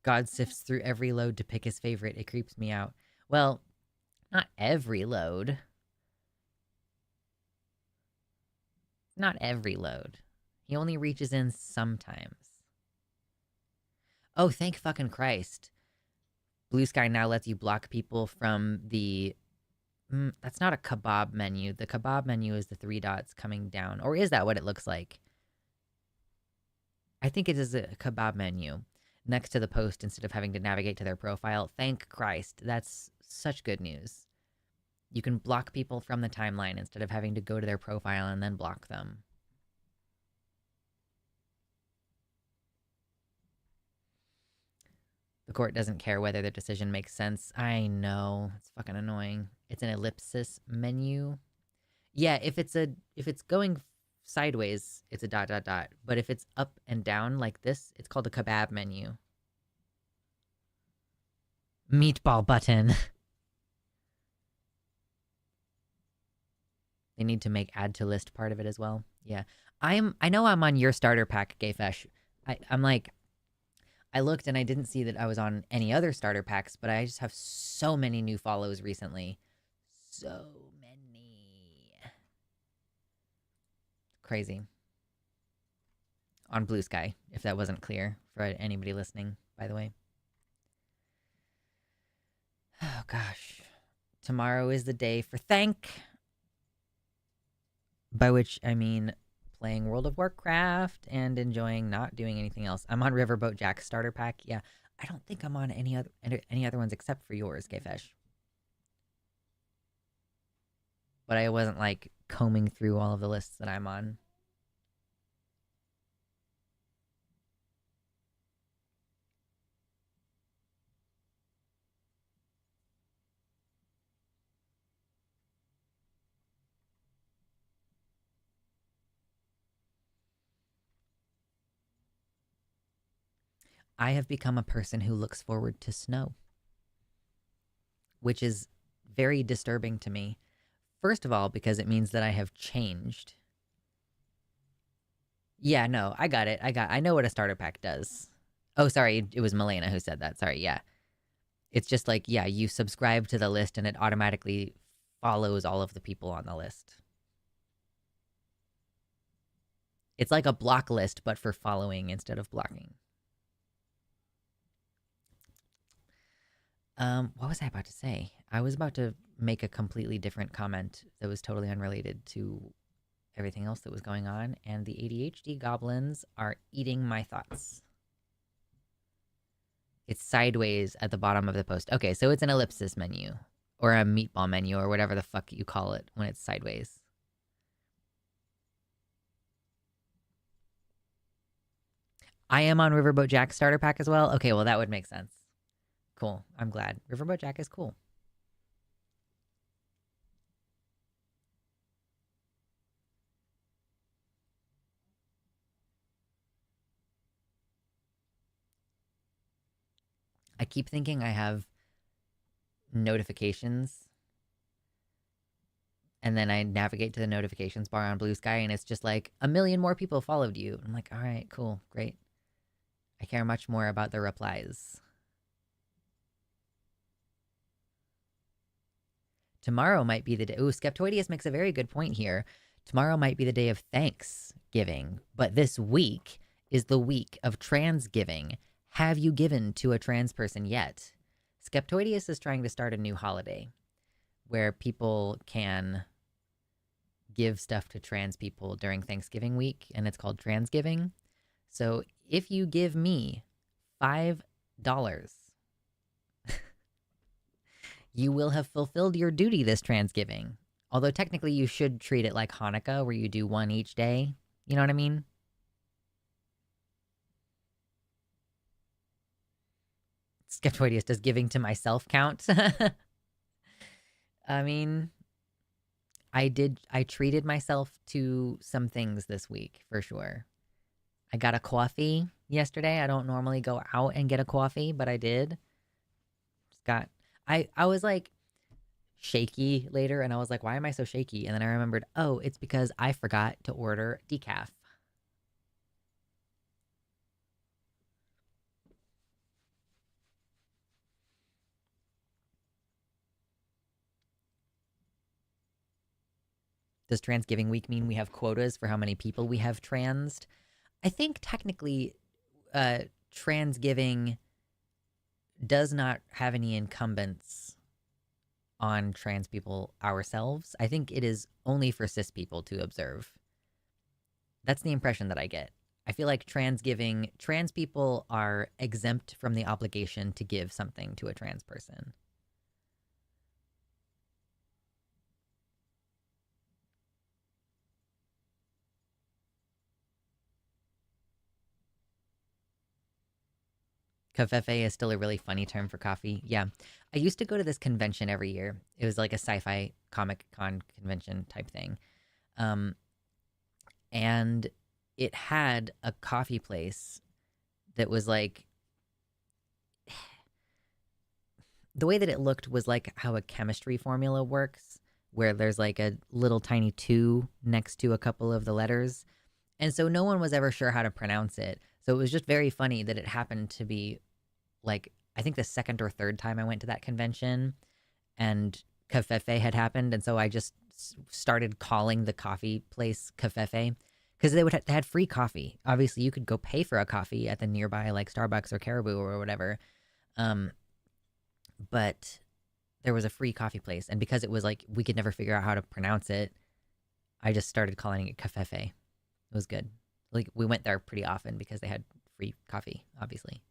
[SPEAKER 1] God sifts through every load to pick his favorite. It creeps me out. Well, not every load. Not every load. He only reaches in sometimes. Oh, thank fucking Christ. Blue Sky now lets you block people from the... that's not a kebab menu. The kebab menu is the 3 dots coming down. Or is that what it looks like? I think it is a kebab menu next to the post instead of having to navigate to their profile. Thank Christ. That's such good news. You can block people from the timeline instead of having to go to their profile and then block them. The court doesn't care whether their decision makes sense. I know. It's fucking annoying. It's an ellipsis menu. Yeah, if it's going sideways, it's a dot dot dot. But if it's up and down like this, it's called a kebab menu. Meatball button. They need to make add to list part of it as well. Yeah. I know I'm on your starter pack, Gayfesh. I'm like, I looked and I didn't see that I was on any other starter packs, but I just have so many new follows recently. So many. Crazy. On Blue Sky, if that wasn't clear for anybody listening, by the way. Oh, gosh. Tomorrow is the day for thank. By which I mean playing World of Warcraft and enjoying not doing anything else. I'm on Riverboat Jack's starter pack. Yeah, I don't think I'm on any other ones except for yours, Gayfesh. But I wasn't like combing through all of the lists that I'm on. I have become a person who looks forward to snow, which is very disturbing to me. First of all, because it means that I have changed. Yeah, no, I got it. I know what a starter pack does. Oh, sorry, it was Milena who said that. Sorry, yeah. It's just like, yeah, you subscribe to the list and it automatically follows all of the people on the list. It's like a block list, but for following instead of blocking. What was I about to say? I was about to make a completely different comment that was totally unrelated to everything else that was going on, and the ADHD goblins are eating my thoughts. It's sideways at the bottom of the post. Okay, so it's an ellipsis menu, or a meatball menu, or whatever the fuck you call it when it's sideways. I am on Riverboat Jack's starter pack as well. Okay, well, that would make sense. Cool. I'm glad. Riverboat Jack is cool. I keep thinking I have notifications, and then I navigate to the notifications bar on Blue Sky, and it's just like 1,000,000 more people followed you. I'm like, all right, cool, great. I care much more about the replies. Tomorrow might be the day. Ooh, Skeptoideus makes a very good point here. Tomorrow might be the day of Thanksgiving, but this week is the week of Transgiving. Have you given to a trans person yet? Skeptoideus is trying to start a new holiday where people can give stuff to trans people during Thanksgiving week, and it's called Transgiving. So if you give me $5, you will have fulfilled your duty this Transgiving. Although technically you should treat it like Hanukkah, where you do one each day. You know what I mean? Skeptoideus, does giving to myself count? I mean, I treated myself to some things this week, for sure. I got a coffee yesterday. I don't normally go out and get a coffee, but I did. I was like shaky later, and I was like, why am I so shaky? And then I remembered, oh, it's because I forgot to order decaf. Does Transgiving Week mean we have quotas for how many people we have transed? I think technically Transgiving does not have any incumbents on trans people ourselves. I think it is only for cis people to observe. That's the impression that I get. I feel like trans people are exempt from the obligation to give something to a trans person. Covfefe is still a really funny term for coffee. Yeah. I used to go to this convention every year. It was like a sci-fi comic con convention type thing. And it had a coffee place that was like, the way that it looked was like how a chemistry formula works, where there's like a little tiny 2 next to a couple of the letters. And so no one was ever sure how to pronounce it. So it was just very funny that it happened to be like, I think the second or third time I went to that convention, and Covfefe had happened. And so I just started calling the coffee place Covfefe, because they had free coffee. Obviously, you could go pay for a coffee at the nearby like Starbucks or Caribou or whatever. But there was a free coffee place, and because it was like we could never figure out how to pronounce it, I just started calling it Covfefe. It was good. Like, we went there pretty often because they had free coffee, obviously.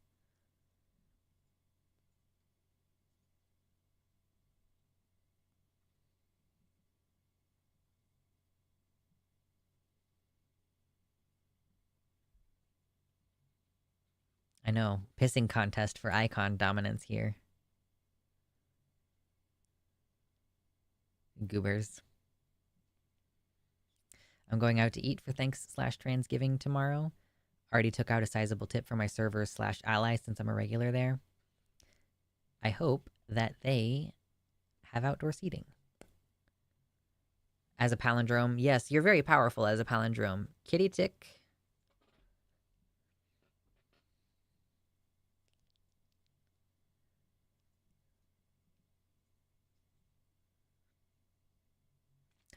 [SPEAKER 1] I know. Pissing contest for icon dominance here. Goobers. I'm going out to eat for Thanks/Transgiving tomorrow. Already took out a sizable tip for my servers/ally since I'm a regular there. I hope that they have outdoor seating. As a palindrome, yes, you're very powerful as a palindrome. Kitty tick.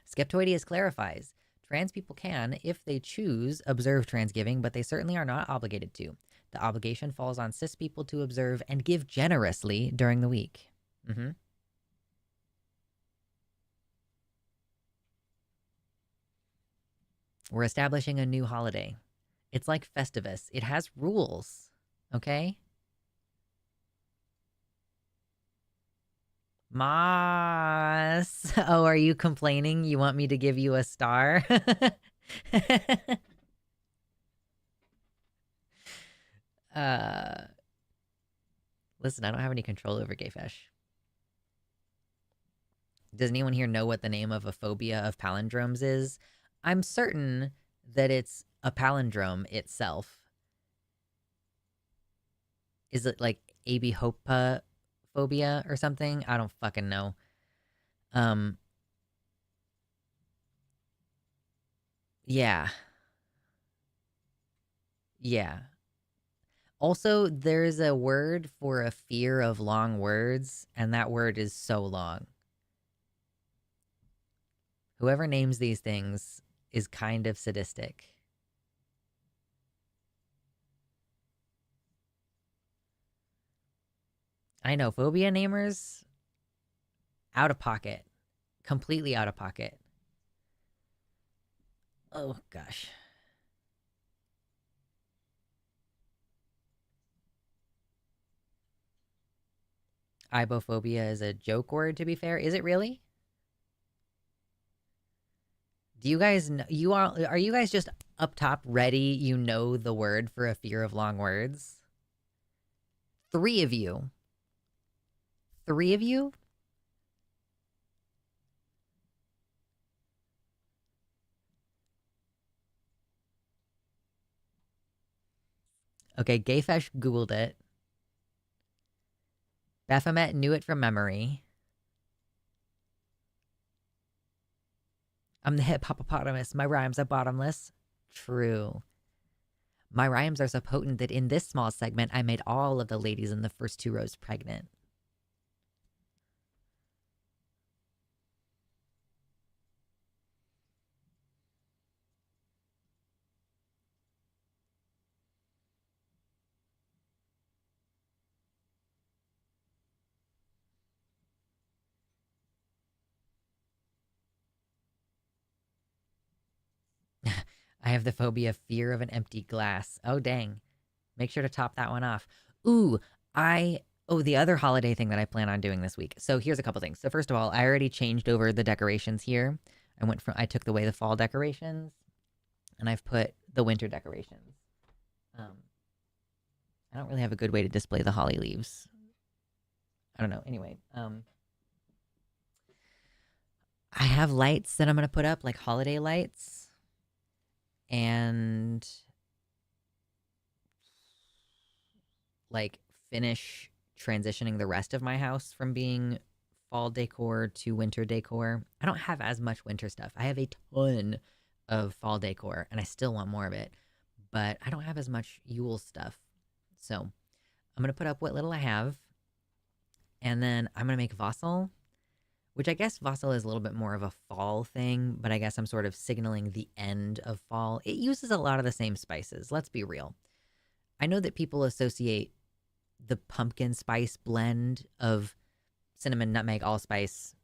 [SPEAKER 1] Skeptoideus clarifies. Trans people can, if they choose, observe transgiving, but they certainly are not obligated to. The obligation falls on cis people to observe and give generously during the week. Mm-hmm. We're establishing a new holiday. It's like Festivus. It has rules, okay? Moss. Oh, are you complaining? You want me to give you a star? Listen, I don't have any control over Gayfesh. Does anyone here know what the name of a phobia of palindromes is? I'm certain that it's a palindrome itself. Is it like abihopa phobia or something? I don't fucking know. Yeah. Yeah. Also, there's a word for a fear of long words, and that word is so long. Whoever names these things is kind of sadistic. I know, phobia namers, out of pocket. Completely out of pocket. Oh, gosh. Ibophobia is a joke word, to be fair. Is it really? Do you guys know, are you guys just up top ready? You know the word for a fear of long words? 3 of you. 3 of you? Okay, Gayfesh Googled it. Baphomet knew it from memory. I'm the hip hoppopotamus. My rhymes are bottomless. True. My rhymes are so potent that in this small segment, I made all of the ladies in the first 2 rows pregnant. I have the phobia fear of an empty glass. Oh, dang. Make sure to top that one off. Ooh, the other holiday thing that I plan on doing this week. So here's a couple things. So first of all, I already changed over the decorations here. I took away the fall decorations and I've put the winter decorations. I don't really have a good way to display the holly leaves. I don't know. Anyway, I have lights that I'm going to put up, like holiday lights. And like finish transitioning the rest of my house from being fall decor to winter decor. I don't have as much winter stuff. I have a ton of fall decor and I still want more of it, but I don't have as much Yule stuff. So I'm going to put up what little I have and then I'm going to make Vassal, which I guess Vassal is a little bit more of a fall thing, but I guess I'm sort of signaling the end of fall. It uses a lot of the same spices, let's be real. I know that people associate the pumpkin spice blend of cinnamon, nutmeg, allspice,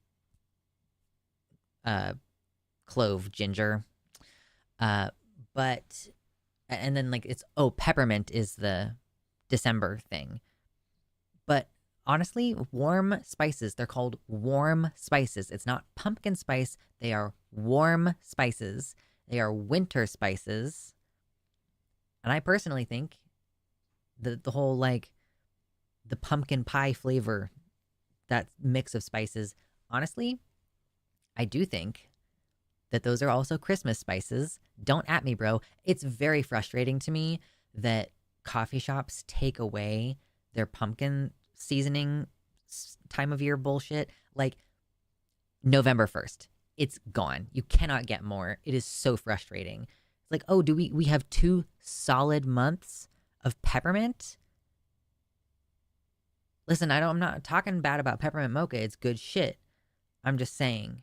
[SPEAKER 1] clove, ginger, but and then like peppermint is the December thing. But honestly, warm spices, they're called warm spices. It's not pumpkin spice, they are warm spices. They are winter spices. And I personally think the whole like the pumpkin pie flavor, that mix of spices, honestly, I do think that those are also Christmas spices. Don't at me, bro. It's very frustrating to me that coffee shops take away their pumpkin seasoning time of year bullshit. Like November 1st, it's gone. You cannot get more. It is so frustrating. It's like, oh, do we have 2 solid months of peppermint? Listen, I'm not talking bad about peppermint mocha. It's good shit. I'm just saying.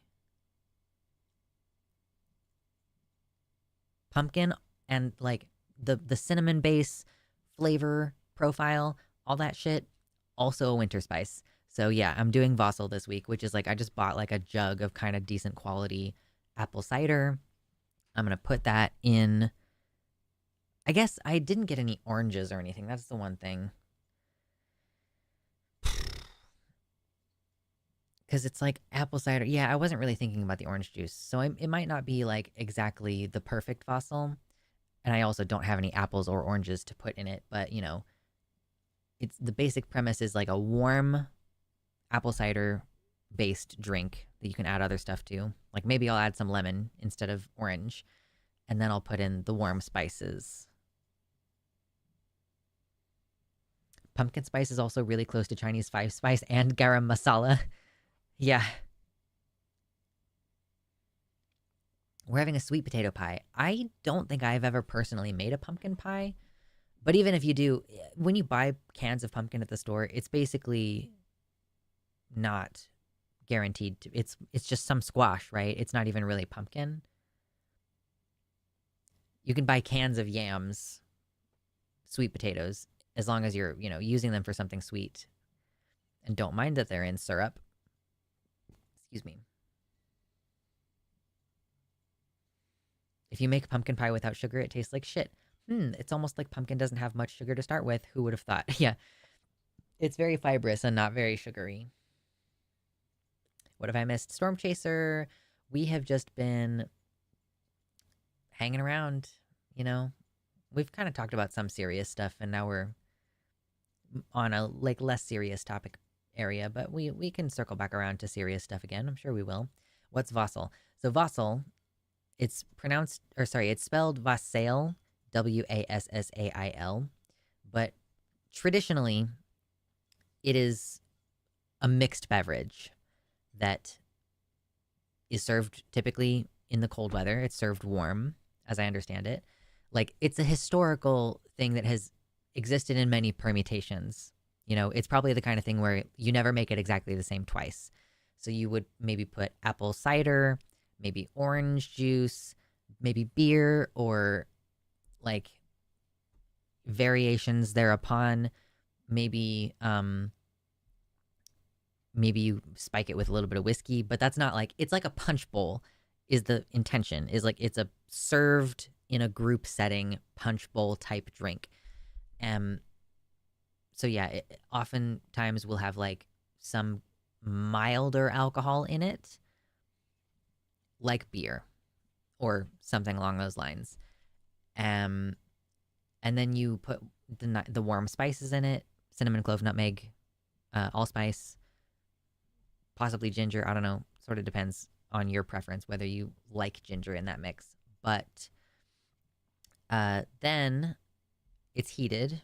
[SPEAKER 1] pumpkin and like the cinnamon base flavor profile, all that shit, also a winter spice. So yeah, I'm doing Vossel this week, which is like I just bought like a jug of kind of decent quality apple cider. I'm gonna put that in. I guess I didn't get any oranges or anything. That's the one thing. Because it's like apple cider. Yeah, I wasn't really thinking about the orange juice. So it might not be like exactly the perfect fossil. And I also don't have any apples or oranges to put in it. But, you know, it's the basic premise is like a warm apple cider based drink that you can add other stuff to. Like maybe I'll add some lemon instead of orange. And then I'll put in the warm spices. Pumpkin spice is also really close to Chinese five spice and garam masala. Yeah. We're having a sweet potato pie. I don't think I've ever personally made a pumpkin pie. But even if you do, when you buy cans of pumpkin at the store, it's basically not guaranteed to, it's just some squash, right? It's not even really pumpkin. You can buy cans of yams, sweet potatoes, as long as you're, you know, using them for something sweet and don't mind that they're in syrup. Excuse me. If you make pumpkin pie without sugar, it tastes like shit. It's almost like pumpkin doesn't have much sugar to start with. Who would have thought? Yeah. It's very fibrous and not very sugary. What have I missed? Storm Chaser. We have just been hanging around, you know. We've kind of talked about some serious stuff, and now we're on a like less serious topic area, but we can circle back around to serious stuff again. I'm sure we will. What's Vossel? So Vossel, it's pronounced, or sorry, it's spelled Vassail, Wassail, but traditionally it is a mixed beverage that is served typically in the cold weather. It's served warm, as I understand it. Like, it's a historical thing that has existed in many permutations. You know, it's probably the kind of thing where you never make it exactly the same twice. So you would maybe put apple cider, maybe orange juice, maybe beer, or like variations thereupon. Maybe maybe you spike it with a little bit of whiskey, but that's not like, it's like a punch bowl is the intention, is like it's a served in a group setting punch bowl type drink. So yeah, oftentimes we'll have like some milder alcohol in it, like beer or something along those lines. And then you put the warm spices in it: cinnamon, clove, nutmeg, allspice, possibly ginger. I don't know. Sort of depends on your preference whether you like ginger in that mix. But then it's heated,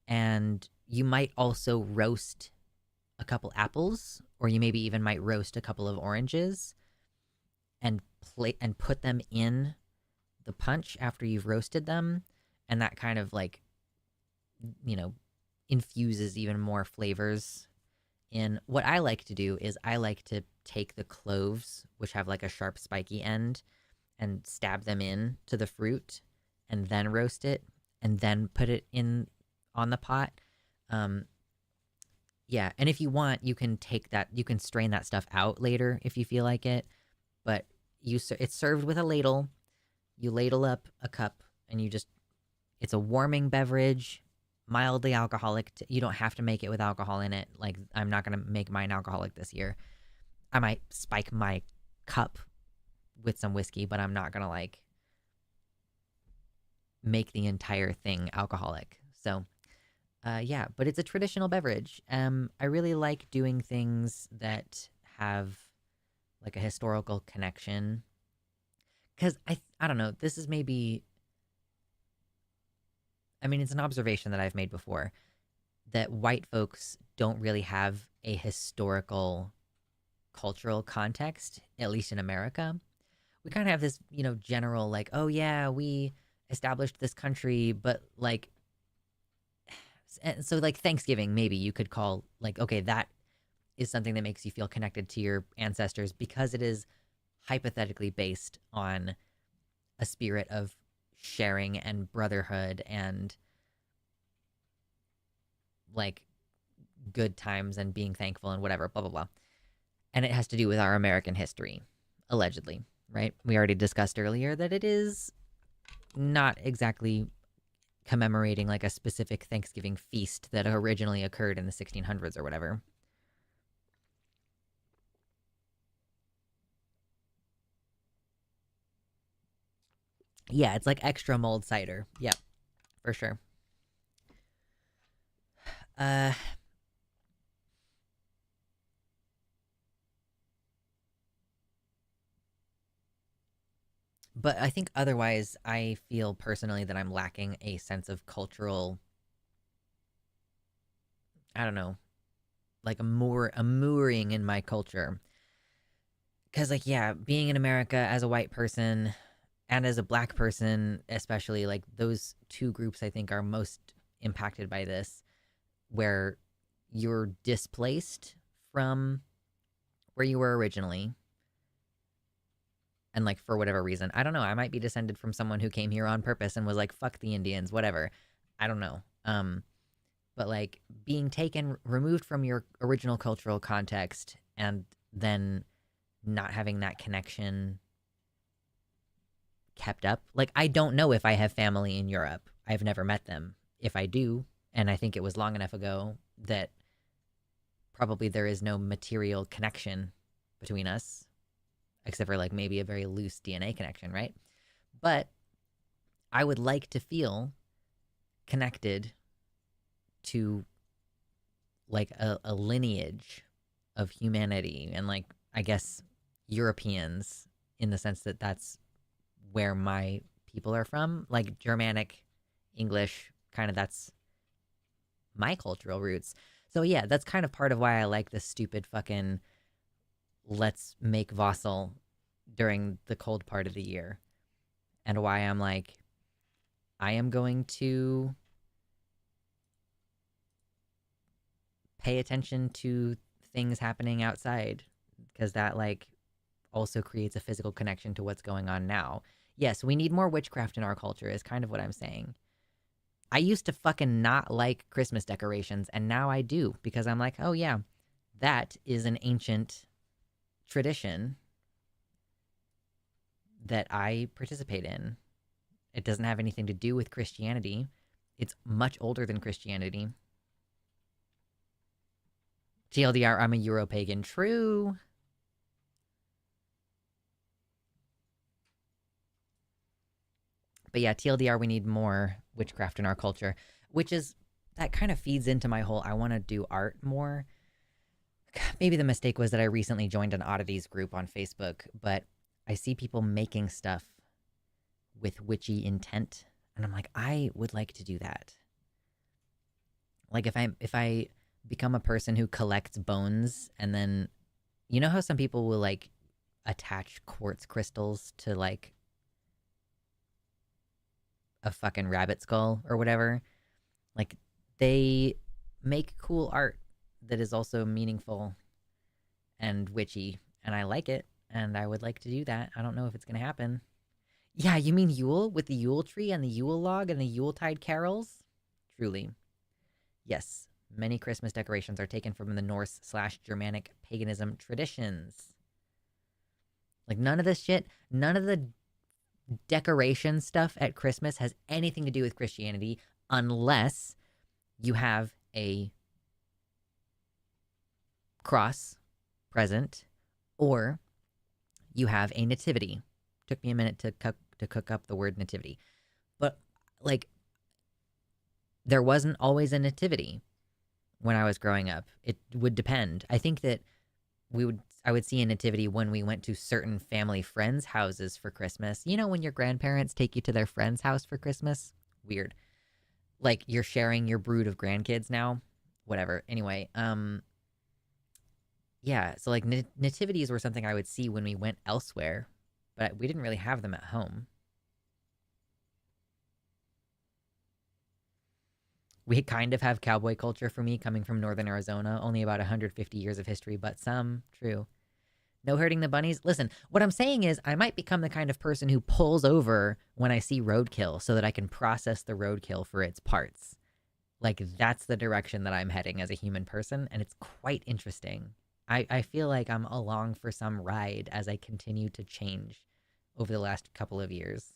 [SPEAKER 1] and you might also roast a couple apples, or you maybe even might roast a couple of oranges and put them in the punch after you've roasted them, and that kind of like, you know, infuses even more flavors in. What I like to do is I like to take the cloves, which have like a sharp spiky end, and stab them in to the fruit and then roast it and then put it in on the pot. Yeah, and if you want, you can take that, you can strain that stuff out later if you feel like it. But it's served with a ladle. You ladle up a cup, and it's a warming beverage, mildly alcoholic. You don't have to make it with alcohol in it. Like, I'm not gonna make mine alcoholic this year. I might spike my cup with some whiskey, but I'm not gonna like make the entire thing alcoholic. So yeah, but it's a traditional beverage. I really like doing things that have like a historical connection, because I don't know, this is maybe, I mean, it's an observation that I've made before, that white folks don't really have a historical cultural context, at least in America. We kind of have this, you know, general like, oh yeah, we established this country, but like, so like Thanksgiving, maybe you could call like, okay, that is something that makes you feel connected to your ancestors because it is hypothetically based on a spirit of sharing and brotherhood and like good times and being thankful and whatever, blah, blah, blah. And it has to do with our American history, allegedly, right? We already discussed earlier that it is not exactly commemorating like a specific Thanksgiving feast that originally occurred in the 1600s or whatever. Yeah, it's like extra mulled cider. Yep, for sure. Uh but I think otherwise I feel personally that I'm lacking a sense of cultural, I don't know, like a mooring in my culture. Cuz like yeah, being in America as a white person and as a black person especially, like those two groups I think are most impacted by this, where you're displaced from where you were originally, and like for whatever reason, I don't know, I might be descended from someone who came here on purpose and was like fuck the Indians, whatever, I don't know. But like being taken, removed from your original cultural context, and then not having that connection kept up. Like I don't know if I have family in Europe, I've never met them. If I do, and I think it was long enough ago, that probably there is no material connection between us, except for like maybe a very loose DNA connection, right? But I would like to feel connected to like a lineage of humanity and like I guess Europeans, in the sense that that's where my people are from, like Germanic, English, kind of that's my cultural roots. So yeah, that's kind of part of why I like this stupid fucking let's make Vossel during the cold part of the year, and why I'm like, I am going to pay attention to things happening outside, because that like also creates a physical connection to what's going on now. Yes, we need more witchcraft in our culture is kind of what I'm saying. I used to fucking not like Christmas decorations, and now I do, because I'm like, oh yeah, that is an ancient tradition that I participate in. It doesn't have anything to do with Christianity. It's much older than Christianity. TLDR, I'm a Euro pagan. True. But yeah, TLDR, we need more witchcraft in our culture, which is, that kind of feeds into my whole I want to do art more. Maybe the mistake was that I recently joined an oddities group on Facebook, but I see people making stuff with witchy intent, and I'm like, I would like to do that. Like if I become a person who collects bones, and then you know how some people will like attach quartz crystals to like a fucking rabbit skull or whatever? Like they make cool art that is also meaningful and witchy, and I like it, and I would like to do that. I don't know if it's gonna happen. Yeah, you mean Yule, with the Yule tree and the Yule log and the Yuletide carols? Truly. Yes, many Christmas decorations are taken from the Norse/Germanic paganism traditions. Like none of this shit, none of the decoration stuff at Christmas has anything to do with Christianity, unless you have a cross present or you have a nativity. Took me a minute to cook up the word nativity. But like there wasn't always a nativity when I was growing up. It would depend. I think that I would see a nativity when we went to certain family friends' houses for Christmas. You know, when your grandparents take you to their friend's house for Christmas? Weird. Like you're sharing your brood of grandkids now. Whatever. Anyway, yeah, so like nativities were something I would see when we went elsewhere, but we didn't really have them at home. We kind of have cowboy culture for me, coming from northern Arizona, only about 150 years of history, but some, true. No hurting the bunnies. Listen, what I'm saying is I might become the kind of person who pulls over when I see roadkill so that I can process the roadkill for its parts. Like, that's the direction that I'm heading as a human person, and it's quite interesting. I feel like I'm along for some ride as I continue to change over the last couple of years.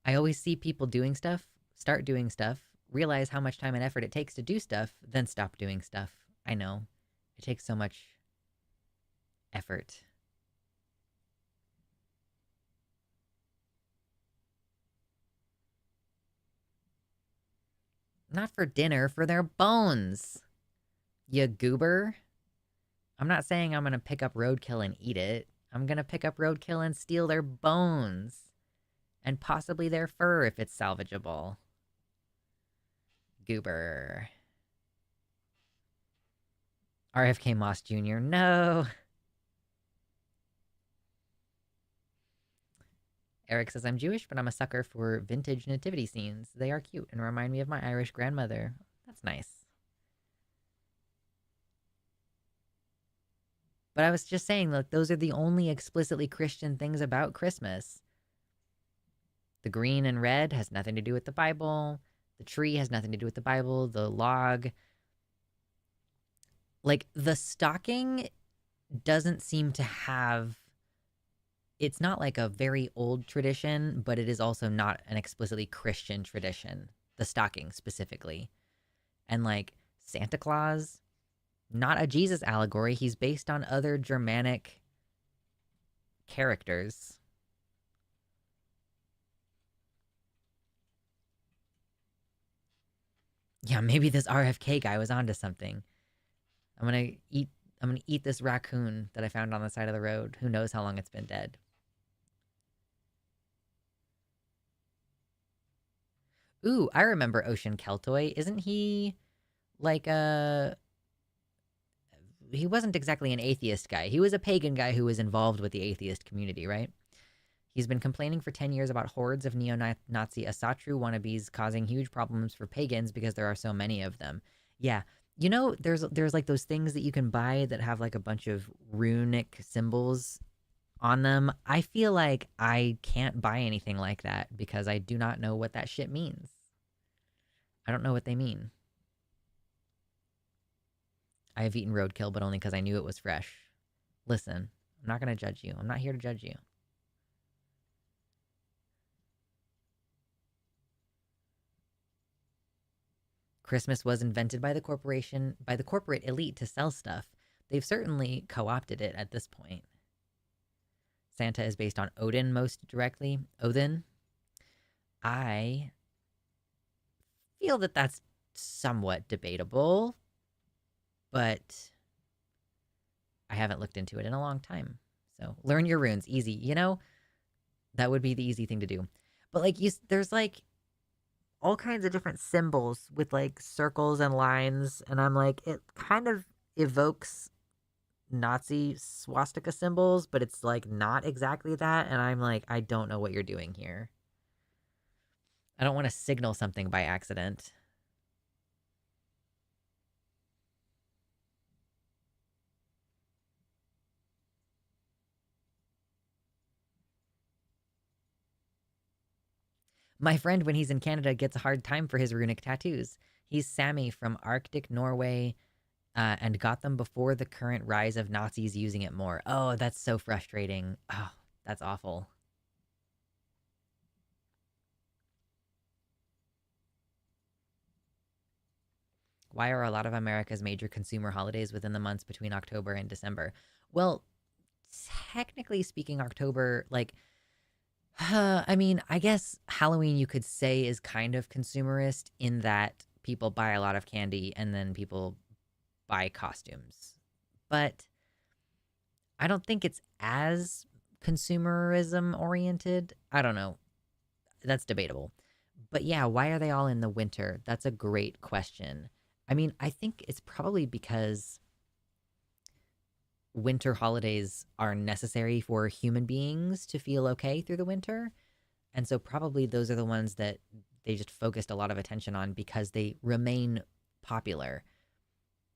[SPEAKER 1] I always see people doing stuff, start doing stuff, realize how much time and effort it takes to do stuff, then stop doing stuff. I know. It takes so much effort. Not for dinner, for their bones. You goober. I'm not saying I'm gonna pick up roadkill and eat it. I'm gonna pick up roadkill and steal their bones. And possibly their fur if it's salvageable. Goober. RFK Moss Jr. No. Eric says, I'm Jewish, but I'm a sucker for vintage nativity scenes. They are cute and remind me of my Irish grandmother. That's nice. But I was just saying, look, those are the only explicitly Christian things about Christmas. The green and red has nothing to do with the Bible. The tree has nothing to do with the Bible. The log. Like, the stocking doesn't seem to have... It's not like a very old tradition, but it is also not an explicitly Christian tradition. The stocking, specifically. And, like, Santa Claus, not a Jesus allegory. He's based on other Germanic characters. Yeah, maybe this RFK guy was onto something. I'm gonna eat this raccoon that I found on the side of the road. Who knows how long it's been dead. Ooh, I remember Ocean Keltoy. Isn't he like a... He wasn't exactly an atheist guy. He was a pagan guy who was involved with the atheist community, right? He's been complaining for 10 years about hordes of neo-Nazi Asatru wannabes causing huge problems for pagans because there are so many of them. Yeah, you know, there's like those things that you can buy that have like a bunch of runic symbols on them. I feel like I can't buy anything like that because I do not know what that shit means. I don't know what they mean. I have eaten roadkill, but only because I knew it was fresh. Listen, I'm not going to judge you. I'm not here to judge you. Christmas was invented by the corporate elite to sell stuff. They've certainly co-opted it at this point. Santa is based on Odin most directly. Odin. I feel that that's somewhat debatable, but I haven't looked into it in a long time. So learn your runes, easy. You know, that would be the easy thing to do. But like, there's like all kinds of different symbols with like circles and lines, and I'm like, it kind of evokes Nazi swastika symbols, but it's like not exactly that, and I'm like, I don't know what you're doing here. I don't want to signal something by accident. My friend, when he's in Canada, gets a hard time for his runic tattoos. He's Sammy from Arctic Norway and got them before the current rise of Nazis using it more. Oh, that's so frustrating. Oh, that's awful. Why are a lot of America's major consumer holidays within the months between October and December? Well, technically speaking, October, like, I mean, I guess Halloween you could say is kind of consumerist in that people buy a lot of candy and then people buy costumes. But I don't think it's as consumerism oriented. I don't know. That's debatable. But yeah, why are they all in the winter? That's a great question. I mean, I think it's probably because winter holidays are necessary for human beings to feel okay through the winter. And so probably those are the ones that they just focused a lot of attention on because they remain popular.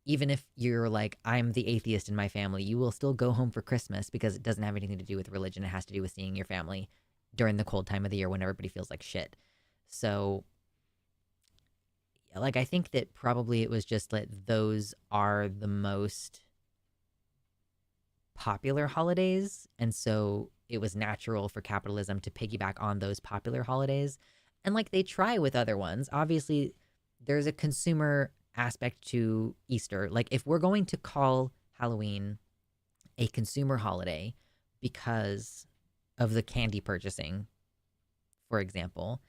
[SPEAKER 1] Even if you're like, I'm the atheist in my family, you will still go home for Christmas because it doesn't have anything to do with religion. It has to do with seeing your family during the cold time of the year when everybody feels like shit. So, like, I think that probably it was just that those are the most popular holidays. And so it was natural for capitalism to piggyback on those popular holidays. And like they try with other ones. Obviously, there's a consumer aspect to Easter. Like if we're going to call Halloween a consumer holiday because of the candy purchasing, for example,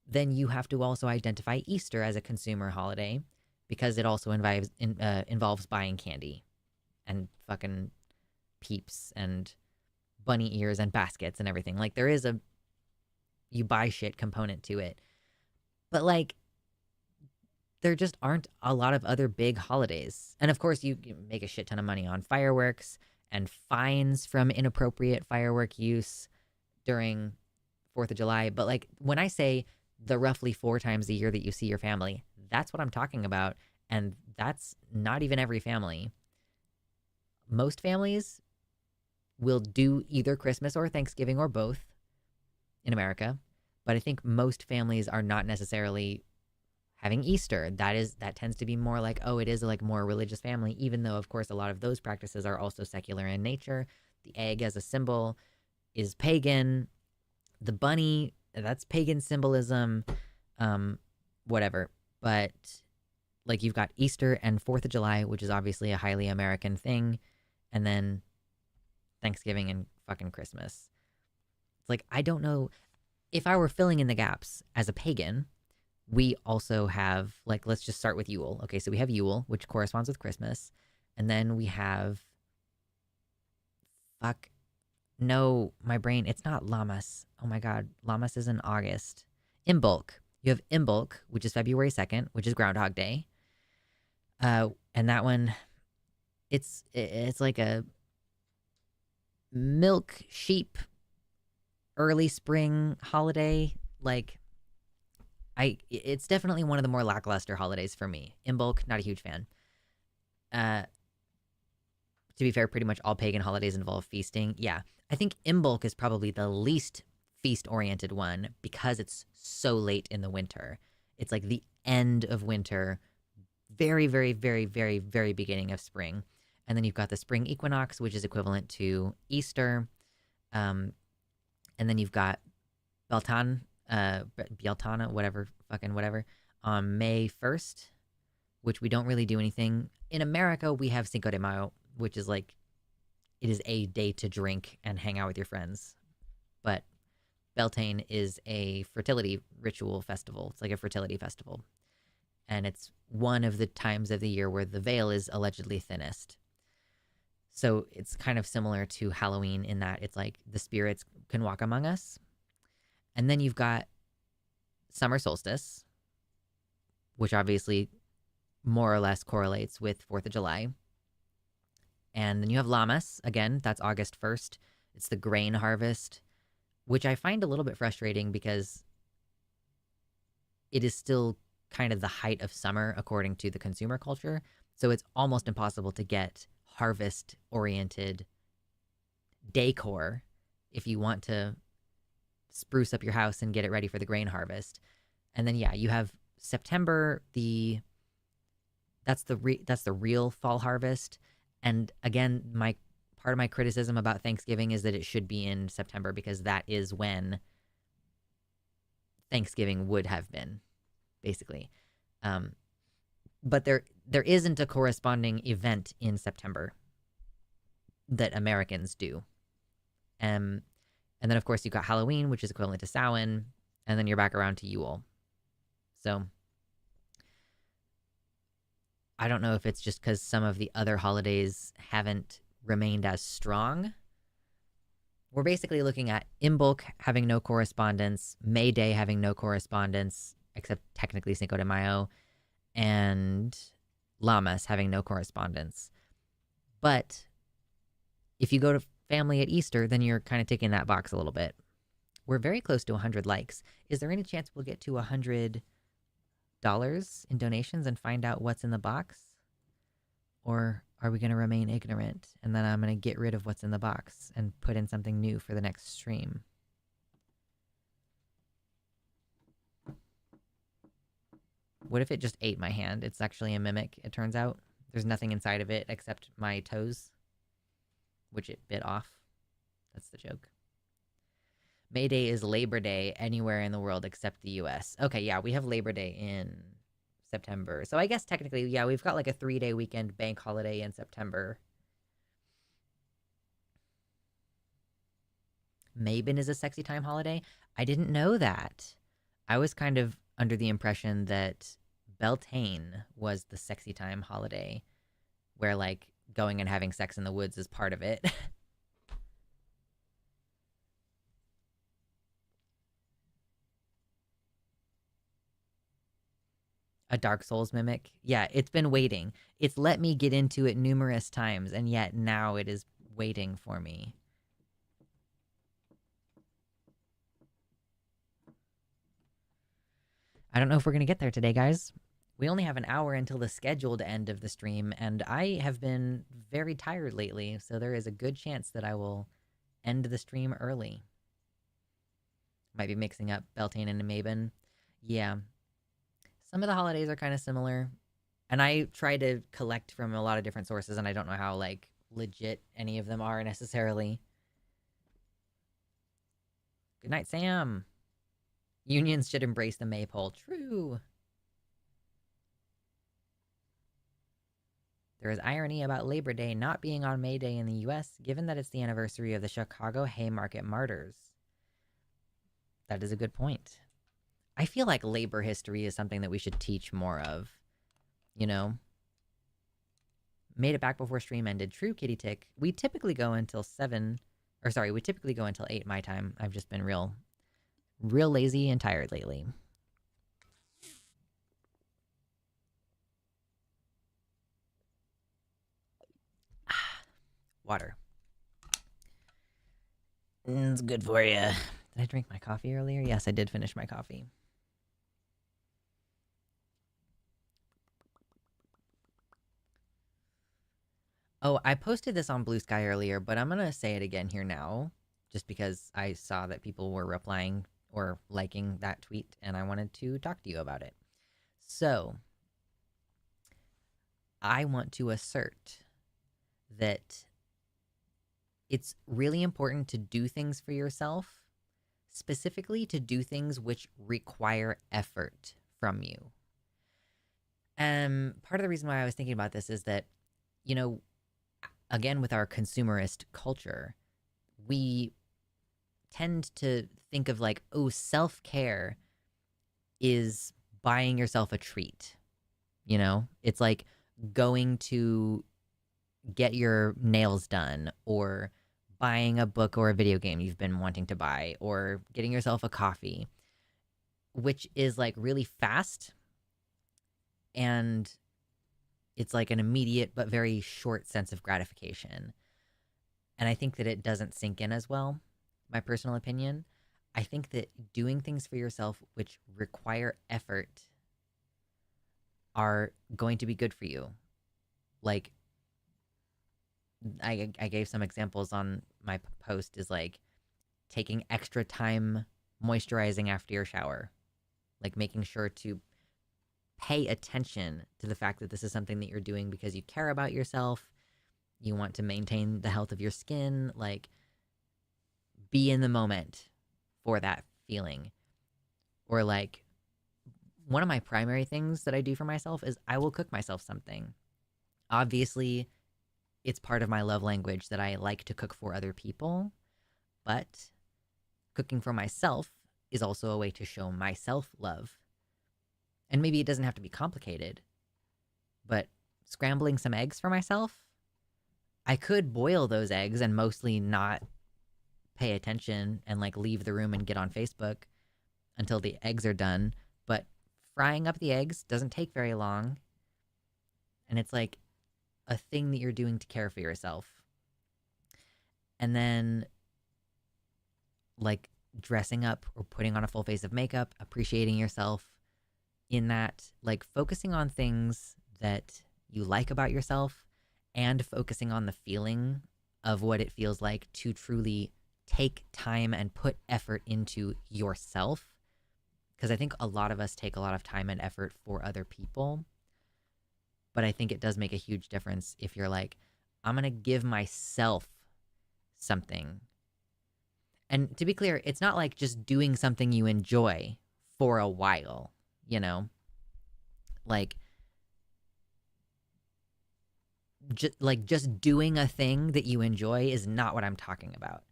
[SPEAKER 1] then you have to also identify Easter as a consumer holiday because it also involves buying candy and fucking peeps and bunny ears and baskets and everything. Like there is a you buy shit component to it. But like there just aren't a lot of other big holidays. And of course you make a shit ton of money on fireworks and fines from inappropriate firework use during 4th of July. But like when I say the roughly 4 times a year that you see your family, that's what I'm talking about. And that's not even every family. Most families will do either Christmas or Thanksgiving or both in America. But I think most families are not necessarily having Easter. That tends to be more like, oh, it is like more religious family, even though of course a lot of those practices are also secular in nature. The egg as a symbol is pagan. The bunny, that's pagan symbolism, whatever. But like you've got Easter and 4th of July, which is obviously a highly American thing, and then Thanksgiving and fucking Christmas. It's like, I don't know if I were filling in the gaps as a pagan. We also have, like, let's just start with Yule. Okay, so we have Yule, which corresponds with Christmas. And then we have, no, my brain, it's not Lammas. Oh my God, Lammas is in August. Imbolc. You have Imbolc, which is February 2nd, which is Groundhog Day. And that one, it's like a milk sheep early spring holiday. Like, it's definitely one of the more lackluster holidays for me. Imbolc, not a huge fan. To be fair, pretty much all pagan holidays involve feasting. Yeah, I think Imbolc is probably the least feast-oriented one because it's so late in the winter. It's like the end of winter, very, very, very, very, very beginning of spring. And then you've got the spring equinox, which is equivalent to Easter. And then you've got Beltana, whatever, on May 1st, which we don't really do anything. In America, we have Cinco de Mayo, which is like, it is a day to drink and hang out with your friends. But Beltane is a fertility ritual festival. It's like a fertility festival. And it's one of the times of the year where the veil is allegedly thinnest. So it's kind of similar to Halloween in that it's like the spirits can walk among us. And then you've got summer solstice, which obviously more or less correlates with 4th of July. And then you have Lammas, again, that's August 1st. It's the grain harvest, which I find a little bit frustrating because it is still kind of the height of summer according to the consumer culture. So it's almost impossible to get harvest-oriented decor if you want to spruce up your house and get it ready for the grain harvest. And then, yeah, you have September, that's the real fall harvest. And again, part of my criticism about Thanksgiving is that it should be in September because that is when Thanksgiving would have been, basically. But there isn't a corresponding event in September that Americans do. And then, of course, you've got Halloween, which is equivalent to Samhain, and then you're back around to Yule. So I don't know if it's just because some of the other holidays haven't remained as strong. We're basically looking at Imbolc having no correspondence, May Day having no correspondence, except technically Cinco de Mayo, and Lammas having no correspondence. But if you go to family at Easter, then you're kind of ticking that box a little bit. We're very close to 100 likes. Is there any chance we'll get to $100 in donations and find out what's in the box? Or are we going to remain ignorant and then I'm going to get rid of what's in the box and put in something new for the next stream? What if it just ate my hand? It's actually a mimic, it turns out. There's nothing inside of it except my toes, which it bit off. That's the joke. May Day is Labor Day anywhere in the world except the US. Okay, yeah, we have Labor Day in September. So I guess technically, yeah, we've got like a 3-day weekend bank holiday in September. Mabon is a sexy time holiday? I didn't know that. I was kind of under the impression that Beltane was the sexy time holiday, where like going and having sex in the woods is part of it. A Dark Souls mimic? Yeah, it's been waiting. It's let me get into it numerous times, and yet now it is waiting for me. I don't know if we're going to get there today, guys. We only have an hour until the scheduled end of the stream, and I have been very tired lately, so there is a good chance that I will end the stream early. Might be mixing up Beltane and Mabon. Yeah. Some of the holidays are kind of similar, and I try to collect from a lot of different sources, and I don't know how, like, legit any of them are necessarily. Good night, Sam. Unions should embrace the maypole. True. There is irony about Labor Day not being on May Day in the US, given that it's the anniversary of the Chicago Haymarket Martyrs. That is a good point. I feel like labor history is something that we should teach more of. You know? Made it back before stream ended. True, Kitty Tick. We typically go until 7... Or sorry, we typically go until 8 my time. I've just been real lazy and tired lately. Water. It's good for you. Did I drink my coffee earlier? Yes, I did finish my coffee. Oh, I posted this on Blue Sky earlier, but I'm going to say it again here now, just because I saw that people were replying or liking that tweet, and I wanted to talk to you about it. So, I want to assert that it's really important to do things for yourself, specifically to do things which require effort from you. Part of the reason why I was thinking about this is that, you know, again, with our consumerist culture, we tend to think of like, oh, self-care is buying yourself a treat. You know, it's like going to get your nails done, or buying a book or a video game you've been wanting to buy, or getting yourself a coffee, which is like really fast, and it's like an immediate but very short sense of gratification. And I think that it doesn't sink in as well, my personal opinion. I think that doing things for yourself which require effort are going to be good for you. Like, I gave some examples on my post, is like taking extra time moisturizing after your shower, like making sure to pay attention to the fact that this is something that you're doing because you care about yourself, you want to maintain the health of your skin, like be in the moment for that feeling. Or like, one of my primary things that I do for myself is I will cook myself something. Obviously, it's part of my love language that I like to cook for other people, but cooking for myself is also a way to show myself love. And maybe it doesn't have to be complicated, but scrambling some eggs for myself, I could boil those eggs and mostly not pay attention and like leave the room and get on Facebook until the eggs are done. But frying up the eggs doesn't take very long. And it's like a thing that you're doing to care for yourself. And then like dressing up or putting on a full face of makeup, appreciating yourself in that, like focusing on things that you like about yourself and focusing on the feeling of what it feels like to truly take time and put effort into yourself. Because I think a lot of us take a lot of time and effort for other people. But I think it does make a huge difference if you're like, I'm going to give myself something. And to be clear, it's not like just doing something you enjoy for a while, you know? Like just doing a thing that you enjoy is not what I'm talking about.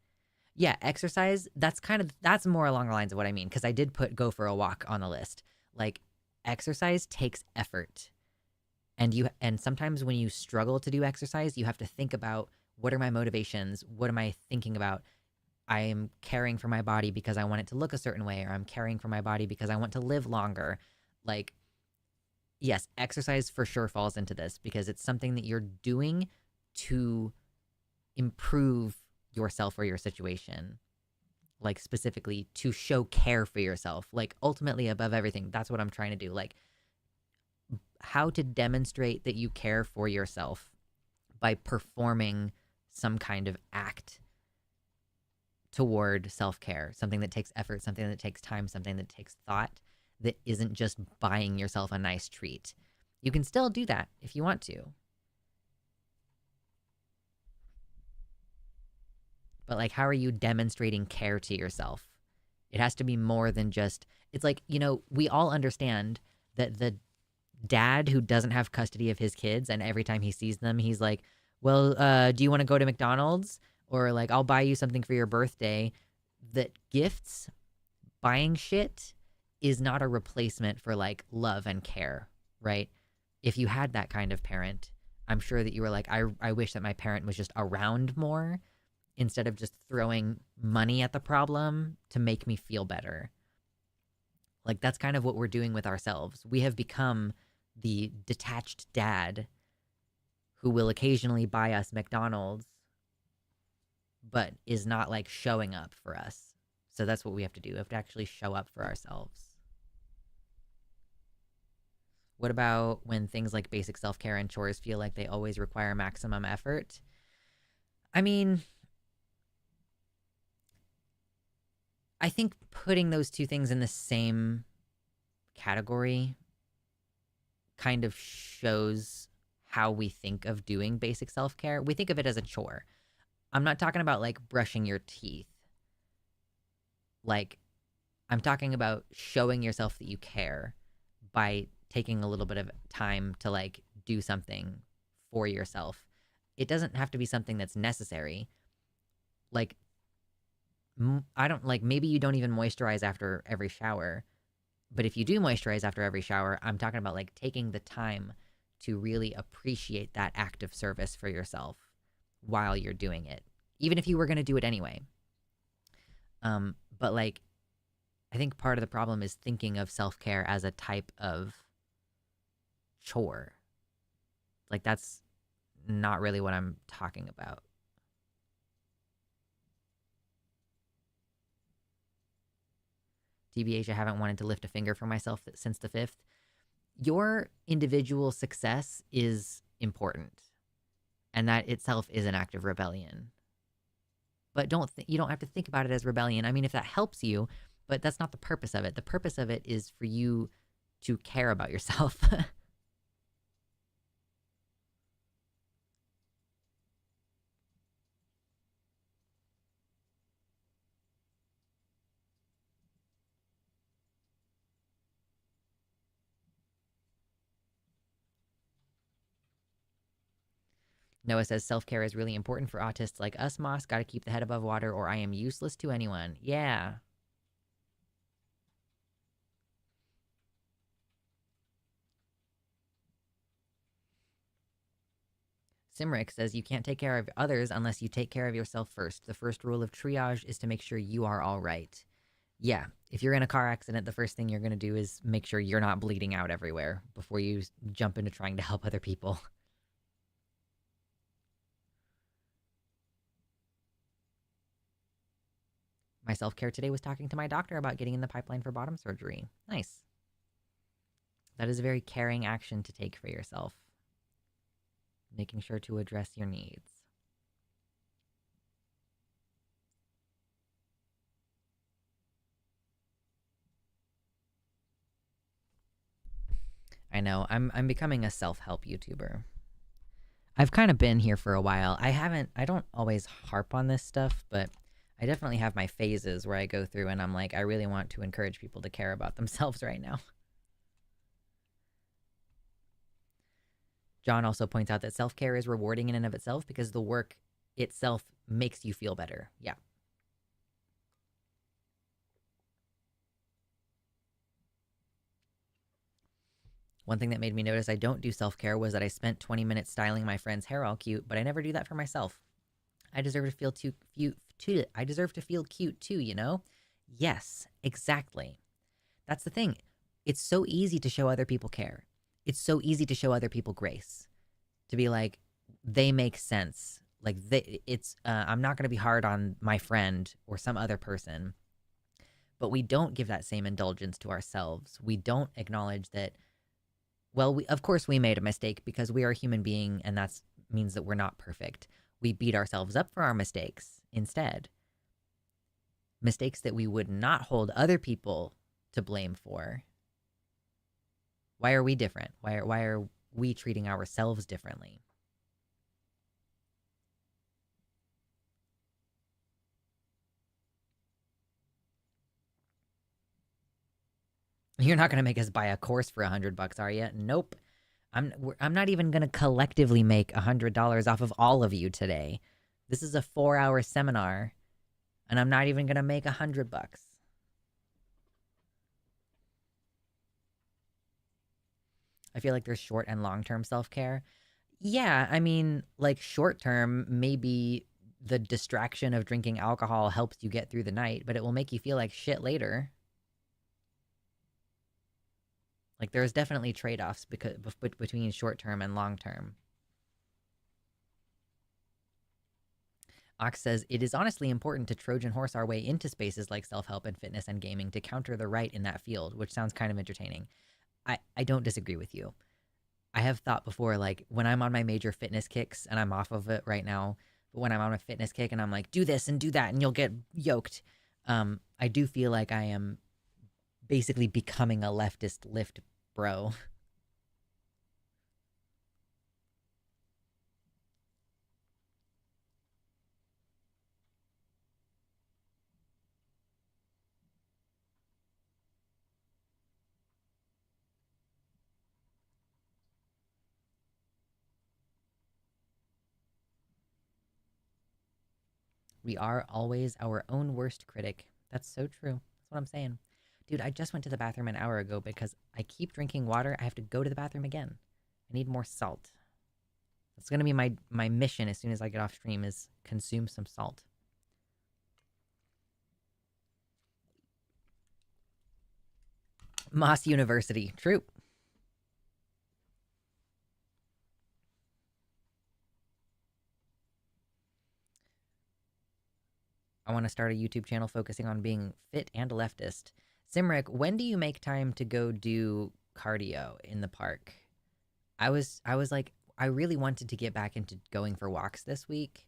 [SPEAKER 1] Yeah, exercise, that's more along the lines of what I mean, because I did put go for a walk on the list. Like exercise takes effort. And sometimes when you struggle to do exercise, you have to think about, what are my motivations? What am I thinking about? I am caring for my body because I want it to look a certain way, or I'm caring for my body because I want to live longer. Like, yes, exercise for sure falls into this because it's something that you're doing to improve yourself or your situation. Like, specifically to show care for yourself. Like, ultimately, above everything, that's what I'm trying to do. Like, how to demonstrate that you care for yourself by performing some kind of act toward self-care, something that takes effort, something that takes time, something that takes thought, that isn't just buying yourself a nice treat. You can still do that if you want to. But like, how are you demonstrating care to yourself? It has to be more than just, it's like, we all understand that the dad who doesn't have custody of his kids and every time he sees them, he's like, well, do you want to go to McDonald's? Or like, I'll buy you something for your birthday. That gifts, buying shit is not a replacement for like love and care, right? If you had that kind of parent, I'm sure that you were like, I wish that my parent was just around more instead of just throwing money at the problem to make me feel better. Like, that's kind of what we're doing with ourselves. We have become the detached dad who will occasionally buy us McDonald's, but is not like showing up for us. So that's what we have to do. We have to actually show up for ourselves. What about when things like basic self-care and chores feel like they always require maximum effort? I mean, I think putting those two things in the same category kind of shows how we think of doing basic self-care. We think of it as a chore. I'm not talking about like brushing your teeth. Like, I'm talking about showing yourself that you care by taking a little bit of time to like do something for yourself. It doesn't have to be something that's necessary. Like, I don't like, maybe you don't even moisturize after every shower, but if you do moisturize after every shower, I'm talking about like taking the time to really appreciate that act of service for yourself while you're doing it, even if you were going to do it anyway. But like, I think part of the problem is thinking of self-care as a type of chore. Like, that's not really what I'm talking about. TBH, I haven't wanted to lift a finger for myself since the 5th. Your individual success is important, and that itself is an act of rebellion. But you don't have to think about it as rebellion. I mean, if that helps you, but that's not the purpose of it. The purpose of it is for you to care about yourself. Noah says self-care is really important for autists like us, Moss. Gotta keep the head above water or I am useless to anyone. Yeah. Simric says you can't take care of others unless you take care of yourself first. The first rule of triage is to make sure you are all right. Yeah, if you're in a car accident, the first thing you're going to do is make sure you're not bleeding out everywhere before you jump into trying to help other people. My self-care today was talking to my doctor about getting in the pipeline for bottom surgery. Nice. That is a very caring action to take for yourself. Making sure to address your needs. I know. I'm becoming a self-help YouTuber. I've kind of been here for a while. I don't always harp on this stuff, but I definitely have my phases where I go through and I'm like, I really want to encourage people to care about themselves right now. John also points out that self-care is rewarding in and of itself because the work itself makes you feel better. Yeah. One thing that made me notice I don't do self-care was that I spent 20 minutes styling my friend's hair all cute, but I never do that for myself. I deserve to feel I deserve to feel cute too, you know? Yes, exactly. That's the thing. It's so easy to show other people care. It's so easy to show other people grace. To be like, they make sense. Like I'm not going to be hard on my friend or some other person. But we don't give that same indulgence to ourselves. We don't acknowledge that, well, of course we made a mistake because we are a human being and that means that we're not perfect. We beat ourselves up for our mistakes instead. Mistakes that we would not hold other people to blame for. Why are we different? Why are we treating ourselves differently? You're not going to make us buy a course for $100, are you? Nope. I'm not even going to collectively make $100 off of all of you today. This is a 4-hour seminar, and I'm not even going to make $100. I feel like there's short and long-term self-care. Yeah, I mean, like short-term, maybe the distraction of drinking alcohol helps you get through the night, but it will make you feel like shit later. Like there's definitely trade-offs between short-term and long-term. Ox says, it is honestly important to Trojan horse our way into spaces like self-help and fitness and gaming to counter the right in that field, which sounds kind of entertaining. I don't disagree with you. I have thought before, like, when I'm on my major fitness kicks, and I'm off of it right now, but when I'm on a fitness kick and I'm like, do this and do that, and you'll get yoked, I do feel like I am basically becoming a leftist lift bro. We are always our own worst critic. That's so true. That's what I'm saying. Dude, I just went to the bathroom an hour ago because I keep drinking water. I have to go to the bathroom again. I need more salt. That's going to be my mission as soon as I get off stream is consume some salt. Moss University. True. I want to start a YouTube channel focusing on being fit and a leftist. Simric, when do you make time to go do cardio in the park? I was like, I really wanted to get back into going for walks this week,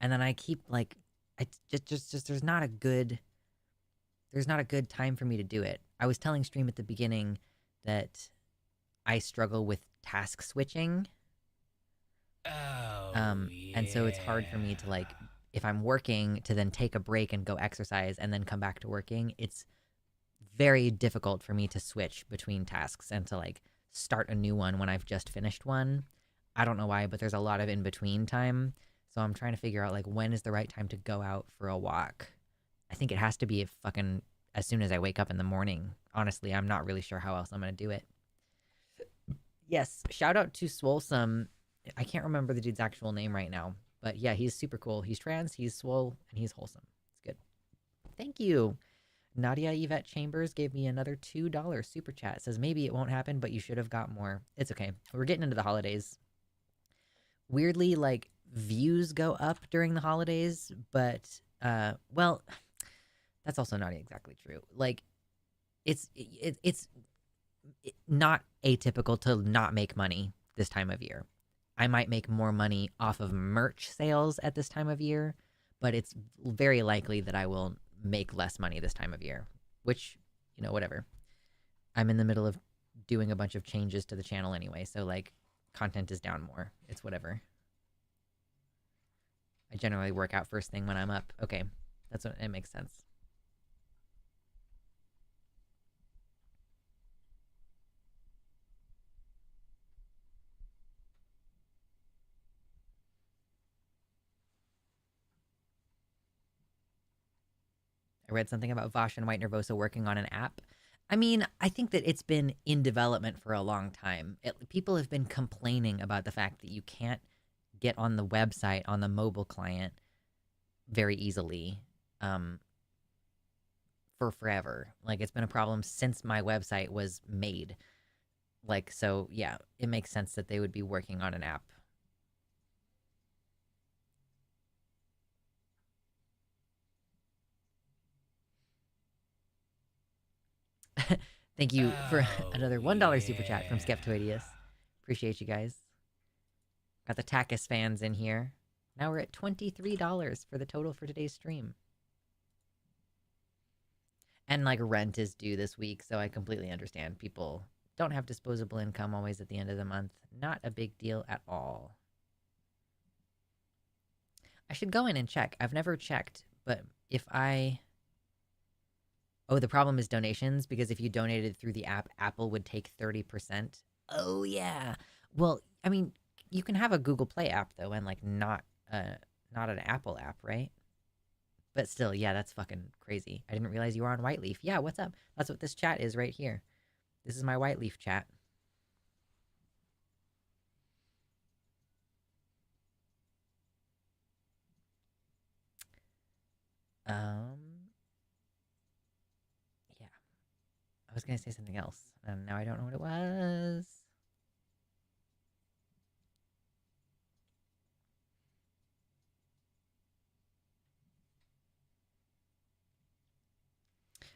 [SPEAKER 1] and then I keep like, I just there's not a good time for me to do it. I was telling stream at the beginning that I struggle with task switching. And so it's hard for me to like, if I'm working, to then take a break and go exercise and then come back to working. It's very difficult for me to switch between tasks and to like start a new one when I've just finished one. I don't know why, but there's a lot of in between time. So I'm trying to figure out like when is the right time to go out for a walk. I think it has to be fucking as soon as I wake up in the morning. Honestly, I'm not really sure how else I'm going to do it. Yes, shout out to Swolesome. I can't remember the dude's actual name right now, but yeah, he's super cool. He's trans, he's swole, and he's wholesome. It's good. Thank you. Nadia Yvette Chambers gave me another $2 super chat. Says maybe it won't happen, but you should have got more. It's okay. We're getting into the holidays. Weirdly, like views go up during the holidays, but well, That's also not exactly true. Like, it's not atypical to not make money this time of year. I might make more money off of merch sales at this time of year, but it's very likely that I will make less money this time of year, which, whatever. I'm in the middle of doing a bunch of changes to the channel anyway, so like content is down more. It's whatever. I generally work out first thing when I'm up. Okay, it makes sense. I read something about Vosh and White Nervosa working on an app. I mean, I think that it's been in development for a long time. People have been complaining about the fact that you can't get on the website on the mobile client very easily for forever. Like, it's been a problem since my website was made. Like, so yeah, it makes sense that they would be working on an app. Thank you for another $1 super chat from Skeptoidius. Appreciate you guys. Got the Takis fans in here. Now we're at $23 for the total for today's stream. And like rent is due this week, so I completely understand. People don't have disposable income always at the end of the month. Not a big deal at all. I should go in and check. I've never checked, but if I... Oh, the problem is donations, because if you donated through the app, Apple would take 30%. Oh, yeah. Well, I mean, you can have a Google Play app, though, and, like, not an Apple app, right? But still, yeah, that's fucking crazy. I didn't realize you were on Whiteleaf. Yeah, what's up? That's what this chat is right here. This is my Whiteleaf chat. Yeah. I was gonna say something else, and now I don't know what it was.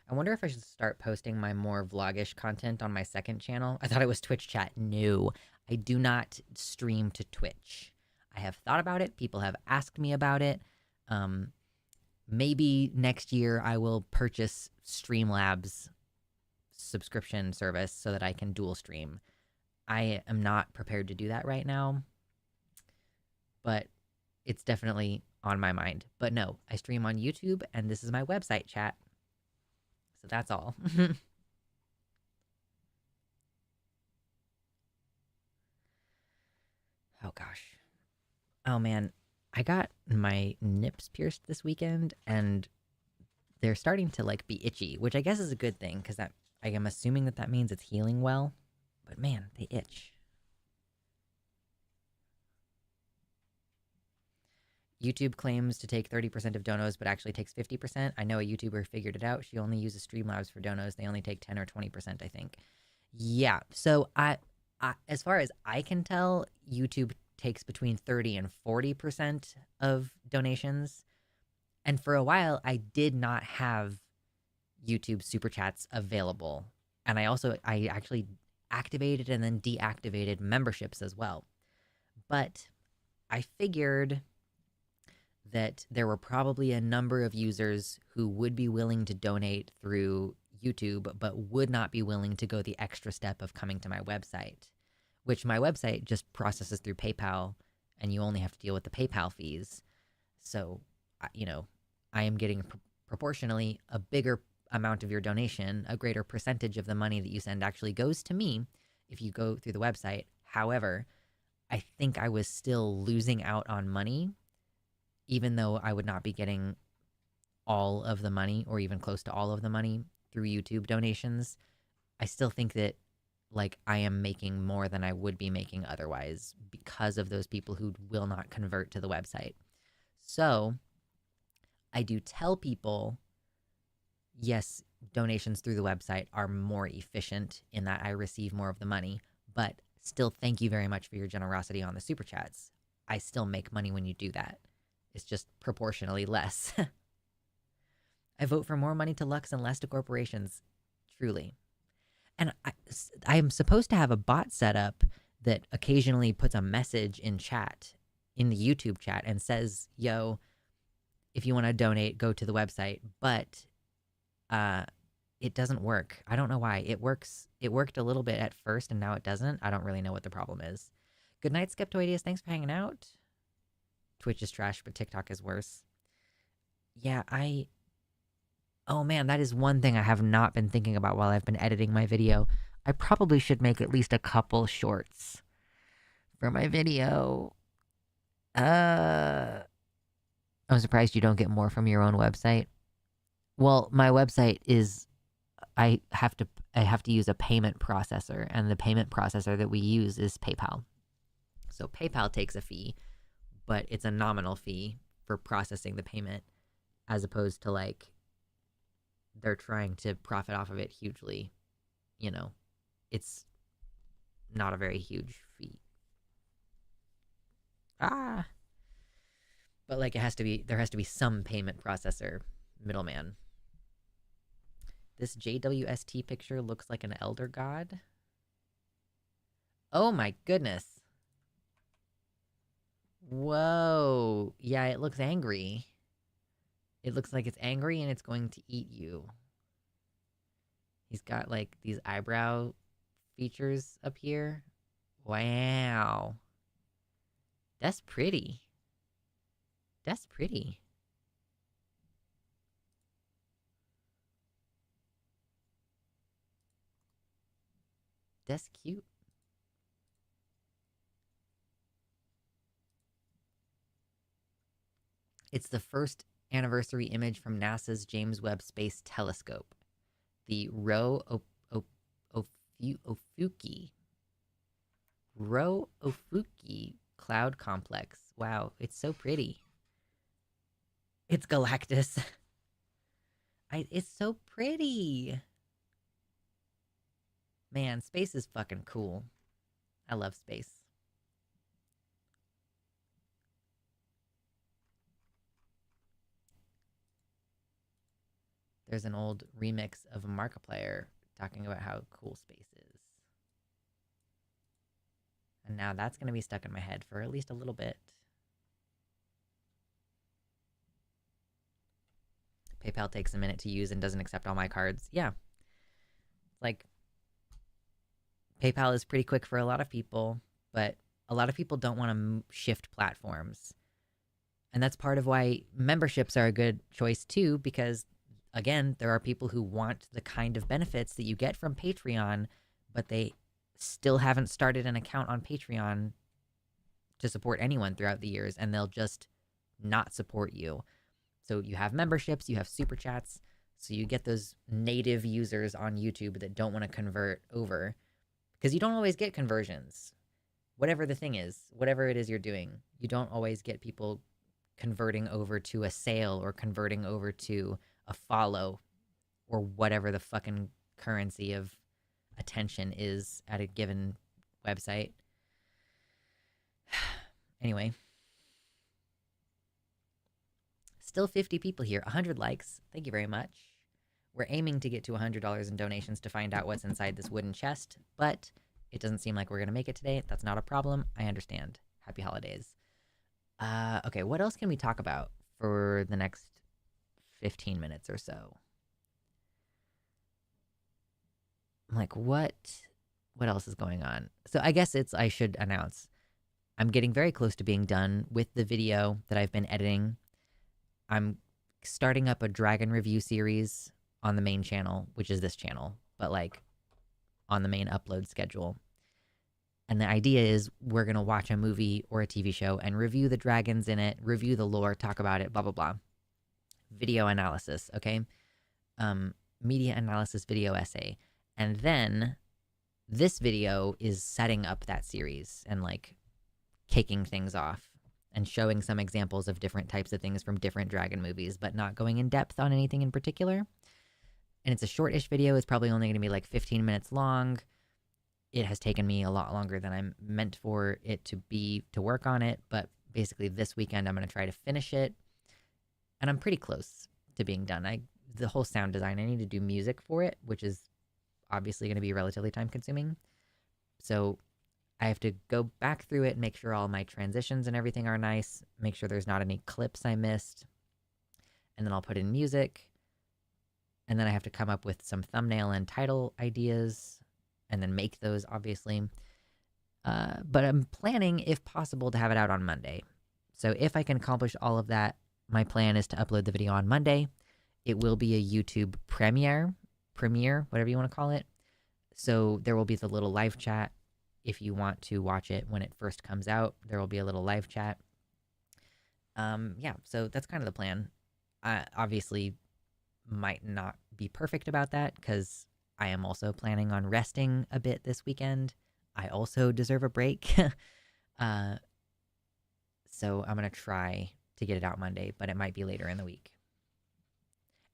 [SPEAKER 1] I wonder if I should start posting my more vlogish content on my second channel. I thought it was Twitch chat. No, I do not stream to Twitch. I have thought about it. People have asked me about it. Maybe next year I will purchase Streamlabs subscription service so that I can dual stream. I am not prepared to do that right now, but it's definitely on my mind. But no, I stream on YouTube, and this is my website chat. So that's all. Oh, gosh. Oh, man. I got my nips pierced this weekend, and they're starting to, like, be itchy, which I guess is a good thing, because I am assuming that means it's healing well. But, man, they itch. YouTube claims to take 30% of donos, but actually takes 50%. I know a YouTuber figured it out. She only uses Streamlabs for donos. They only take 10 or 20%, I think. Yeah, so I as far as I can tell, YouTube takes between 30 and 40% of donations. And for a while, I did not have YouTube Super Chats available. And I actually activated and then deactivated memberships as well. But I figured that there were probably a number of users who would be willing to donate through YouTube, but would not be willing to go the extra step of coming to my website, which my website just processes through PayPal, and you only have to deal with the PayPal fees. So, I am getting proportionally a bigger amount of your donation. A greater percentage of the money that you send actually goes to me if you go through the website. However, I think I was still losing out on money, even though I would not be getting all of the money or even close to all of the money through YouTube donations. I still think that, like, I am making more than I would be making otherwise because of those people who will not convert to the website. So I do tell people, yes, donations through the website are more efficient in that I receive more of the money, but still thank you very much for your generosity on the super chats. I still make money when you do that. It's just proportionally less. I vote for more money to Lux and less to corporations. Truly. And I am supposed to have a bot set up that occasionally puts a message in chat, in the YouTube chat, and says, yo, if you want to donate, go to the website. But it doesn't work. I don't know why. It worked a little bit at first, and now it doesn't. I don't really know what the problem is. Good night, Skeptoideus. Thanks for hanging out. Twitch is trash, but TikTok is worse. Yeah, oh man, that is one thing I have not been thinking about while I've been editing my video. I probably should make at least a couple shorts for my video. I'm surprised you don't get more from your own website. Well, my website is I have to use a payment processor, and the payment processor that we use is PayPal. So PayPal takes a fee, but it's a nominal fee for processing the payment, as opposed to like they're trying to profit off of it hugely. You know, it's not a very huge fee. But like there has to be some payment processor middleman. This JWST picture looks like an elder god. Oh my goodness. Whoa. Yeah, it looks angry. It looks like it's angry and it's going to eat you. He's got like these eyebrow features up here. Wow. That's pretty. That's pretty. That's cute. It's the first anniversary image from NASA's James Webb Space Telescope, the Ofuki Cloud Complex. Wow, it's so pretty. It's Galactus. It's so pretty. Man, space is fucking cool. I love space. There's an old remix of Markiplier talking about how cool space is. And now that's going to be stuck in my head for at least a little bit. PayPal takes a minute to use and doesn't accept all my cards. Yeah. Like, PayPal is pretty quick for a lot of people, but a lot of people don't want to shift platforms. And that's part of why memberships are a good choice too, because again, there are people who want the kind of benefits that you get from Patreon, but they still haven't started an account on Patreon to support anyone throughout the years, and they'll just not support you. So you have memberships, you have super chats, so you get those native users on YouTube that don't want to convert over, because you don't always get conversions. Whatever the thing is, whatever it is you're doing, you don't always get people converting over to a sale or converting over to a follow or whatever the fucking currency of attention is at a given website. Anyway. Still 50 people here, 100 likes. Thank you very much. We're aiming to get to $100 in donations to find out what's inside this wooden chest, but it doesn't seem like we're going to make it today. That's not a problem. I understand. Happy holidays. Okay, what else can we talk about for the next 15 minutes or so? I'm like, what else is going on? So I guess I should announce, I'm getting very close to being done with the video that I've been editing. I'm starting up a dragon review series on the main channel, which is this channel, but like on the main upload schedule. And the idea is we're going to watch a movie or a TV show and review the dragons in it, review the lore, talk about it, blah, blah, blah. Video analysis, okay? Media analysis video essay. And then this video is setting up that series and like kicking things off and showing some examples of different types of things from different dragon movies, but not going in depth on anything in particular. And it's a short-ish video. It's probably only going to be like 15 minutes long. It has taken me a lot longer than I'm meant for it to be to work on it, but basically this weekend I'm going to try to finish it. And I'm pretty close to being done. the whole sound design. I need to do music for it, which is obviously going to be relatively time consuming. So I have to go back through it and make sure all my transitions and everything are nice, make sure there's not any clips I missed. And then I'll put in music. And then I have to come up with some thumbnail and title ideas and then make those, obviously. But I'm planning, if possible, to have it out on Monday. So if I can accomplish all of that, my plan is to upload the video on Monday. It will be a YouTube premiere, whatever you want to call it. So there will be the little live chat. If you want to watch it when it first comes out, there will be a little live chat. Yeah, so that's kind of the plan. I obviously might not be perfect about that because I am also planning on resting a bit this weekend. I also deserve a break. So I'm going to try to get it out Monday, but it might be later in the week.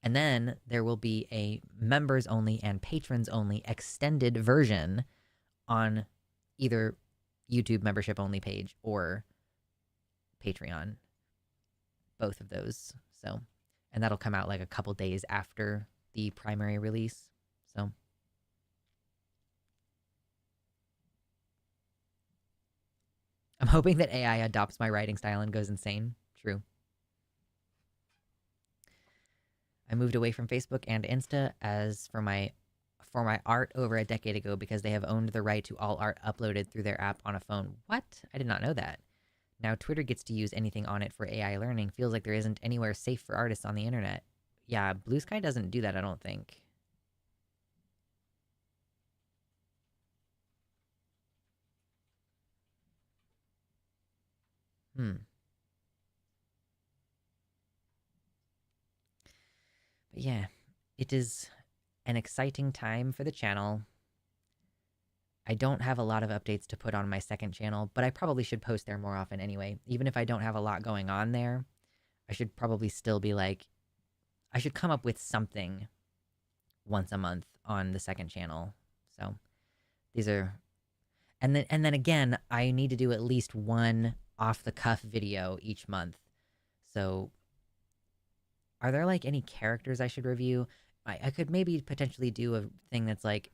[SPEAKER 1] And then there will be a members only and patrons only extended version on either YouTube membership only page or Patreon. Both of those. So, and that'll come out like a couple days after the primary release. So I'm hoping that AI adopts my writing style and goes insane. True. I moved away from Facebook and Insta as for my art over a decade ago because they have owned the right to all art uploaded through their app on a phone. What? I did not know that. Now Twitter gets to use anything on it for AI learning. Feels like there isn't anywhere safe for artists on the internet. Yeah, Blue Sky doesn't do that, I don't think. But yeah, it is an exciting time for the channel. I don't have a lot of updates to put on my second channel, but I probably should post there more often anyway. Even if I don't have a lot going on there, I should probably still be like, I should come up with something once a month on the second channel. So these are, and then again, I need to do at least one off the cuff video each month. So are there like any characters I should review? I could maybe potentially do a thing that's like,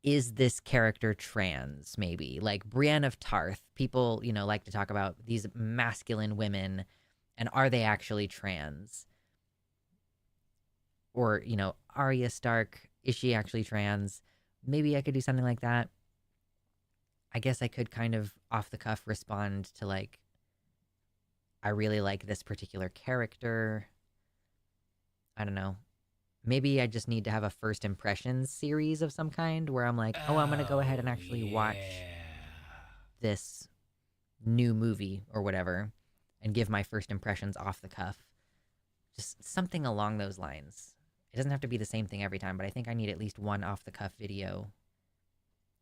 [SPEAKER 1] is this character trans, maybe? Like Brienne of Tarth. People, like to talk about these masculine women, and are they actually trans? Or, Arya Stark, is she actually trans? Maybe I could do something like that. I guess I could kind of off the cuff respond to like, I really like this particular character. I don't know. Maybe I just need to have a first impressions series of some kind where I'm like, oh, I'm going to go ahead and actually watch this new movie or whatever and give my first impressions off the cuff. Just something along those lines. It doesn't have to be the same thing every time, but I think I need at least one off the cuff video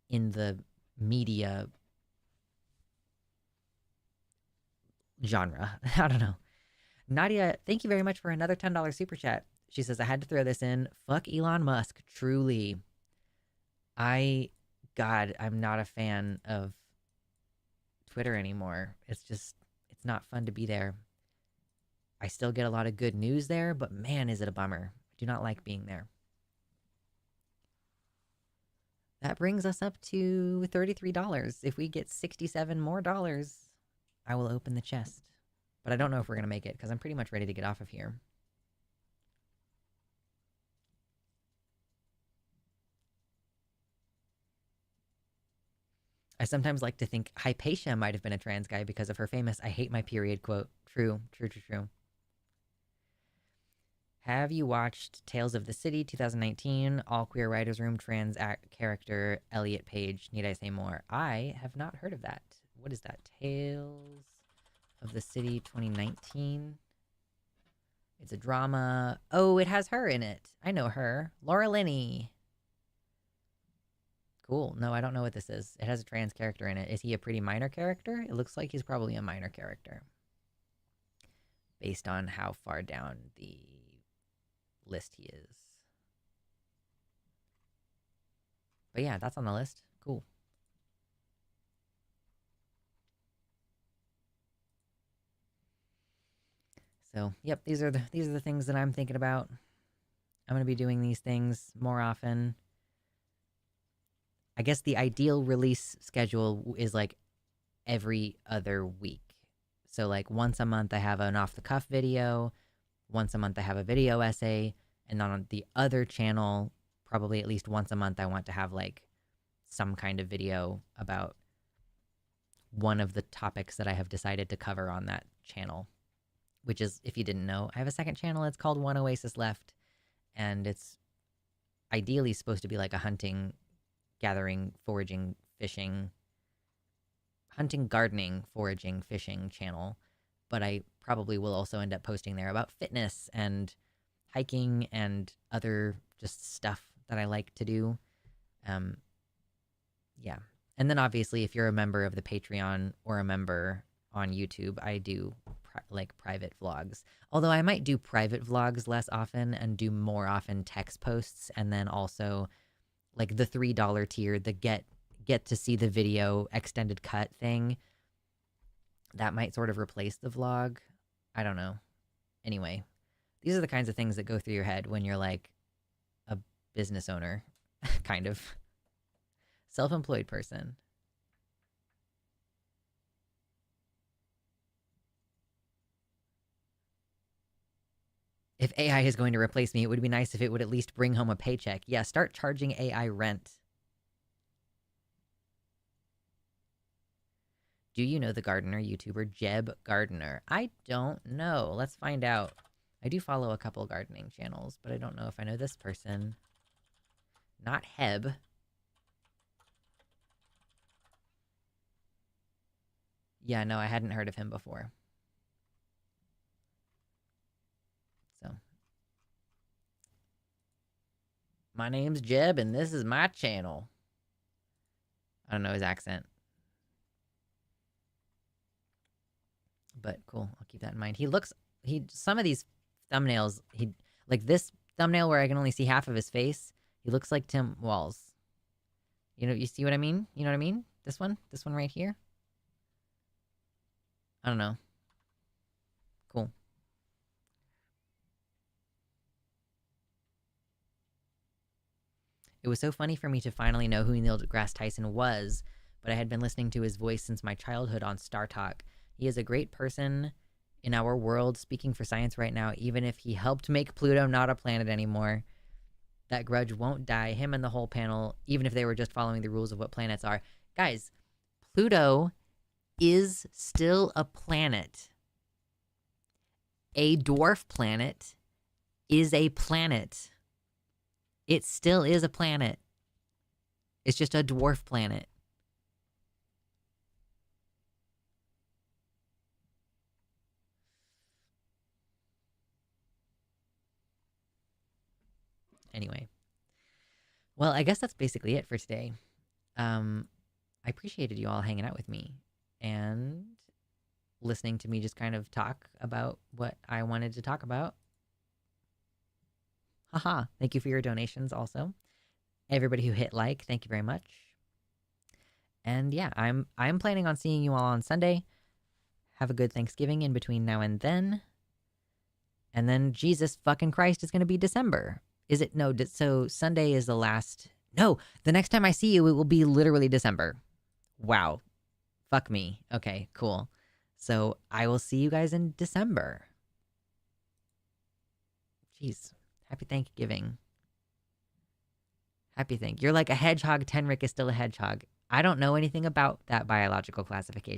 [SPEAKER 1] in the media genre. I don't know. Nadia, thank you very much for another $10 super chat. She says, I had to throw this in. Fuck Elon Musk. Truly. I'm not a fan of Twitter anymore. It's not fun to be there. I still get a lot of good news there, but man, is it a bummer. I do not like being there. That brings us up to $33. If we get 67 more dollars, I will open the chest. But I don't know if we're going to make it because I'm pretty much ready to get off of here. I sometimes like to think Hypatia might have been a trans guy because of her famous "I hate my period" quote. True. Have you watched Tales of the City 2019? All queer writers room trans character Elliot Page. Need I say more? I have not heard of that. What is that? Tales of the City 2019. It's a drama. Oh, it has her in it. I know her. Laura Linney. Cool. No, I don't know what this is. It has a trans character in it. Is he a pretty minor character? It looks like he's probably a minor character. Based on how far down the list he is. But yeah, that's on the list. Cool. So, yep, these are the things that I'm thinking about. I'm going to be doing these things more often. I guess the ideal release schedule is like every other week. So like once a month I have an off the cuff video, once a month I have a video essay, and then on the other channel, probably at least once a month I want to have like some kind of video about one of the topics that I have decided to cover on that channel. Which is, if you didn't know, I have a second channel. It's called One Oasis Left, and it's ideally supposed to be like a hunting, gathering, foraging, fishing, hunting, gardening, foraging, fishing channel. But I probably will also end up posting there about fitness and hiking and other just stuff that I like to do. Yeah. And then obviously, if you're a member of the Patreon or a member on YouTube, I do like private vlogs. Although I might do private vlogs less often and do more often text posts, and then also like the $3 tier, the get to see the video extended cut thing. That might sort of replace the vlog. I don't know. Anyway, these are the kinds of things that go through your head when you're like a business owner, kind of self-employed person. If AI is going to replace me, it would be nice if it would at least bring home a paycheck. Yeah, start charging AI rent. Do you know the gardener YouTuber Jeb Gardener? I don't know. Let's find out. I do follow a couple gardening channels, but I don't know if I know this person. Not Heb. Yeah, no, I hadn't heard of him before. So. My name's Jeb, and this is my channel. I don't know his accent. But cool, I'll keep that in mind. Some of these thumbnails, like this thumbnail where I can only see half of his face, he looks like Tim Walls. You know, you see what I mean? You know what I mean? This one right here. I don't know. Cool. It was so funny for me to finally know who Neil deGrasse Tyson was, but I had been listening to his voice since my childhood on Star Talk. He is a great person in our world, speaking for science right now, even if he helped make Pluto not a planet anymore. That grudge won't die. Him and the whole panel, even if they were just following the rules of what planets are. Guys, Pluto is still a planet. A dwarf planet is a planet. It still is a planet. It's just a dwarf planet. Anyway. Well, I guess that's basically it for today. I appreciated you all hanging out with me and listening to me just kind of talk about what I wanted to talk about. Haha. Thank you for your donations also. Everybody who hit like, thank you very much. And yeah, I'm planning on seeing you all on Sunday. Have a good Thanksgiving in between now and then. And then Jesus fucking Christ is going to be December. Is it? No, so Sunday is the last. No, the next time I see you, it will be literally December. Wow. Fuck me. Okay, cool. So I will see you guys in December. Jeez. Happy Thanksgiving. Happy Thank. You're like a hedgehog. Tenric is still a hedgehog. I don't know anything about that biological classification.